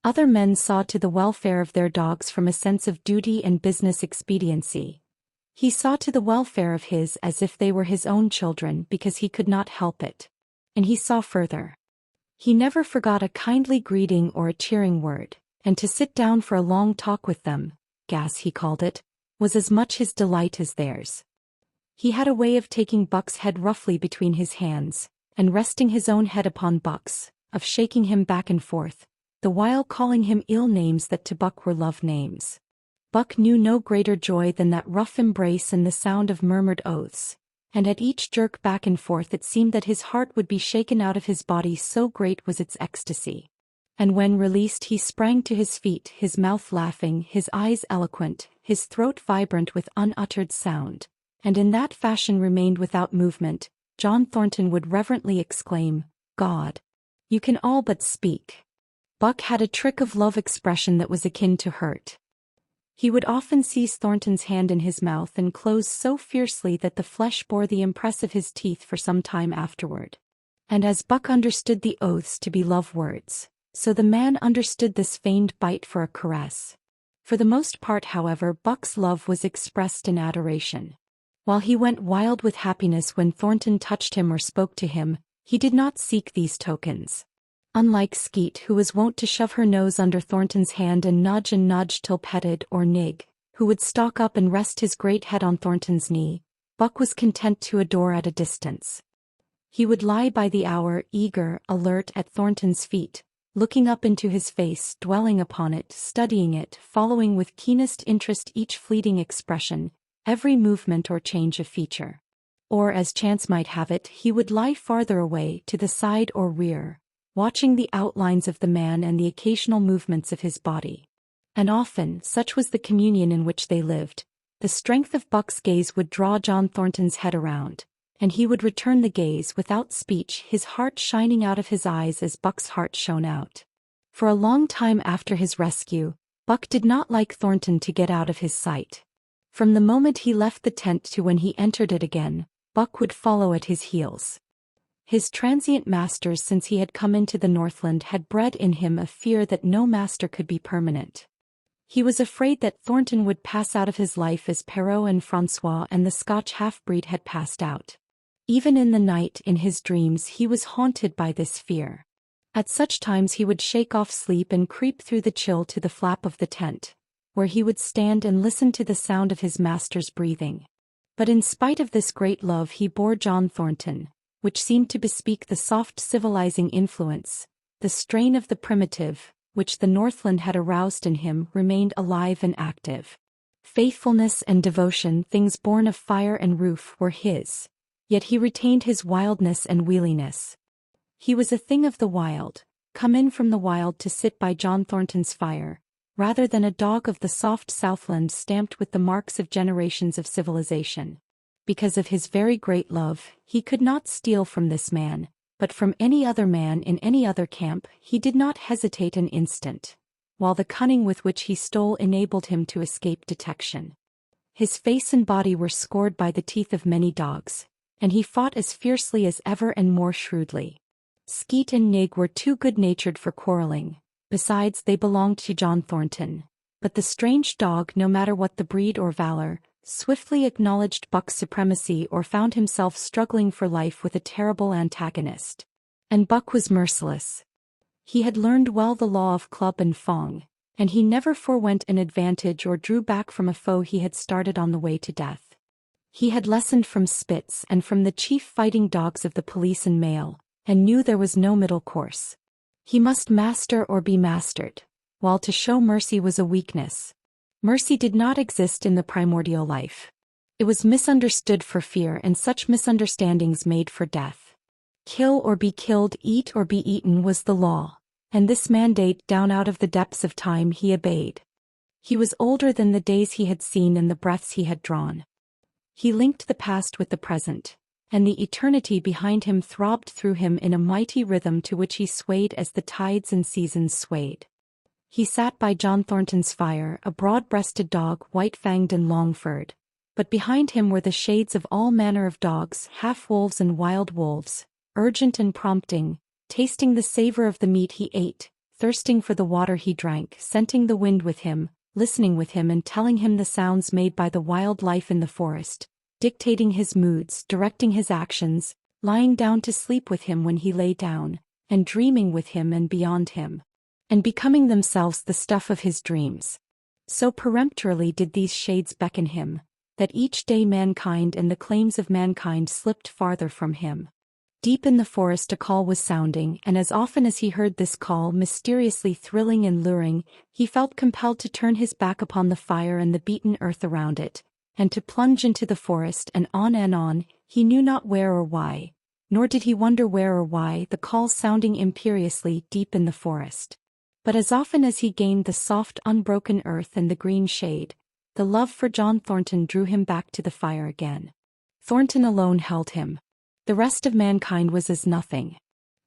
Other men saw to the welfare of their dogs from a sense of duty and business expediency. He saw to the welfare of his as if they were his own children because he could not help it. And he saw further. He never forgot a kindly greeting or a cheering word, and to sit down for a long talk with them, gas he called it, was as much his delight as theirs. He had a way of taking Buck's head roughly between his hands, and resting his own head upon Buck's, of shaking him back and forth, the while calling him ill names that to Buck were love names. Buck knew no greater joy than that rough embrace and the sound of murmured oaths, and at each jerk back and forth it seemed that his heart would be shaken out of his body, so great was its ecstasy. And when released he sprang to his feet, his mouth laughing, his eyes eloquent, his throat vibrant with unuttered sound, and in that fashion remained without movement. John Thornton would reverently exclaim, "God! You can all but speak." Buck had a trick of love expression that was akin to hurt. He would often seize Thornton's hand in his mouth and close so fiercely that the flesh bore the impress of his teeth for some time afterward. And as Buck understood the oaths to be love words, so the man understood this feigned bite for a caress. For the most part, however, Buck's love was expressed in adoration. While he went wild with happiness when Thornton touched him or spoke to him, he did not seek these tokens. Unlike Skeet, who was wont to shove her nose under Thornton's hand and nudge till petted, or Nig, who would stalk up and rest his great head on Thornton's knee, Buck was content to adore at a distance. He would lie by the hour, eager, alert, at Thornton's feet, looking up into his face, dwelling upon it, studying it, following with keenest interest each fleeting expression, every movement or change of feature. Or, as chance might have it, he would lie farther away, to the side or rear, watching the outlines of the man and the occasional movements of his body. And often, such was the communion in which they lived, The strength of Buck's gaze would draw John Thornton's head around, and he would return the gaze without speech, his heart shining out of his eyes as Buck's heart shone out. For a long time after his rescue, Buck did not like Thornton to get out of his sight. From the moment he left the tent to when he entered it again, Buck would follow at his heels. His transient masters since he had come into the Northland had bred in him a fear that no master could be permanent. He was afraid that Thornton would pass out of his life as Perrault and François and the Scotch half-breed had passed out. Even in the night in his dreams he was haunted by this fear. At such times he would shake off sleep and creep through the chill to the flap of the tent, where he would stand and listen to the sound of his master's breathing. But in spite of this great love he bore John Thornton, which seemed to bespeak the soft civilizing influence, the strain of the primitive, which the Northland had aroused in him, remained alive and active. Faithfulness and devotion, things born of fire and roof, were his, yet he retained his wildness and wheeliness. He was a thing of the wild, come in from the wild to sit by John Thornton's fire, rather than a dog of the soft Southland stamped with the marks of generations of civilization. Because of his very great love, he could not steal from this man, but from any other man in any other camp he did not hesitate an instant, while the cunning with which he stole enabled him to escape detection. His face and body were scored by the teeth of many dogs, and he fought as fiercely as ever and more shrewdly. Skeet and Nig were too good-natured for quarreling, besides they belonged to John Thornton, but the strange dog, no matter what the breed or valor, swiftly acknowledged Buck's supremacy or found himself struggling for life with a terrible antagonist. And Buck was merciless. He had learned well the law of club and fong, and he never forewent an advantage or drew back from a foe he had started on the way to death. He had lessoned from Spitz and from the chief fighting dogs of the police and mail, and knew there was no middle course. He must master or be mastered, while to show mercy was a weakness. Mercy did not exist in the primordial life. It was misunderstood for fear, and such misunderstandings made for death. Kill or be killed, eat or be eaten was the law, and this mandate down out of the depths of time he obeyed. He was older than the days he had seen and the breaths he had drawn. He linked the past with the present, and the eternity behind him throbbed through him in a mighty rhythm to which he swayed as the tides and seasons swayed. He sat by John Thornton's fire, a broad-breasted dog, white-fanged and long-furred, but behind him were the shades of all manner of dogs, half-wolves and wild wolves, urgent and prompting, tasting the savor of the meat he ate, thirsting for the water he drank, scenting the wind with him, listening with him and telling him the sounds made by the wild life in the forest, dictating his moods, directing his actions, lying down to sleep with him when he lay down, and dreaming with him and beyond him, and becoming themselves the stuff of his dreams. So peremptorily did these shades beckon him, that each day mankind and the claims of mankind slipped farther from him. Deep in the forest a call was sounding, and as often as he heard this call, mysteriously thrilling and luring, he felt compelled to turn his back upon the fire and the beaten earth around it, and to plunge into the forest and on, he knew not where or why, nor did he wonder where or why, the call sounding imperiously deep in the forest. But as often as he gained the soft unbroken earth and the green shade, the love for John Thornton drew him back to the fire again. Thornton alone held him. The rest of mankind was as nothing.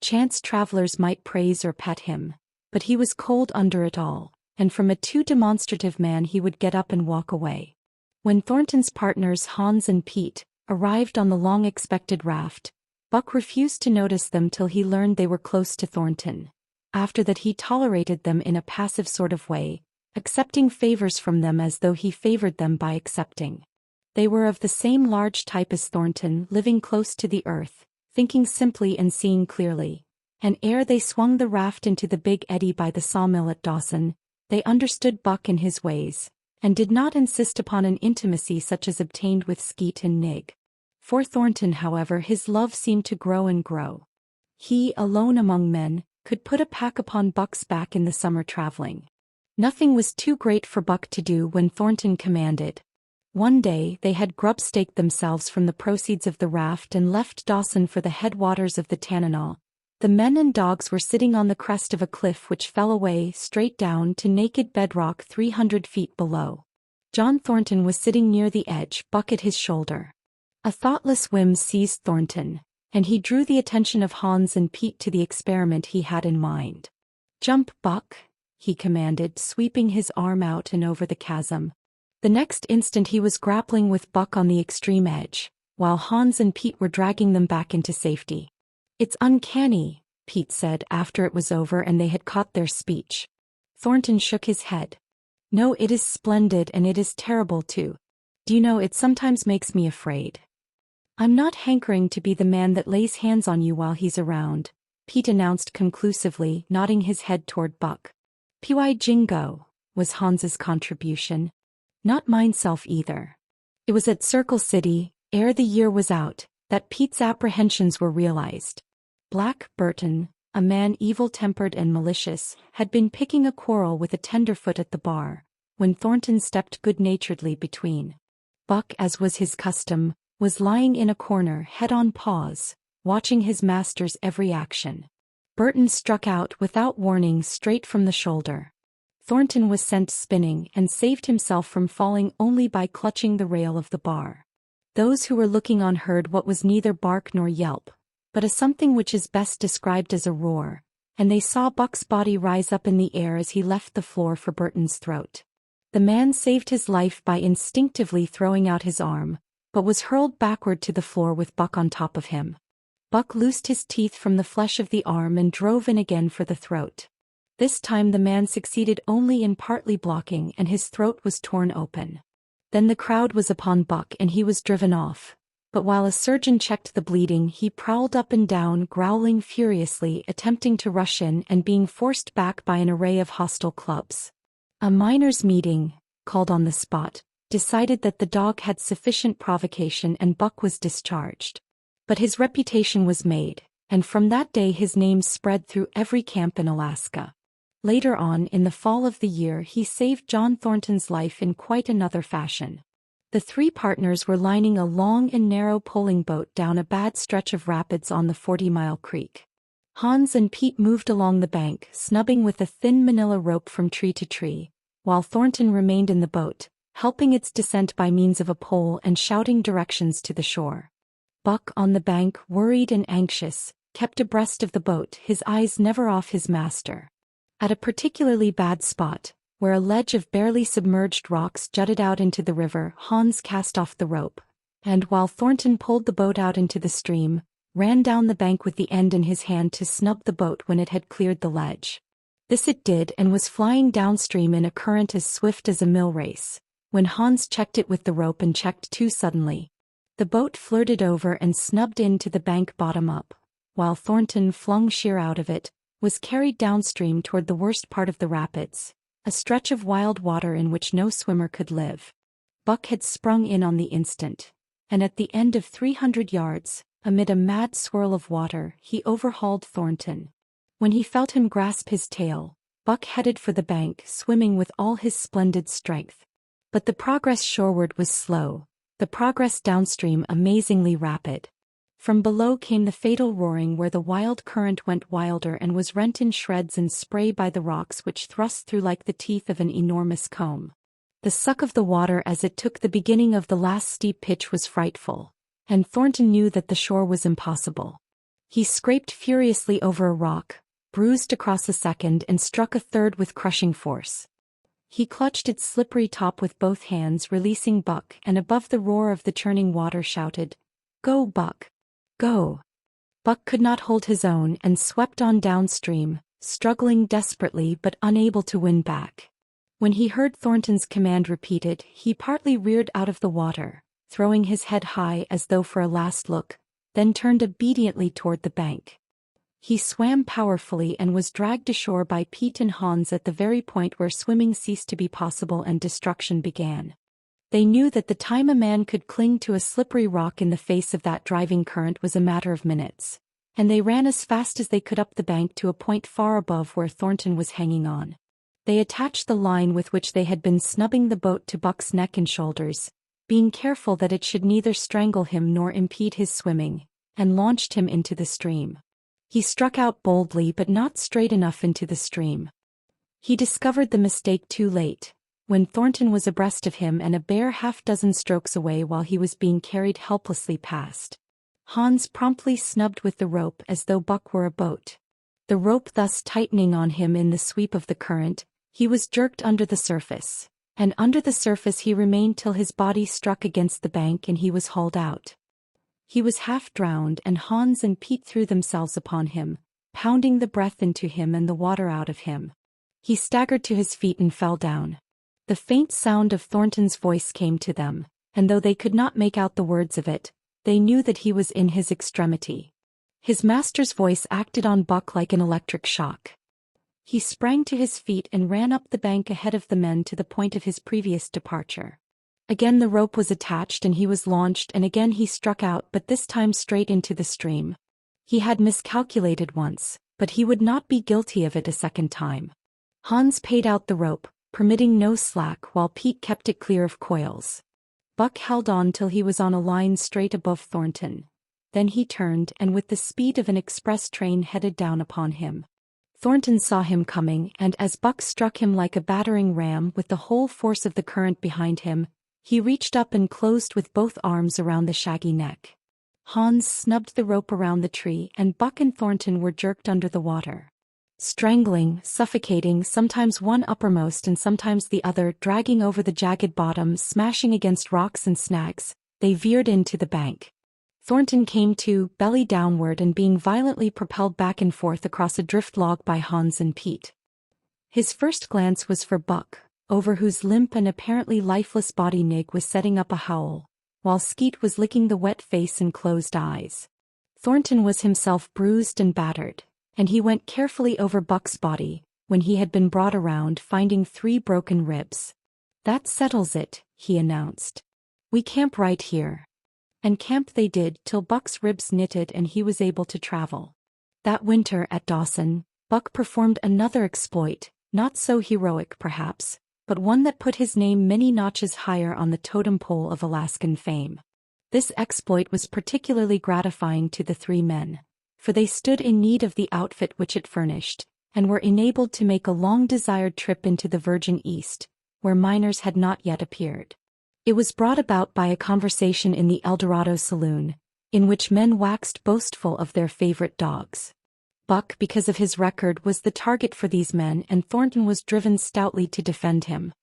Chance travelers might praise or pet him, but he was cold under it all, and from a too demonstrative man he would get up and walk away. When Thornton's partners Hans and Pete arrived on the long-expected raft, Buck refused to notice them till he learned they were close to Thornton. After that he tolerated them in a passive sort of way, accepting favors from them as though he favored them by accepting. They were of the same large type as Thornton, living close to the earth, thinking simply and seeing clearly, and ere they swung the raft into the big eddy by the sawmill at Dawson, they understood Buck and his ways, and did not insist upon an intimacy such as obtained with Skeet and Nig. For Thornton, however, his love seemed to grow and grow. He, alone among men, could put a pack upon Buck's back in the summer traveling. Nothing was too great for Buck to do when Thornton commanded. One day they had grub-staked themselves from the proceeds of the raft and left Dawson for the headwaters of the Tanana. The men and dogs were sitting on the crest of a cliff which fell away straight down to naked bedrock 300 feet below. John Thornton was sitting near the edge, Buck at his shoulder. A thoughtless whim seized Thornton, and he drew the attention of Hans and Pete to the experiment he had in mind. "Jump, Buck," he commanded, sweeping his arm out and over the chasm. The next instant he was grappling with Buck on the extreme edge, while Hans and Pete were dragging them back into safety. "It's uncanny," Pete said after it was over and they had caught their speech. Thornton shook his head. "No, it is splendid, and it is terrible too. Do you know, it sometimes makes me afraid. I'm not hankering to be the man that lays hands on you while he's around," Pete announced conclusively, nodding his head toward Buck. "Py jingo," was Hans's contribution. "Not mineself either." It was at Circle City, ere the year was out, that Pete's apprehensions were realized. Black Burton, a man evil-tempered and malicious, had been picking a quarrel with a tenderfoot at the bar, when Thornton stepped good-naturedly between. Buck, as was his custom, was lying in a corner, head on paws, watching his master's every action. Burton struck out without warning straight from the shoulder. Thornton was sent spinning and saved himself from falling only by clutching the rail of the bar. Those who were looking on heard what was neither bark nor yelp, but a something which is best described as a roar, and they saw Buck's body rise up in the air as he left the floor for Burton's throat. The man saved his life by instinctively throwing out his arm, but was hurled backward to the floor with Buck on top of him. Buck loosed his teeth from the flesh of the arm and drove in again for the throat. This time the man succeeded only in partly blocking, and his throat was torn open. Then the crowd was upon Buck and he was driven off. But while a surgeon checked the bleeding, he prowled up and down, growling furiously, attempting to rush in and being forced back by an array of hostile clubs. A miners' meeting, called on the spot, decided that the dog had sufficient provocation and Buck was discharged. But his reputation was made, and from that day his name spread through every camp in Alaska. Later on in the fall of the year he saved John Thornton's life in quite another fashion. The three partners were lining a long and narrow poling boat down a bad stretch of rapids on the 40-mile creek. Hans and Pete moved along the bank, snubbing with a thin manila rope from tree to tree, while Thornton remained in the boat, helping its descent by means of a pole and shouting directions to the shore. Buck, on the bank, worried and anxious, kept abreast of the boat, his eyes never off his master. At a particularly bad spot, where a ledge of barely submerged rocks jutted out into the river, Hans cast off the rope, and while Thornton pulled the boat out into the stream, ran down the bank with the end in his hand to snub the boat when it had cleared the ledge. This it did and was flying downstream in a current as swift as a mill race, when Hans checked it with the rope and checked too suddenly. The boat flirted over and snubbed into the bank bottom up, while Thornton, flung sheer out of it, was carried downstream toward the worst part of the rapids, a stretch of wild water in which no swimmer could live. Buck had sprung in on the instant, and at the end of 300 yards, amid a mad swirl of water, he overhauled Thornton. When he felt him grasp his tail, Buck headed for the bank, swimming with all his splendid strength. But the progress shoreward was slow, the progress downstream amazingly rapid. From below came the fatal roaring where the wild current went wilder and was rent in shreds and spray by the rocks which thrust through like the teeth of an enormous comb. The suck of the water as it took the beginning of the last steep pitch was frightful, and Thornton knew that the shore was impossible. He scraped furiously over a rock, bruised across a second and struck a third with crushing force. He clutched its slippery top with both hands, releasing Buck, and above the roar of the churning water shouted, "Go, Buck! Go!" Buck could not hold his own and swept on downstream, struggling desperately but unable to win back. When he heard Thornton's command repeated, he partly reared out of the water, throwing his head high as though for a last look, then turned obediently toward the bank. He swam powerfully and was dragged ashore by Pete and Hans at the very point where swimming ceased to be possible and destruction began. They knew that the time a man could cling to a slippery rock in the face of that driving current was a matter of minutes, and they ran as fast as they could up the bank to a point far above where Thornton was hanging on. They attached the line with which they had been snubbing the boat to Buck's neck and shoulders, being careful that it should neither strangle him nor impede his swimming, and launched him into the stream. He struck out boldly but not straight enough into the stream. He discovered the mistake too late, when Thornton was abreast of him and a bare half-dozen strokes away while he was being carried helplessly past. Hans promptly snubbed with the rope as though Buck were a boat. The rope thus tightening on him in the sweep of the current, he was jerked under the surface, and under the surface he remained till his body struck against the bank and he was hauled out. He was half drowned and Hans and Pete threw themselves upon him, pounding the breath into him and the water out of him. He staggered to his feet and fell down. The faint sound of Thornton's voice came to them, and though they could not make out the words of it, they knew that he was in his extremity. His master's voice acted on Buck like an electric shock. He sprang to his feet and ran up the bank ahead of the men to the point of his previous departure. Again the rope was attached and he was launched, and again he struck out, but this time straight into the stream. He had miscalculated once, but he would not be guilty of it a second time. Hans paid out the rope, permitting no slack, while Pete kept it clear of coils. Buck held on till he was on a line straight above Thornton. Then he turned and with the speed of an express train headed down upon him. Thornton saw him coming, and as Buck struck him like a battering ram with the whole force of the current behind him, he reached up and closed with both arms around the shaggy neck. Hans snubbed the rope around the tree and Buck and Thornton were jerked under the water. Strangling, suffocating, sometimes one uppermost and sometimes the other, dragging over the jagged bottom, smashing against rocks and snags, they veered into the bank. Thornton came to, belly downward, and being violently propelled back and forth across a drift log by Hans and Pete. His first glance was for Buck, over whose limp and apparently lifeless body Nig was setting up a howl, while Skeet was licking the wet face and closed eyes. Thornton was himself bruised and battered, and he went carefully over Buck's body, when he had been brought around, finding 3 broken ribs. "That settles it," he announced. "We camp right here." And camp they did till Buck's ribs knitted and he was able to travel. That winter at Dawson, Buck performed another exploit, not so heroic perhaps, but one that put his name many notches higher on the totem pole of Alaskan fame. This exploit was particularly gratifying to the 3 men, for they stood in need of the outfit which it furnished, and were enabled to make a long-desired trip into the Virgin East, where miners had not yet appeared. It was brought about by a conversation in the Eldorado saloon, in which men waxed boastful of their favorite dogs. Buck, because of his record, was the target for these men, and Thornton was driven stoutly to defend him.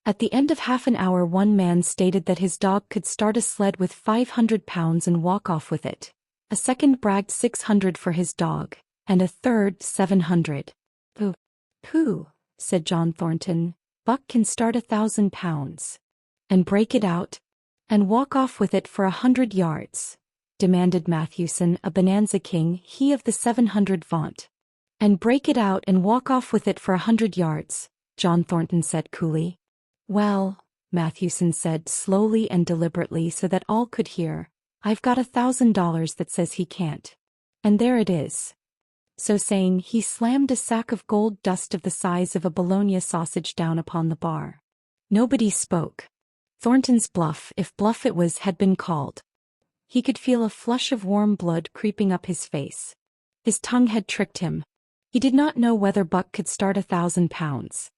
At the end of half an hour one man stated that his dog could start a sled with 500 pounds and walk off with it. A second bragged 600 for his dog, and a third 700. Pooh, said John Thornton, Buck can start 1,000 pounds. And break it out? And walk off with it for 100 yards? Demanded Mathewson, a bonanza king, he of the 700 vaunt. And break it out and walk off with it for 100 yards, John Thornton said coolly. Well, Mathewson said slowly and deliberately so that all could hear, I've got $1,000 that says he can't. And there it is. So saying, he slammed a sack of gold dust of the size of a bologna sausage down upon the bar. Nobody spoke. Thornton's bluff, if bluff it was, had been called. He could feel a flush of warm blood creeping up his face. His tongue had tricked him. He did not know whether Buck could start 1,000 pounds.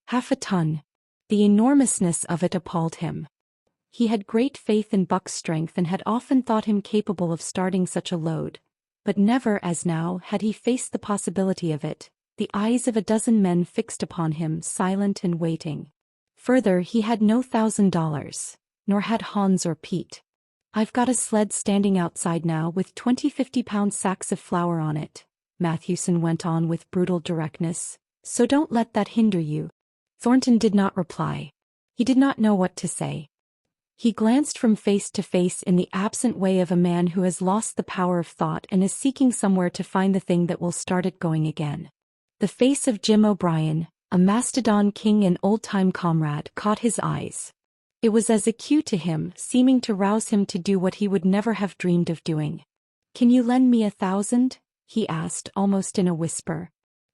Half a ton. The enormousness of it appalled him. He had great faith in Buck's strength and had often thought him capable of starting such a load, but never as now had he faced the possibility of it, the eyes of a dozen men fixed upon him, silent and waiting. Further, he had no $1,000, nor had Hans or Pete. I've got a sled standing outside now with 20 50-pound sacks of flour on it, Mathewson went on with brutal directness, so don't let that hinder you. Thornton did not reply. He did not know what to say. He glanced from face to face in the absent way of a man who has lost the power of thought and is seeking somewhere to find the thing that will start it going again. The face of Jim O'Brien, a Mastodon king and old-time comrade, caught his eyes. It was as a cue to him, seeming to rouse him to do what he would never have dreamed of doing. Can you lend me 1,000? He asked, almost in a whisper.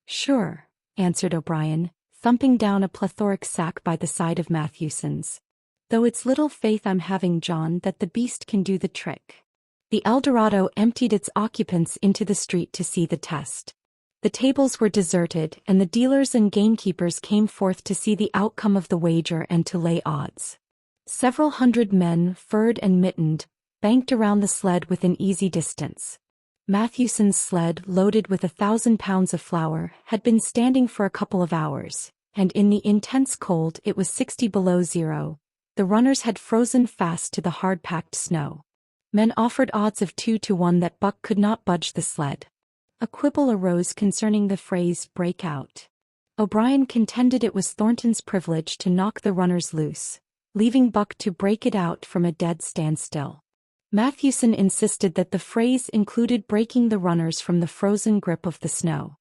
Sure, answered O'Brien, thumping down a plethoric sack by the side of Mathewson's. Though it's little faith I'm having, John, that the beast can do the trick. The Eldorado emptied its occupants into the street to see the test. The tables were deserted, and the dealers and gamekeepers came forth to see the outcome of the wager and to lay odds. Several hundred men, furred and mittened, banked around the sled within easy distance. Matthewson's sled, loaded with 1,000 pounds of flour, had been standing for a couple of hours, and in the intense cold it was 60 below zero. The runners had frozen fast to the hard-packed snow. Men offered odds of 2 to 1 that Buck could not budge the sled. A quibble arose concerning the phrase "break out." O'Brien contended it was Thornton's privilege to knock the runners loose, leaving Buck to break it out from a dead standstill. Matthewson insisted that the phrase included breaking the runners from the frozen grip of the snow.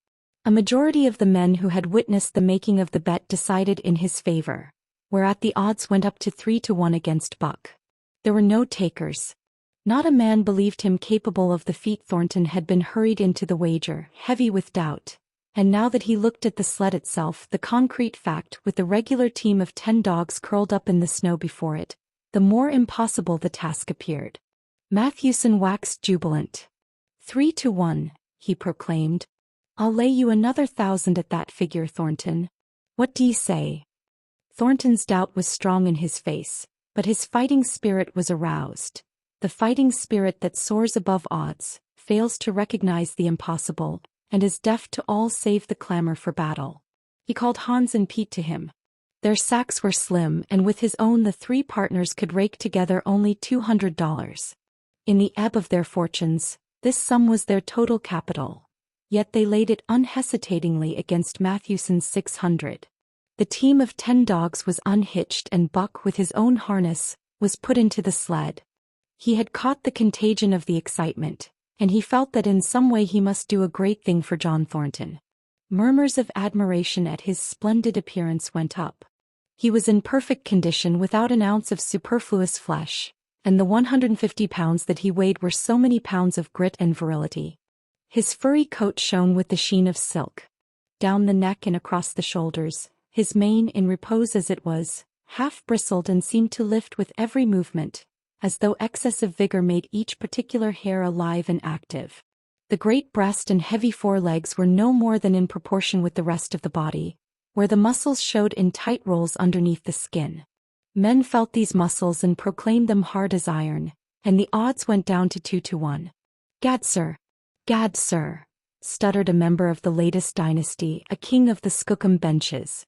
A majority of the men who had witnessed the making of the bet decided in his favor, whereat the odds went up to 3 to 1 against Buck. There were no takers. Not a man believed him capable of the feat. Thornton had been hurried into the wager, heavy with doubt, and now that he looked at the sled itself, the concrete fact, with the regular team of 10 dogs curled up in the snow before it, the more impossible the task appeared. Matthewson waxed jubilant. 3 to 1, he proclaimed. I'll lay you another 1,000 at that figure, Thornton. What d'ye say? Thornton's doubt was strong in his face, but his fighting spirit was aroused. The fighting spirit that soars above odds, fails to recognize the impossible, and is deaf to all save the clamor for battle. He called Hans and Pete to him. Their sacks were slim, and with his own the 3 partners could rake together only $200. In the ebb of their fortunes, this sum was their total capital. Yet they laid it unhesitatingly against Matthewson's 600. The team of 10 dogs was unhitched, and Buck, with his own harness, was put into the sled. He had caught the contagion of the excitement, and he felt that in some way he must do a great thing for John Thornton. Murmurs of admiration at his splendid appearance went up. He was in perfect condition, without an ounce of superfluous flesh, and the 150 pounds that he weighed were so many pounds of grit and virility. His furry coat shone with the sheen of silk. Down the neck and across the shoulders, his mane, in repose as it was, half bristled and seemed to lift with every movement, as though excess of vigor made each particular hair alive and active. The great breast and heavy forelegs were no more than in proportion with the rest of the body, where the muscles showed in tight rolls underneath the skin. Men felt these muscles and proclaimed them hard as iron, and the odds went down to 2 to 1. Gad, sir, stuttered a member of the latest dynasty, a king of the Skookum benches.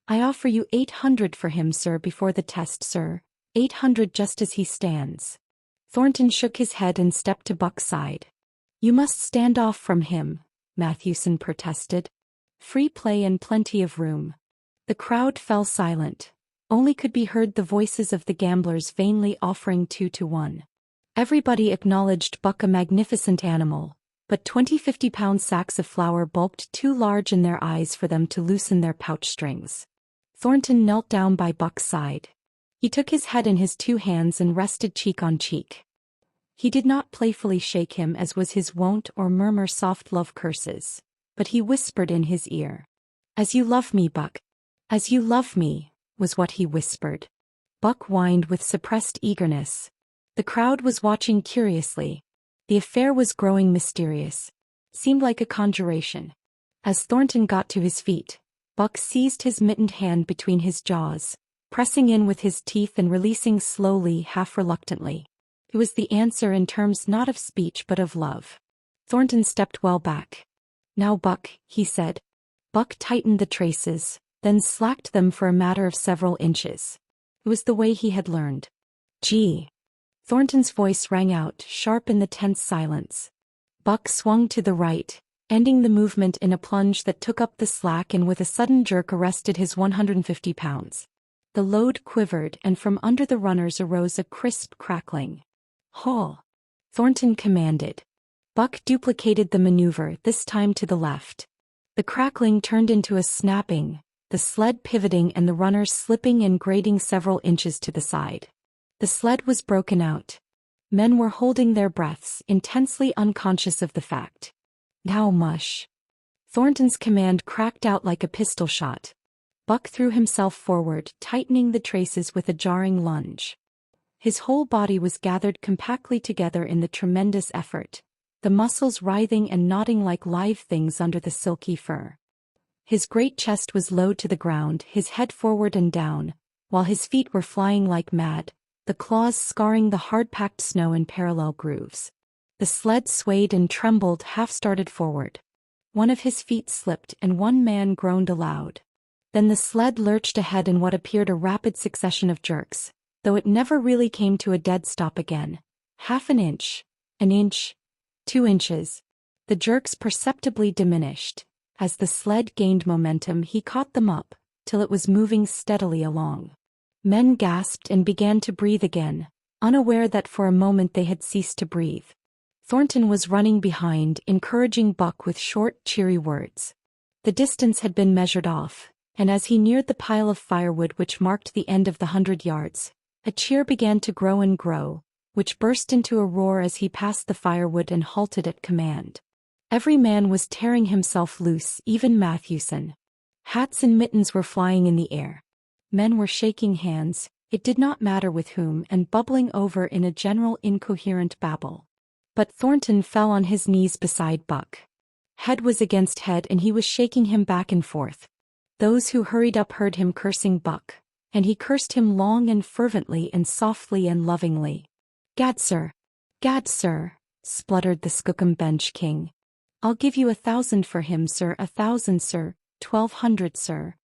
I offer you 800 for him, sir, before the test, sir. 800 just as he stands. Thornton shook his head and stepped to Buck's side. You must stand off from him, Matthewson protested. Free play and plenty of room. The crowd fell silent. Only could be heard the voices of the gamblers vainly offering 2 to 1. Everybody acknowledged Buck a magnificent animal, but 20 50-pound sacks of flour bulked too large in their eyes for them to loosen their pouch strings. Thornton knelt down by Buck's side. He took his head in his 2 hands and rested cheek on cheek. He did not playfully shake him as was his wont or murmur soft love curses, but he whispered in his ear. As you love me, Buck. As you love me, was what he whispered. Buck whined with suppressed eagerness. The crowd was watching curiously. The affair was growing mysterious. Seemed like a conjuration. As Thornton got to his feet, Buck seized his mittened hand between his jaws, pressing in with his teeth and releasing slowly, half reluctantly. It was the answer in terms not of speech but of love. Thornton stepped well back. Now, Buck, he said. Buck tightened the traces, then slacked them for a matter of several inches. It was the way he had learned. Gee. Thornton's voice rang out, sharp in the tense silence. Buck swung to the right, ending the movement in a plunge that took up the slack and with a sudden jerk arrested his 150 pounds. The load quivered, and from under the runners arose a crisp crackling. Haul! Thornton commanded. Buck duplicated the maneuver, this time to the left. The crackling turned into a snapping, the sled pivoting and the runners slipping and grating several inches to the side. The sled was broken out. Men were holding their breaths, intensely unconscious of the fact. Now mush! Thornton's command cracked out like a pistol shot. Buck threw himself forward, tightening the traces with a jarring lunge. His whole body was gathered compactly together in the tremendous effort, the muscles writhing and knotting like live things under the silky fur. His great chest was low to the ground, his head forward and down, while his feet were flying like mad, the claws scarring the hard-packed snow in parallel grooves. The sled swayed and trembled, half-started forward. One of his feet slipped and one man groaned aloud. Then the sled lurched ahead in what appeared a rapid succession of jerks, though it never really came to a dead stop again. Half an inch, 2 inches. The jerks perceptibly diminished. As the sled gained momentum, he caught them up, till it was moving steadily along. Men gasped and began to breathe again, unaware that for a moment they had ceased to breathe. Thornton was running behind, encouraging Buck with short, cheery words. The distance had been measured off, and as he neared the pile of firewood which marked the end of the 100 yards, a cheer began to grow and grow, which burst into a roar as he passed the firewood and halted at command. Every man was tearing himself loose, even Matthewson. Hats and mittens were flying in the air. Men were shaking hands, it did not matter with whom, and bubbling over in a general incoherent babble. But Thornton fell on his knees beside Buck. Head was against head and he was shaking him back and forth. Those who hurried up heard him cursing Buck, and he cursed him long and fervently and softly and lovingly. Gad, sir, spluttered the Skookum Bench King. I'll give you 1,000 for him, sir, 1,000, sir, 1,200, sir.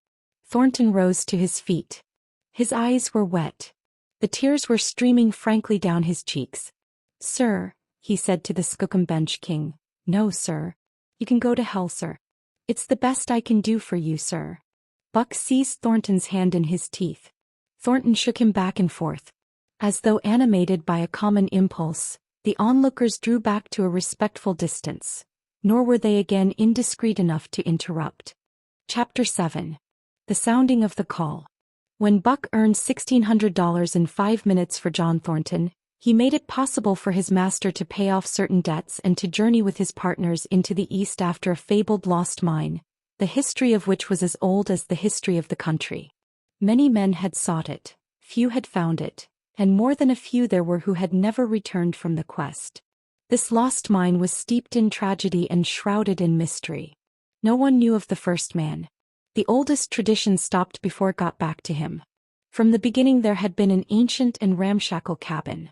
Thornton rose to his feet. His eyes were wet. The tears were streaming frankly down his cheeks. Sir, he said to the Skookum Bench King. No, sir. You can go to hell, sir. It's the best I can do for you, sir. Buck seized Thornton's hand in his teeth. Thornton shook him back and forth. As though animated by a common impulse, the onlookers drew back to a respectful distance. Nor were they again indiscreet enough to interrupt. Chapter 7. The Sounding of the Call. When Buck earned $1,600 in 5 minutes for John Thornton, he made it possible for his master to pay off certain debts and to journey with his partners into the East after a fabled lost mine, the history of which was as old as the history of the country. Many men had sought it, few had found it, and more than a few there were who had never returned from the quest. This lost mine was steeped in tragedy and shrouded in mystery. No one knew of the first man. The oldest tradition stopped before it got back to him. From the beginning there had been an ancient and ramshackle cabin.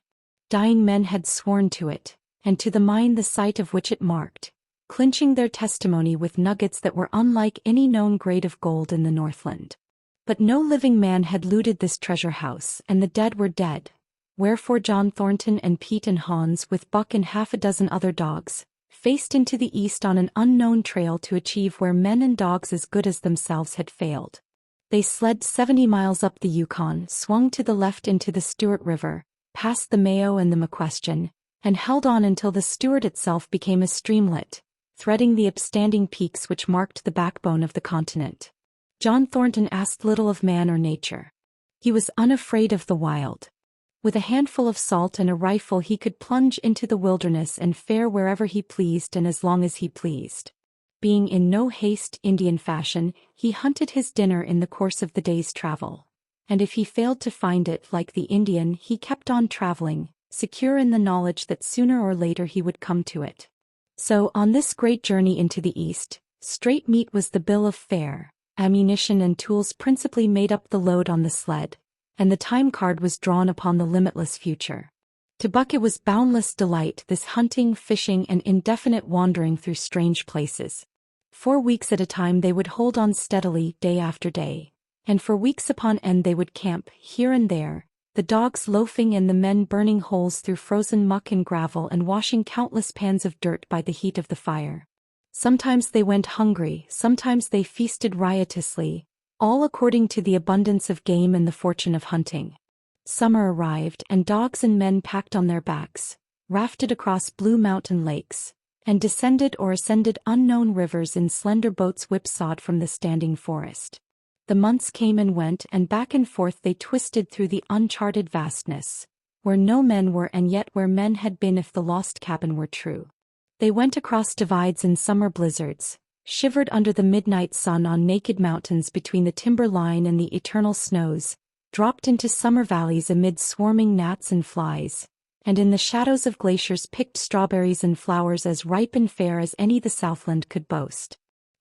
Dying men had sworn to it, and to the mine the site of which it marked, clinching their testimony with nuggets that were unlike any known grade of gold in the Northland. But no living man had looted this treasure house, and the dead were dead. Wherefore John Thornton and Pete and Hans, with Buck and half a dozen other dogs, faced into the East on an unknown trail to achieve where men and dogs as good as themselves had failed. They sled 70 miles up the Yukon, swung to the left into the Stewart River, past the Mayo and the McQuestion, and held on until the Stewart itself became a streamlet, threading the upstanding peaks which marked the backbone of the continent. John Thornton asked little of man or nature. He was unafraid of the wild. With a handful of salt and a rifle he could plunge into the wilderness and fare wherever he pleased and as long as he pleased. Being in no haste Indian fashion, he hunted his dinner in the course of the day's travel. And if he failed to find it like the Indian, he kept on traveling, secure in the knowledge that sooner or later he would come to it. So, on this great journey into the East, straight meat was the bill of fare, ammunition and tools principally made up the load on the sled, and the time card was drawn upon the limitless future. To Buck it was boundless delight, this hunting, fishing, and indefinite wandering through strange places. 4 weeks at a time they would hold on steadily, day after day, and for weeks upon end they would camp, here and there, the dogs loafing and the men burning holes through frozen muck and gravel and washing countless pans of dirt by the heat of the fire. Sometimes they went hungry, sometimes they feasted riotously, all according to the abundance of game and the fortune of hunting. Summer arrived, and dogs and men packed on their backs, rafted across blue mountain lakes, and descended or ascended unknown rivers in slender boats whipsawed from the standing forest. The months came and went, and back and forth they twisted through the uncharted vastness, where no men were and yet where men had been if the lost cabin were true. They went across divides in summer blizzards, shivered under the midnight sun on naked mountains between the timber line and the eternal snows, dropped into summer valleys amid swarming gnats and flies, and in the shadows of glaciers picked strawberries and flowers as ripe and fair as any the Southland could boast.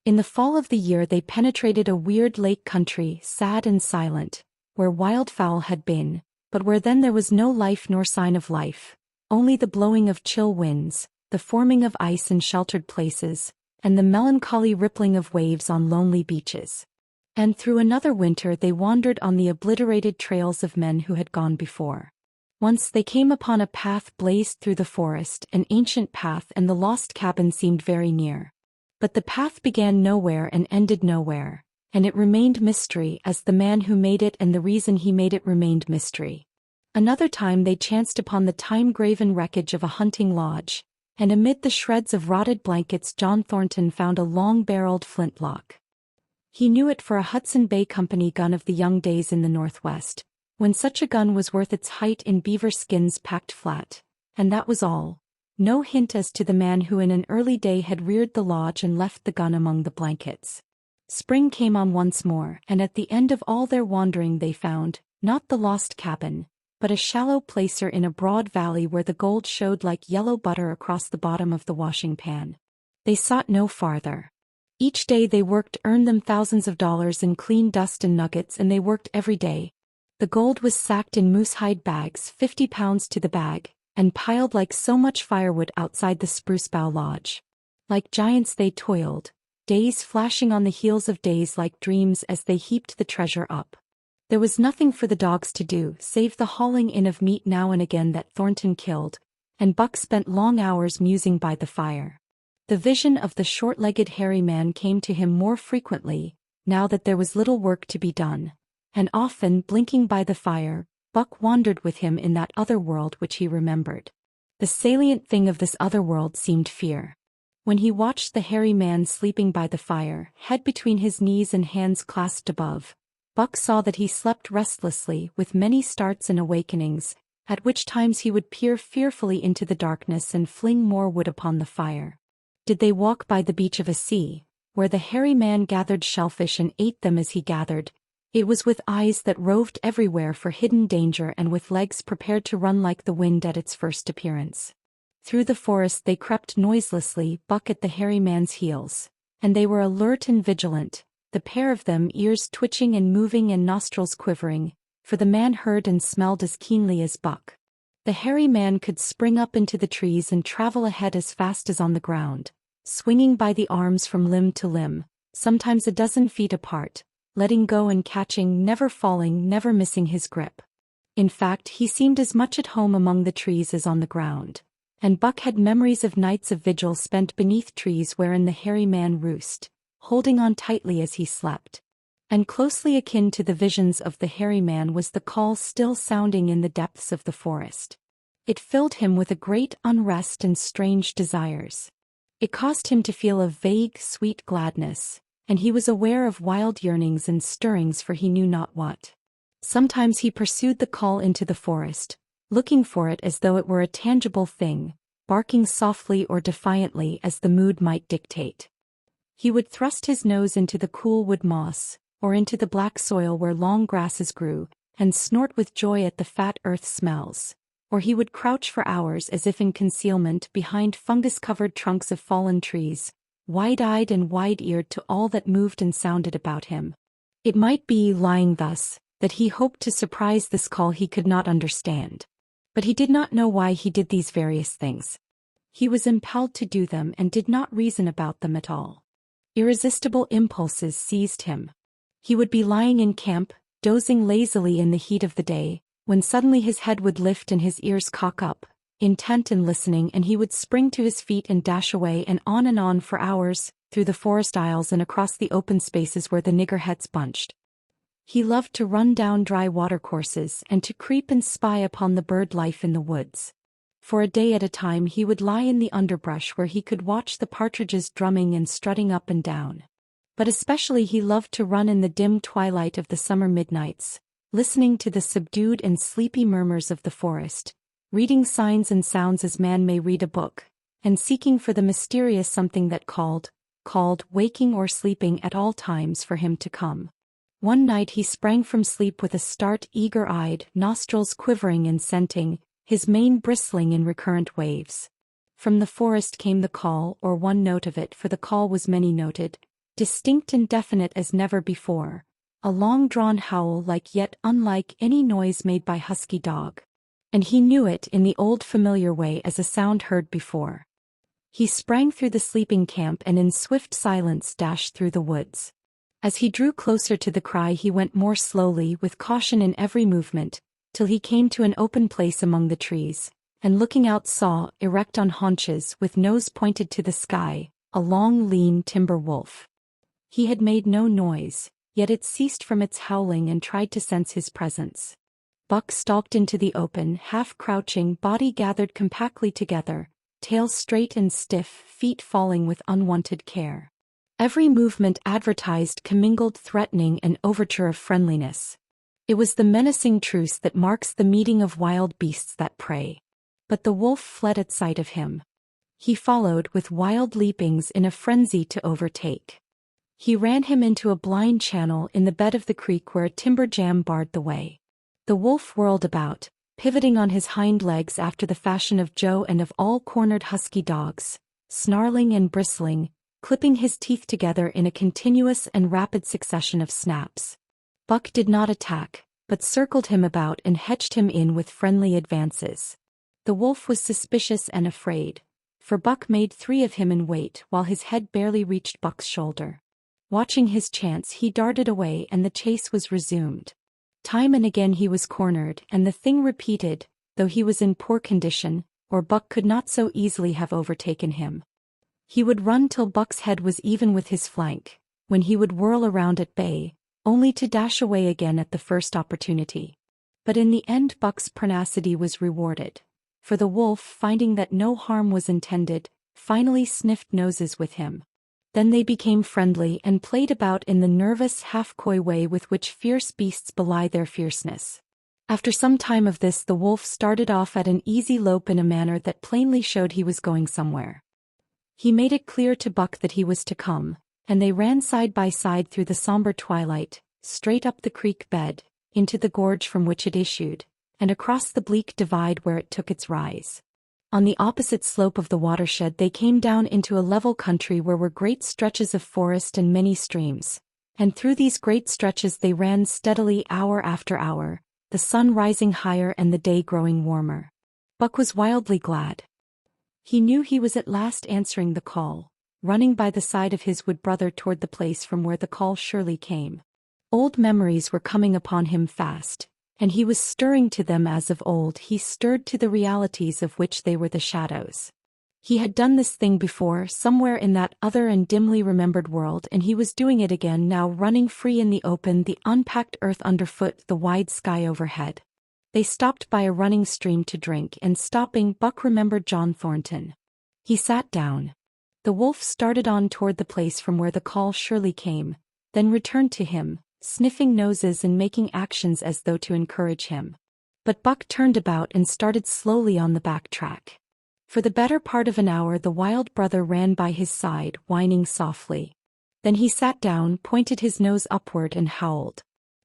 In the fall of the year they penetrated a weird lake country, sad and silent, where wildfowl had been, but where then there was no life nor sign of life, only the blowing of chill winds, the forming of ice in sheltered places, and the melancholy rippling of waves on lonely beaches. And through another winter they wandered on the obliterated trails of men who had gone before. Once they came upon a path blazed through the forest, an ancient path, and the lost cabin seemed very near. But the path began nowhere and ended nowhere, and it remained mystery as the man who made it and the reason he made it remained mystery. Another time they chanced upon the time-graven wreckage of a hunting lodge, and amid the shreds of rotted blankets John Thornton found a long-barreled flintlock. He knew it for a Hudson Bay Company gun of the young days in the Northwest, when such a gun was worth its height in beaver skins packed flat, and that was all. No hint as to the man who in an early day had reared the lodge and left the gun among the blankets. Spring came on once more, and at the end of all their wandering they found, not the lost cabin, but a shallow placer in a broad valley where the gold showed like yellow butter across the bottom of the washing pan. They sought no farther. Each day they worked earned them thousands of dollars in clean dust and nuggets, and they worked every day. The gold was sacked in moosehide bags, 50 pounds to the bag, and piled like so much firewood outside the Spruce Bough Lodge. Like giants they toiled, days flashing on the heels of days like dreams as they heaped the treasure up. There was nothing for the dogs to do save the hauling in of meat now and again that Thornton killed, and Buck spent long hours musing by the fire. The vision of the short-legged hairy man came to him more frequently, now that there was little work to be done, and often, blinking by the fire, Buck wandered with him in that other world which he remembered. The salient thing of this other world seemed fear. When he watched the hairy man sleeping by the fire, head between his knees and hands clasped above, Buck saw that he slept restlessly, with many starts and awakenings, at which times he would peer fearfully into the darkness and fling more wood upon the fire. Did they walk by the beach of a sea, where the hairy man gathered shellfish and ate them as he gathered, it was with eyes that roved everywhere for hidden danger and with legs prepared to run like the wind at its first appearance. Through the forest they crept noiselessly, Buck at the hairy man's heels, and they were alert and vigilant, the pair of them, ears twitching and moving and nostrils quivering, for the man heard and smelled as keenly as Buck. The hairy man could spring up into the trees and travel ahead as fast as on the ground, swinging by the arms from limb to limb, sometimes a dozen feet apart, letting go and catching, never falling, never missing his grip. In fact, he seemed as much at home among the trees as on the ground, and Buck had memories of nights of vigil spent beneath trees wherein the hairy man roosted, holding on tightly as he slept. And closely akin to the visions of the hairy man was the call still sounding in the depths of the forest. It filled him with a great unrest and strange desires. It caused him to feel a vague, sweet gladness, and he was aware of wild yearnings and stirrings for he knew not what. Sometimes he pursued the call into the forest, looking for it as though it were a tangible thing, barking softly or defiantly as the mood might dictate. He would thrust his nose into the cool wood moss, or into the black soil where long grasses grew, and snort with joy at the fat earth smells, or he would crouch for hours as if in concealment behind fungus-covered trunks of fallen trees, wide-eyed and wide-eared to all that moved and sounded about him. It might be, lying thus, that he hoped to surprise this call he could not understand. But he did not know why he did these various things. He was impelled to do them and did not reason about them at all. Irresistible impulses seized him. He would be lying in camp, dozing lazily in the heat of the day, when suddenly his head would lift and his ears cock up, intent and listening, and he would spring to his feet and dash away and on for hours, through the forest aisles and across the open spaces where the niggerheads bunched. He loved to run down dry watercourses and to creep and spy upon the bird life in the woods. For a day at a time he would lie in the underbrush where he could watch the partridges drumming and strutting up and down. But especially he loved to run in the dim twilight of the summer midnights, listening to the subdued and sleepy murmurs of the forest, reading signs and sounds as man may read a book, and seeking for the mysterious something that called, waking or sleeping at all times for him to come. One night he sprang from sleep with a start, eager-eyed, nostrils quivering and scenting, his mane bristling in recurrent waves. From the forest came the call, or one note of it, for the call was many-noted, distinct and definite as never before, a long-drawn howl like yet unlike any noise made by husky dog. And he knew it in the old familiar way as a sound heard before. He sprang through the sleeping camp and in swift silence dashed through the woods. As he drew closer to the cry he went more slowly, with caution in every movement, till he came to an open place among the trees, and looking out saw, erect on haunches with nose pointed to the sky, a long lean timber wolf. He had made no noise, yet it ceased from its howling and tried to sense his presence. Buck stalked into the open, half-crouching, body gathered compactly together, tail straight and stiff, feet falling with unwonted care. Every movement advertised commingled threatening and overture of friendliness. It was the menacing truce that marks the meeting of wild beasts that prey. But the wolf fled at sight of him. He followed with wild leapings in a frenzy to overtake. He ran him into a blind channel in the bed of the creek where a timber jam barred the way. The wolf whirled about, pivoting on his hind legs after the fashion of Joe and of all cornered husky dogs, snarling and bristling, clipping his teeth together in a continuous and rapid succession of snaps. Buck did not attack, but circled him about and hedged him in with friendly advances. The wolf was suspicious and afraid, for Buck made 3 of him in weight while his head barely reached Buck's shoulder. Watching his chance he darted away and the chase was resumed. Time and again he was cornered and the thing repeated, though he was in poor condition, or Buck could not so easily have overtaken him. He would run till Buck's head was even with his flank, when he would whirl around at bay, only to dash away again at the first opportunity. But in the end Buck's pertinacity was rewarded, for the wolf, finding that no harm was intended, finally sniffed noses with him. Then they became friendly and played about in the nervous half-coy way with which fierce beasts belie their fierceness. After some time of this the wolf started off at an easy lope in a manner that plainly showed he was going somewhere. He made it clear to Buck that he was to come, and they ran side by side through the somber twilight, straight up the creek bed, into the gorge from which it issued, and across the bleak divide where it took its rise. On the opposite slope of the watershed they came down into a level country where were great stretches of forest and many streams, and through these great stretches they ran steadily hour after hour, the sun rising higher and the day growing warmer. Buck was wildly glad. He knew he was at last answering the call, running by the side of his wood brother toward the place from where the call surely came. Old memories were coming upon him fast, and he was stirring to them as of old he stirred to the realities of which they were the shadows. He had done this thing before somewhere in that other and dimly remembered world, and he was doing it again now, running free in the open, the unpacked earth underfoot, the wide sky overhead. They stopped by a running stream to drink, and stopping Buck remembered John Thornton. He sat down. The wolf started on toward the place from where the call surely came, then returned to him, sniffing noses and making actions as though to encourage him. But Buck turned about and started slowly on the back track. For the better part of an hour the wild brother ran by his side, whining softly. Then he sat down, pointed his nose upward and howled.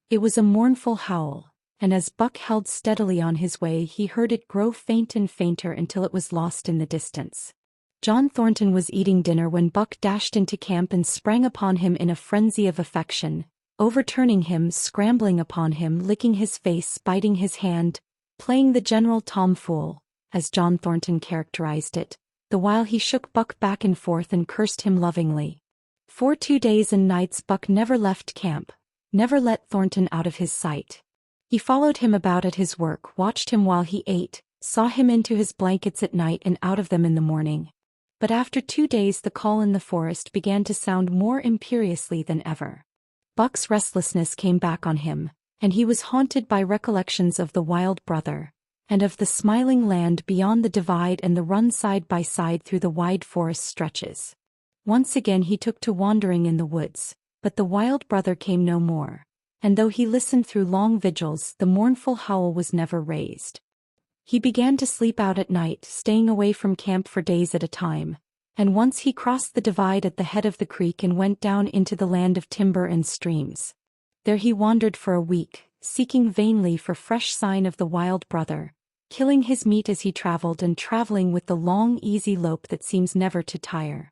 It was a mournful howl, and as Buck held steadily on his way he heard it grow faint and fainter until it was lost in the distance. John Thornton was eating dinner when Buck dashed into camp and sprang upon him in a frenzy of affection, overturning him, scrambling upon him, licking his face, biting his hand, playing the general tomfool, as John Thornton characterized it, the while he shook Buck back and forth and cursed him lovingly. For 2 days and nights Buck never left camp, never let Thornton out of his sight. He followed him about at his work, watched him while he ate, saw him into his blankets at night and out of them in the morning. But after 2 days the call in the forest began to sound more imperiously than ever. Buck's restlessness came back on him, and he was haunted by recollections of the wild brother, and of the smiling land beyond the divide and the run side by side through the wide forest stretches. Once again he took to wandering in the woods, but the wild brother came no more, and though he listened through long vigils the mournful howl was never raised. He began to sleep out at night, staying away from camp for days at a time, and once he crossed the divide at the head of the creek and went down into the land of timber and streams. There he wandered for a week, seeking vainly for fresh sign of the wild brother, killing his meat as he traveled and traveling with the long easy lope that seems never to tire.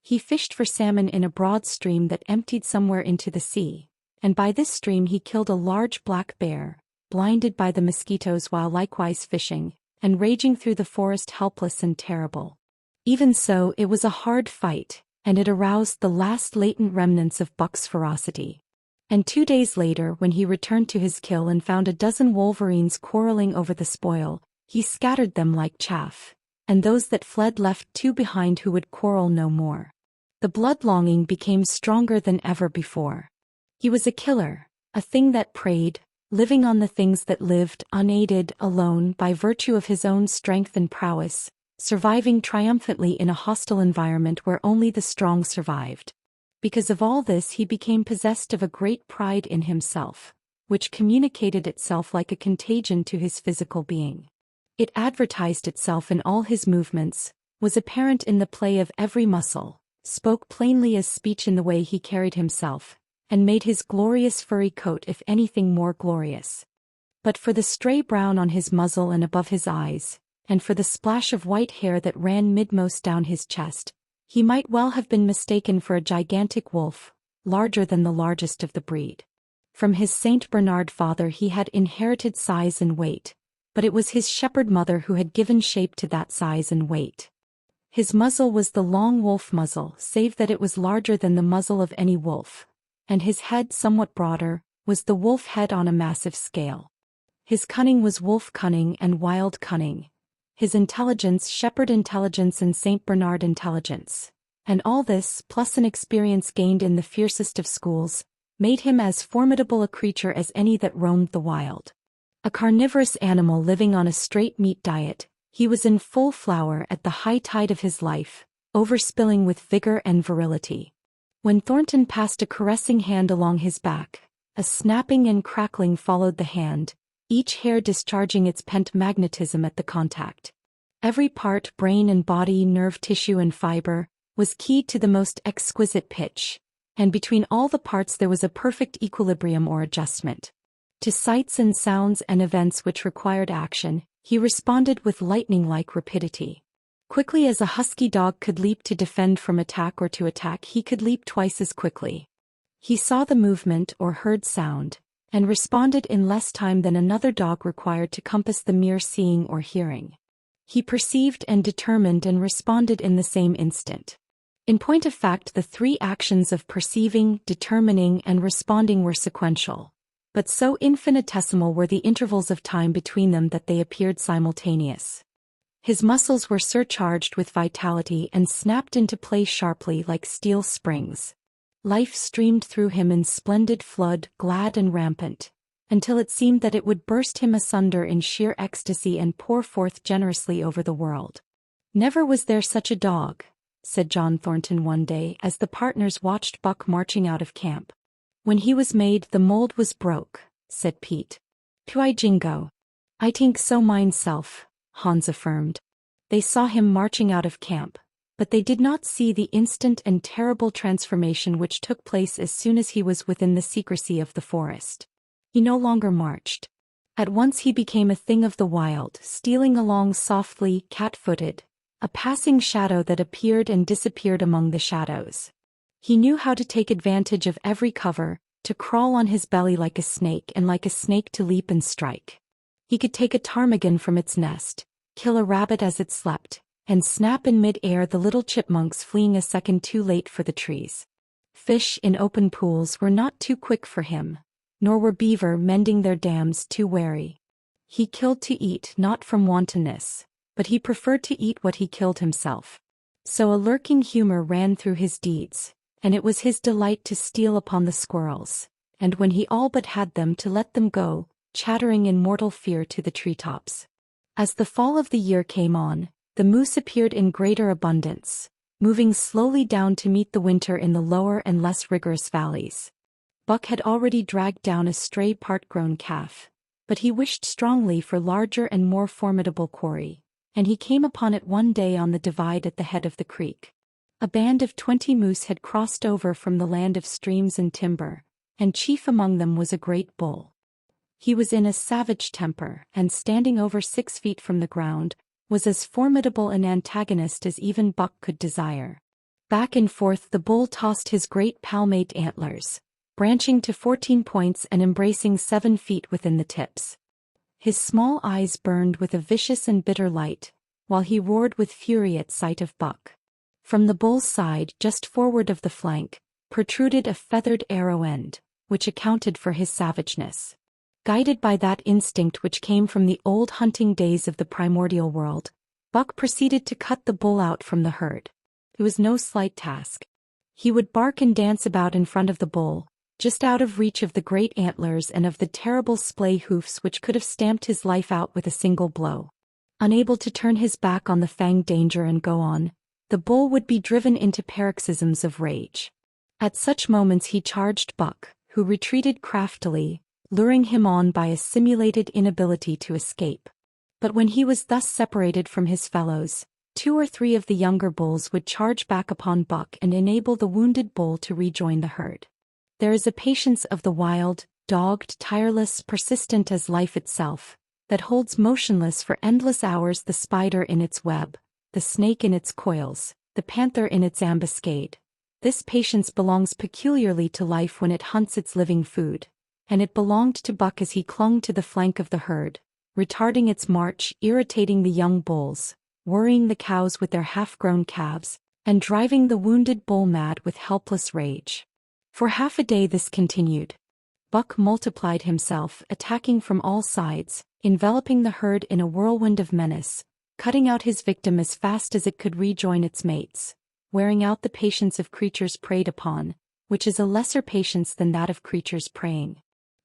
He fished for salmon in a broad stream that emptied somewhere into the sea, and by this stream he killed a large black bear, blinded by the mosquitoes while likewise fishing, and raging through the forest helpless and terrible. Even so, it was a hard fight, and it aroused the last latent remnants of Buck's ferocity. And 2 days later, when he returned to his kill and found a dozen wolverines quarreling over the spoil, he scattered them like chaff, and those that fled left 2 behind who would quarrel no more. The blood-longing became stronger than ever before. He was a killer, a thing that preyed, living on the things that lived, unaided, alone by virtue of his own strength and prowess, surviving triumphantly in a hostile environment where only the strong survived. Because of all this he became possessed of a great pride in himself, which communicated itself like a contagion to his physical being. It advertised itself in all his movements, was apparent in the play of every muscle, spoke plainly as speech in the way he carried himself, and made his glorious furry coat if anything more glorious. But for the stray brown on his muzzle and above his eyes, and for the splash of white hair that ran midmost down his chest, he might well have been mistaken for a gigantic wolf, larger than the largest of the breed. From his Saint Bernard father he had inherited size and weight, but it was his shepherd mother who had given shape to that size and weight. His muzzle was the long wolf muzzle, save that it was larger than the muzzle of any wolf, and his head, somewhat broader, was the wolf head on a massive scale. His cunning was wolf cunning and wild cunning, his intelligence shepherd intelligence and Saint Bernard intelligence, and all this, plus an experience gained in the fiercest of schools, made him as formidable a creature as any that roamed the wild. A carnivorous animal living on a straight meat diet, he was in full flower at the high tide of his life, overspilling with vigor and virility. When Thornton passed a caressing hand along his back, a snapping and crackling followed the hand, each hair discharging its pent magnetism at the contact. Every part, brain and body, nerve tissue and fiber, was keyed to the most exquisite pitch, and between all the parts there was a perfect equilibrium or adjustment. To sights and sounds and events which required action, he responded with lightning-like rapidity. Quickly as a husky dog could leap to defend from attack or to attack, he could leap twice as quickly. He saw the movement or heard sound, and responded in less time than another dog required to compass the mere seeing or hearing. He perceived and determined and responded in the same instant. In point of fact, the 3 actions of perceiving, determining, and responding were sequential, but so infinitesimal were the intervals of time between them that they appeared simultaneous. His muscles were surcharged with vitality and snapped into place sharply like steel springs. Life streamed through him in splendid flood, glad and rampant, until it seemed that it would burst him asunder in sheer ecstasy and pour forth generously over the world. "Never was there such a dog," said John Thornton one day as the partners watched Buck marching out of camp. "When he was made, the mold was broke," said Pete. "Twy jingo. I tink so mine self," Hans affirmed. They saw him marching out of camp, but they did not see the instant and terrible transformation which took place as soon as he was within the secrecy of the forest. He no longer marched. At once he became a thing of the wild, stealing along softly, cat-footed, a passing shadow that appeared and disappeared among the shadows. He knew how to take advantage of every cover, to crawl on his belly like a snake and like a snake to leap and strike. He could take a ptarmigan from its nest, kill a rabbit as it slept, and snap in mid-air the little chipmunks fleeing a second too late for the trees. Fish in open pools were not too quick for him, nor were beaver mending their dams too wary. He killed to eat, not from wantonness, but he preferred to eat what he killed himself. So a lurking humor ran through his deeds, and it was his delight to steal upon the squirrels, and when he all but had them to let them go, chattering in mortal fear to the treetops. As the fall of the year came on, the moose appeared in greater abundance, moving slowly down to meet the winter in the lower and less rigorous valleys. Buck had already dragged down a stray part-grown calf, but he wished strongly for larger and more formidable quarry, and he came upon it one day on the divide at the head of the creek. A band of 20 moose had crossed over from the land of streams and timber, and chief among them was a great bull. He was in a savage temper, and standing over 6 feet from the ground, was as formidable an antagonist as even Buck could desire. Back and forth the bull tossed his great palmate antlers, branching to 14 points and embracing 7 feet within the tips. His small eyes burned with a vicious and bitter light, while he roared with fury at sight of Buck. From the bull's side, just forward of the flank, protruded a feathered arrow end, which accounted for his savageness. Guided by that instinct which came from the old hunting days of the primordial world, Buck proceeded to cut the bull out from the herd. It was no slight task. He would bark and dance about in front of the bull, just out of reach of the great antlers and of the terrible splay hoofs which could have stamped his life out with a single blow. Unable to turn his back on the fanged danger and go on, the bull would be driven into paroxysms of rage. At such moments he charged Buck, who retreated craftily, luring him on by a simulated inability to escape. But when he was thus separated from his fellows, 2 or 3 of the younger bulls would charge back upon Buck and enable the wounded bull to rejoin the herd. There is a patience of the wild, dogged, tireless, persistent as life itself, that holds motionless for endless hours the spider in its web, the snake in its coils, the panther in its ambuscade. This patience belongs peculiarly to life when it hunts its living food, and it belonged to Buck as he clung to the flank of the herd, retarding its march, irritating the young bulls, worrying the cows with their half-grown calves, and driving the wounded bull mad with helpless rage. For half a day this continued. Buck multiplied himself, attacking from all sides, enveloping the herd in a whirlwind of menace, cutting out his victim as fast as it could rejoin its mates, wearing out the patience of creatures preyed upon, which is a lesser patience than that of creatures preying.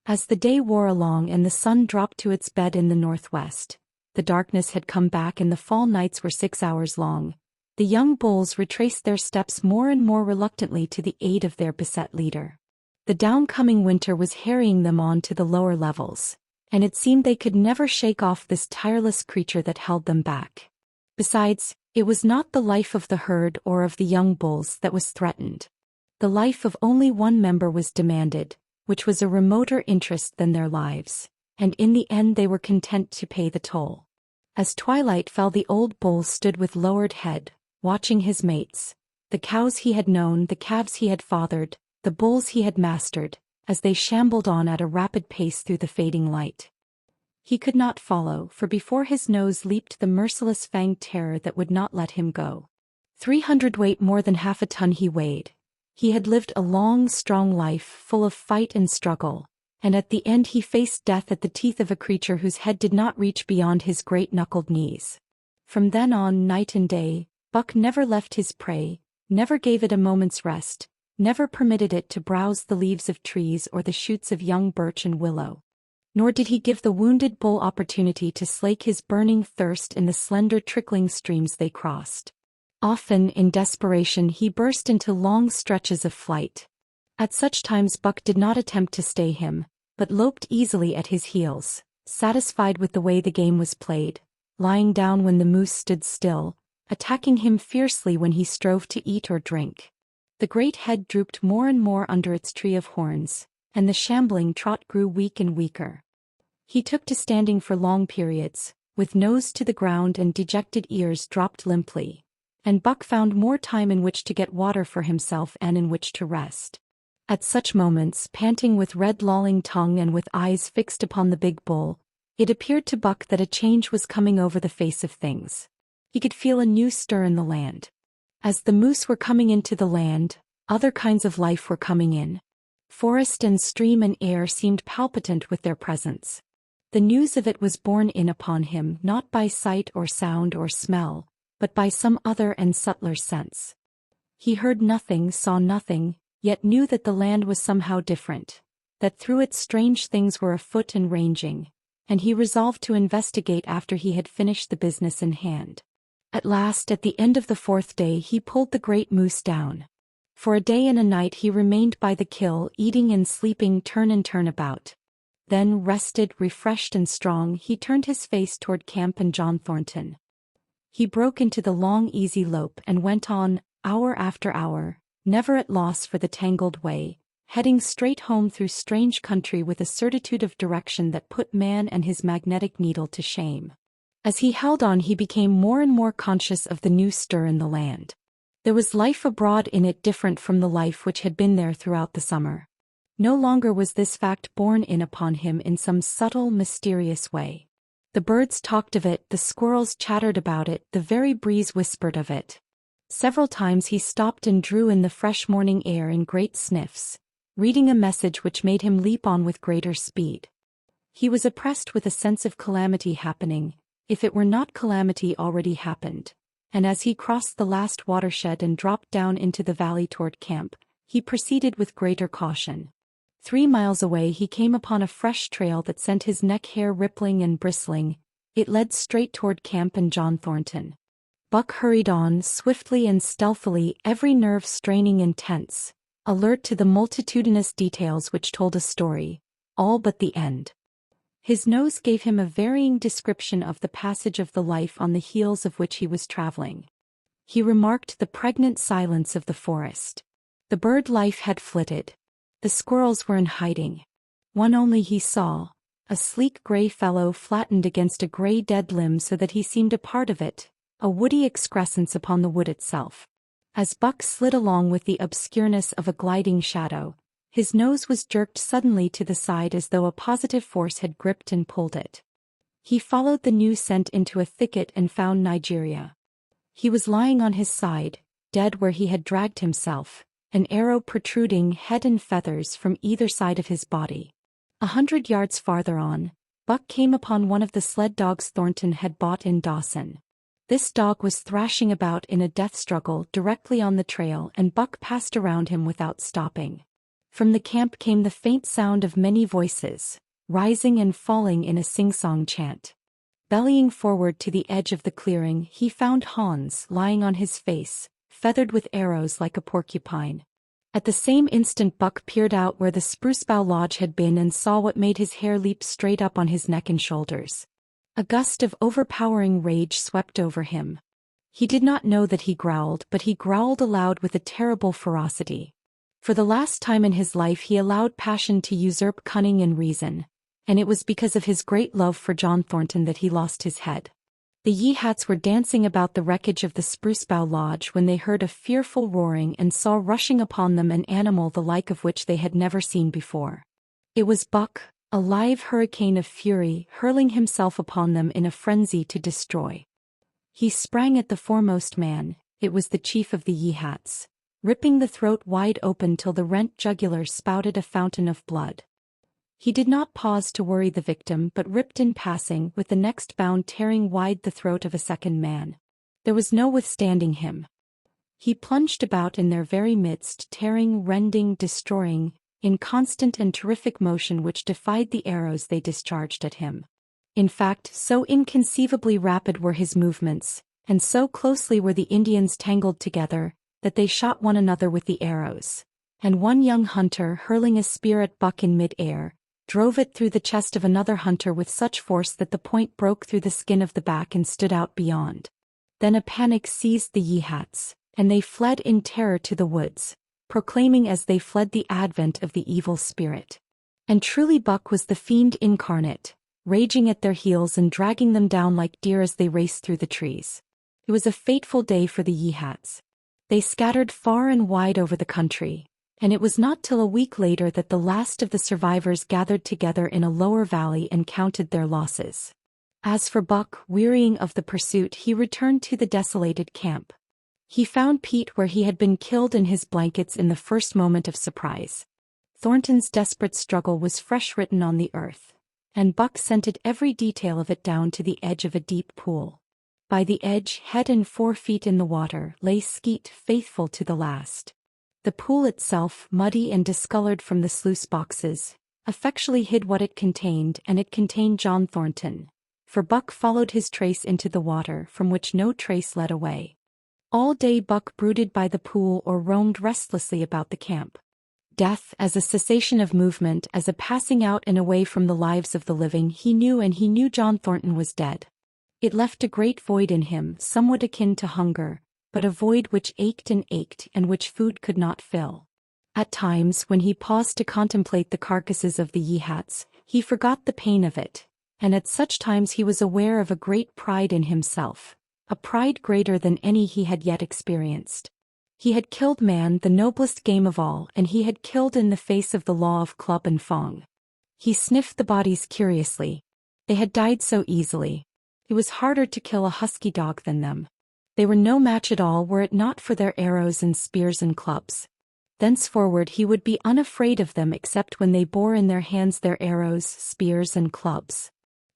As the day wore along and the sun dropped to its bed in the northwest, the darkness had come back and the fall nights were 6 hours long. The young bulls retraced their steps more and more reluctantly to the aid of their beset leader. The downcoming winter was harrying them on to the lower levels, and it seemed they could never shake off this tireless creature that held them back. Besides, it was not the life of the herd or of the young bulls that was threatened. The life of only one member was demanded, which was a remoter interest than their lives, and in the end they were content to pay the toll. As twilight fell, the old bull stood with lowered head, watching his mates, the cows he had known, the calves he had fathered, the bulls he had mastered, as they shambled on at a rapid pace through the fading light. He could not follow, for before his nose leaped the merciless fanged terror that would not let him go. 300 weight, more than half a ton he weighed. He had lived a long, strong life, full of fight and struggle, and at the end he faced death at the teeth of a creature whose head did not reach beyond his great knuckled knees. From then on, night and day, Buck never left his prey, never gave it a moment's rest, never permitted it to browse the leaves of trees or the shoots of young birch and willow. Nor did he give the wounded bull opportunity to slake his burning thirst in the slender trickling streams they crossed. Often, in desperation, he burst into long stretches of flight. At such times Buck did not attempt to stay him, but loped easily at his heels, satisfied with the way the game was played, lying down when the moose stood still, attacking him fiercely when he strove to eat or drink. The great head drooped more and more under its tree of horns, and the shambling trot grew weak and weaker. He took to standing for long periods, with nose to the ground and dejected ears dropped limply, and Buck found more time in which to get water for himself and in which to rest. At such moments, panting with red lolling tongue and with eyes fixed upon the big bull, it appeared to Buck that a change was coming over the face of things. He could feel a new stir in the land. As the moose were coming into the land, other kinds of life were coming in. Forest and stream and air seemed palpitant with their presence. The news of it was borne in upon him not by sight or sound or smell, but by some other and subtler sense. He heard nothing, saw nothing, yet knew that the land was somehow different, that through it strange things were afoot and ranging, and he resolved to investigate after he had finished the business in hand. At last, at the end of the 4th day, he pulled the great moose down. For a day and a night he remained by the kill, eating and sleeping turn and turn about. Then, rested, refreshed and strong, he turned his face toward camp and John Thornton. He broke into the long easy lope and went on, hour after hour, never at loss for the tangled way, heading straight home through strange country with a certitude of direction that put man and his magnetic needle to shame. As he held on, he became more and more conscious of the new stir in the land. There was life abroad in it different from the life which had been there throughout the summer. No longer was this fact borne in upon him in some subtle, mysterious way. The birds talked of it, the squirrels chattered about it, the very breeze whispered of it. Several times he stopped and drew in the fresh morning air in great sniffs, reading a message which made him leap on with greater speed. He was oppressed with a sense of calamity happening, if it were not calamity already happened, and as he crossed the last watershed and dropped down into the valley toward camp, he proceeded with greater caution. 3 miles away he came upon a fresh trail that sent his neck hair rippling and bristling. It led straight toward camp and John Thornton. Buck hurried on, swiftly and stealthily, every nerve straining and tense, alert to the multitudinous details which told a story, all but the end. His nose gave him a varying description of the passage of the life on the heels of which he was traveling. He remarked the pregnant silence of the forest. The bird life had flitted. The squirrels were in hiding. One only he saw, a sleek gray fellow flattened against a gray dead limb so that he seemed a part of it, a woody excrescence upon the wood itself. As Buck slid along with the obscureness of a gliding shadow, his nose was jerked suddenly to the side as though a positive force had gripped and pulled it. He followed the new scent into a thicket and found Nigeria. He was lying on his side, dead where he had dragged himself, an arrow protruding head and feathers from either side of his body. 100 yards farther on, Buck came upon one of the sled dogs Thornton had bought in Dawson. This dog was thrashing about in a death struggle directly on the trail, and Buck passed around him without stopping. From the camp came the faint sound of many voices, rising and falling in a sing-song chant. Bellying forward to the edge of the clearing, he found Hans lying on his face, feathered with arrows like a porcupine. At the same instant Buck peered out where the spruce bough lodge had been and saw what made his hair leap straight up on his neck and shoulders. A gust of overpowering rage swept over him. He did not know that he growled, but he growled aloud with a terrible ferocity. For the last time in his life he allowed passion to usurp cunning and reason, and it was because of his great love for John Thornton that he lost his head. The Yeehats were dancing about the wreckage of the Spruce Bough Lodge when they heard a fearful roaring and saw rushing upon them an animal the like of which they had never seen before. It was Buck, a live hurricane of fury, hurling himself upon them in a frenzy to destroy. He sprang at the foremost man, it was the chief of the Yeehats, ripping the throat wide open till the rent jugular spouted a fountain of blood. He did not pause to worry the victim but ripped in passing, with the next bound tearing wide the throat of a second man. There was no withstanding him. He plunged about in their very midst, tearing, rending, destroying, in constant and terrific motion which defied the arrows they discharged at him. In fact, so inconceivably rapid were his movements, and so closely were the Indians tangled together, that they shot one another with the arrows, and one young hunter, hurling a spear at Buck in mid-air, drove it through the chest of another hunter with such force that the point broke through the skin of the back and stood out beyond. Then a panic seized the Yeehats, and they fled in terror to the woods, proclaiming as they fled the advent of the evil spirit. And truly Buck was the fiend incarnate, raging at their heels and dragging them down like deer as they raced through the trees. It was a fateful day for the Yeehats. They scattered far and wide over the country, and it was not till a week later that the last of the survivors gathered together in a lower valley and counted their losses. As for Buck, wearying of the pursuit, he returned to the desolated camp. He found Pete where he had been killed in his blankets in the first moment of surprise. Thornton's desperate struggle was fresh written on the earth, and Buck scented every detail of it down to the edge of a deep pool. By the edge, head and 4 feet in the water, lay Skeet, faithful to the last. The pool itself, muddy and discolored from the sluice boxes, effectually hid what it contained, and it contained John Thornton, for Buck followed his trace into the water from which no trace led away. All day Buck brooded by the pool or roamed restlessly about the camp. Death, as a cessation of movement, as a passing out and away from the lives of the living, he knew, and he knew John Thornton was dead. It left a great void in him, somewhat akin to hunger, but a void which ached and which food could not fill. At times when he paused to contemplate the carcasses of the Yehats, he forgot the pain of it, and at such times he was aware of a great pride in himself, a pride greater than any he had yet experienced. He had killed man, the noblest game of all, and he had killed in the face of the law of club and fong. He sniffed the bodies curiously. They had died so easily. It was harder to kill a husky dog than them. They were no match at all were it not for their arrows and spears and clubs. Thenceforward he would be unafraid of them except when they bore in their hands their arrows, spears and clubs.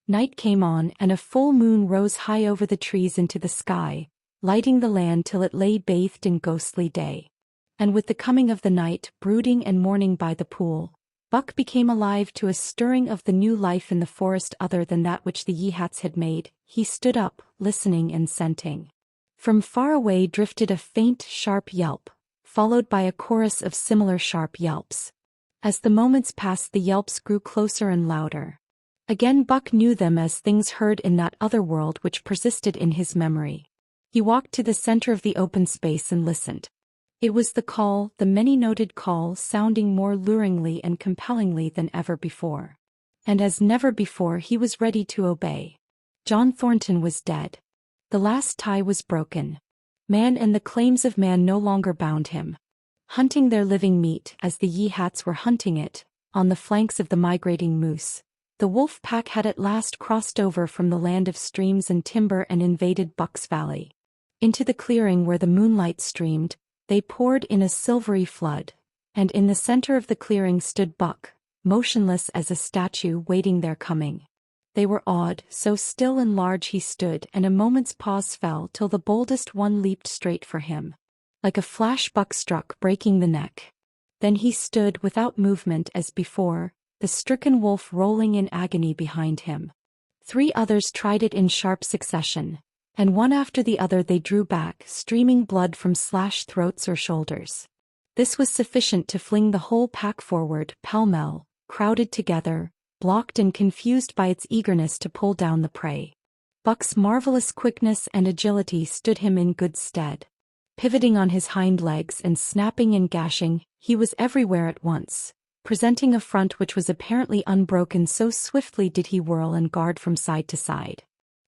Night came on and a full moon rose high over the trees into the sky, lighting the land till it lay bathed in ghostly day. And with the coming of the night, brooding and mourning by the pool, Buck became alive to a stirring of the new life in the forest other than that which the Yehats had made. He stood up, listening and scenting. From far away drifted a faint, sharp yelp, followed by a chorus of similar sharp yelps. As the moments passed, the yelps grew closer and louder. Again Buck knew them as things heard in that other world which persisted in his memory. He walked to the center of the open space and listened. It was the call, the many-noted call, sounding more luringly and compellingly than ever before. And as never before he was ready to obey. John Thornton was dead. The last tie was broken. Man and the claims of man no longer bound him. Hunting their living meat as the Yehats were hunting it, on the flanks of the migrating moose, the wolf pack had at last crossed over from the land of streams and timber and invaded Buck's Valley. Into the clearing where the moonlight streamed, they poured in a silvery flood, and in the center of the clearing stood Buck, motionless as a statue waiting their coming. They were awed, so still and large he stood, and a moment's pause fell till the boldest one leaped straight for him. Like a flash Buck struck, breaking the neck. Then he stood without movement as before, the stricken wolf rolling in agony behind him. 3 others tried it in sharp succession, and one after the other they drew back, streaming blood from slashed throats or shoulders. This was sufficient to fling the whole pack forward, pell-mell, crowded together, blocked and confused by its eagerness to pull down the prey. Buck's marvelous quickness and agility stood him in good stead. Pivoting on his hind legs and snapping and gashing, he was everywhere at once, presenting a front which was apparently unbroken, so swiftly did he whirl and guard from side to side.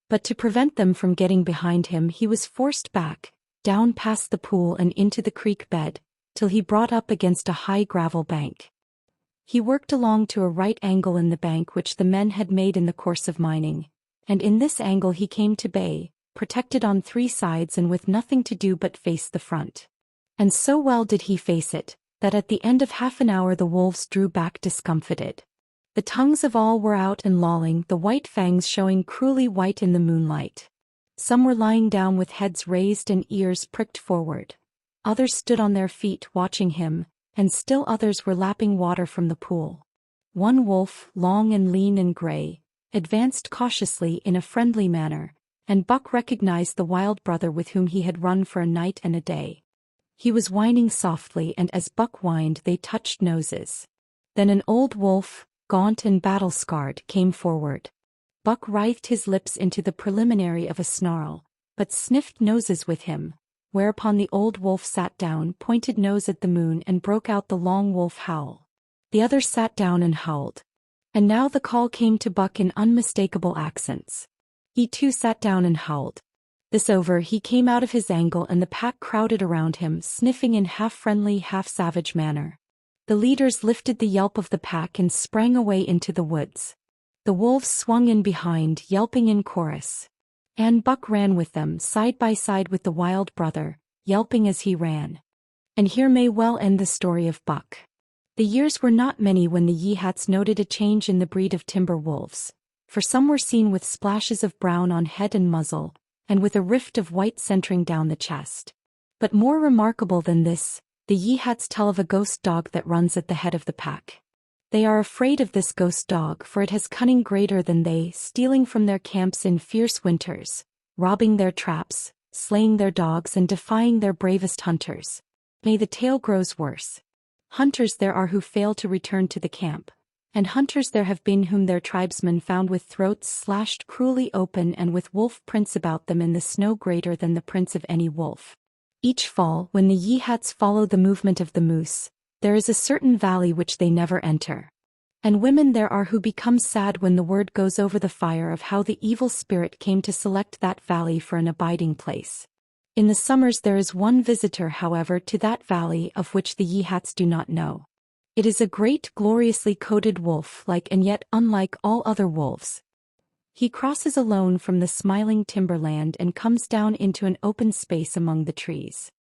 But to prevent them from getting behind him he was forced back, down past the pool and into the creek bed, till he brought up against a high gravel bank. He worked along to a right angle in the bank which the men had made in the course of mining, and in this angle he came to bay, protected on 3 sides and with nothing to do but face the front. And so well did he face it, that at the end of half an hour the wolves drew back discomfited. The tongues of all were out and lolling, the white fangs showing cruelly white in the moonlight. Some were lying down with heads raised and ears pricked forward. Others stood on their feet watching him, and still others were lapping water from the pool. One wolf, long and lean and gray, advanced cautiously in a friendly manner, and Buck recognized the wild brother with whom he had run for a night and a day. He was whining softly, and as Buck whined they touched noses. Then an old wolf, gaunt and battle-scarred, came forward. Buck writhed his lips into the preliminary of a snarl, but sniffed noses with him, whereupon the old wolf sat down, pointed nose at the moon, and broke out the long wolf howl. The other sat down and howled. And now the call came to Buck in unmistakable accents. He too sat down and howled. This over, he came out of his angle and the pack crowded around him, sniffing in half-friendly, half-savage manner. The leaders lifted the yelp of the pack and sprang away into the woods. The wolves swung in behind, yelping in chorus. And Buck ran with them, side by side with the wild brother, yelping as he ran. And here may well end the story of Buck. The years were not many when the Yehats noted a change in the breed of timber wolves, for some were seen with splashes of brown on head and muzzle, and with a rift of white centering down the chest. But more remarkable than this, the Yehats tell of a ghost dog that runs at the head of the pack. They are afraid of this ghost dog, for it has cunning greater than they, stealing from their camps in fierce winters, robbing their traps, slaying their dogs and defying their bravest hunters. Nay, the tale grows worse. Hunters there are who fail to return to the camp, and hunters there have been whom their tribesmen found with throats slashed cruelly open and with wolf prints about them in the snow greater than the prints of any wolf. Each fall, when the Yehats follow the movement of the moose, there is a certain valley which they never enter. And women there are who become sad when the word goes over the fire of how the evil spirit came to select that valley for an abiding place. In the summers there is one visitor, however, to that valley of which the Yehats do not know. It is a great gloriously coated wolf, like and yet unlike all other wolves. He crosses alone from the smiling timberland and comes down into an open space among the trees.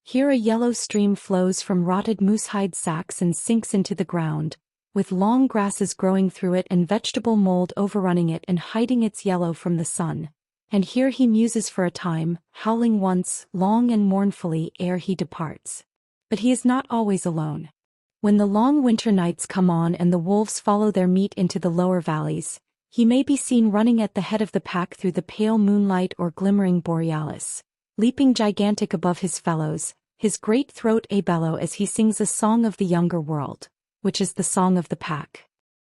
Here a yellow stream flows from rotted moosehide sacks and sinks into the ground, with long grasses growing through it and vegetable mold overrunning it and hiding its yellow from the sun. And here he muses for a time, howling once, long and mournfully, ere he departs. But he is not always alone. When the long winter nights come on and the wolves follow their meat into the lower valleys, he may be seen running at the head of the pack through the pale moonlight or glimmering borealis, leaping gigantic above his fellows, his great throat a bellow as he sings a song of the younger world, which is the song of the pack.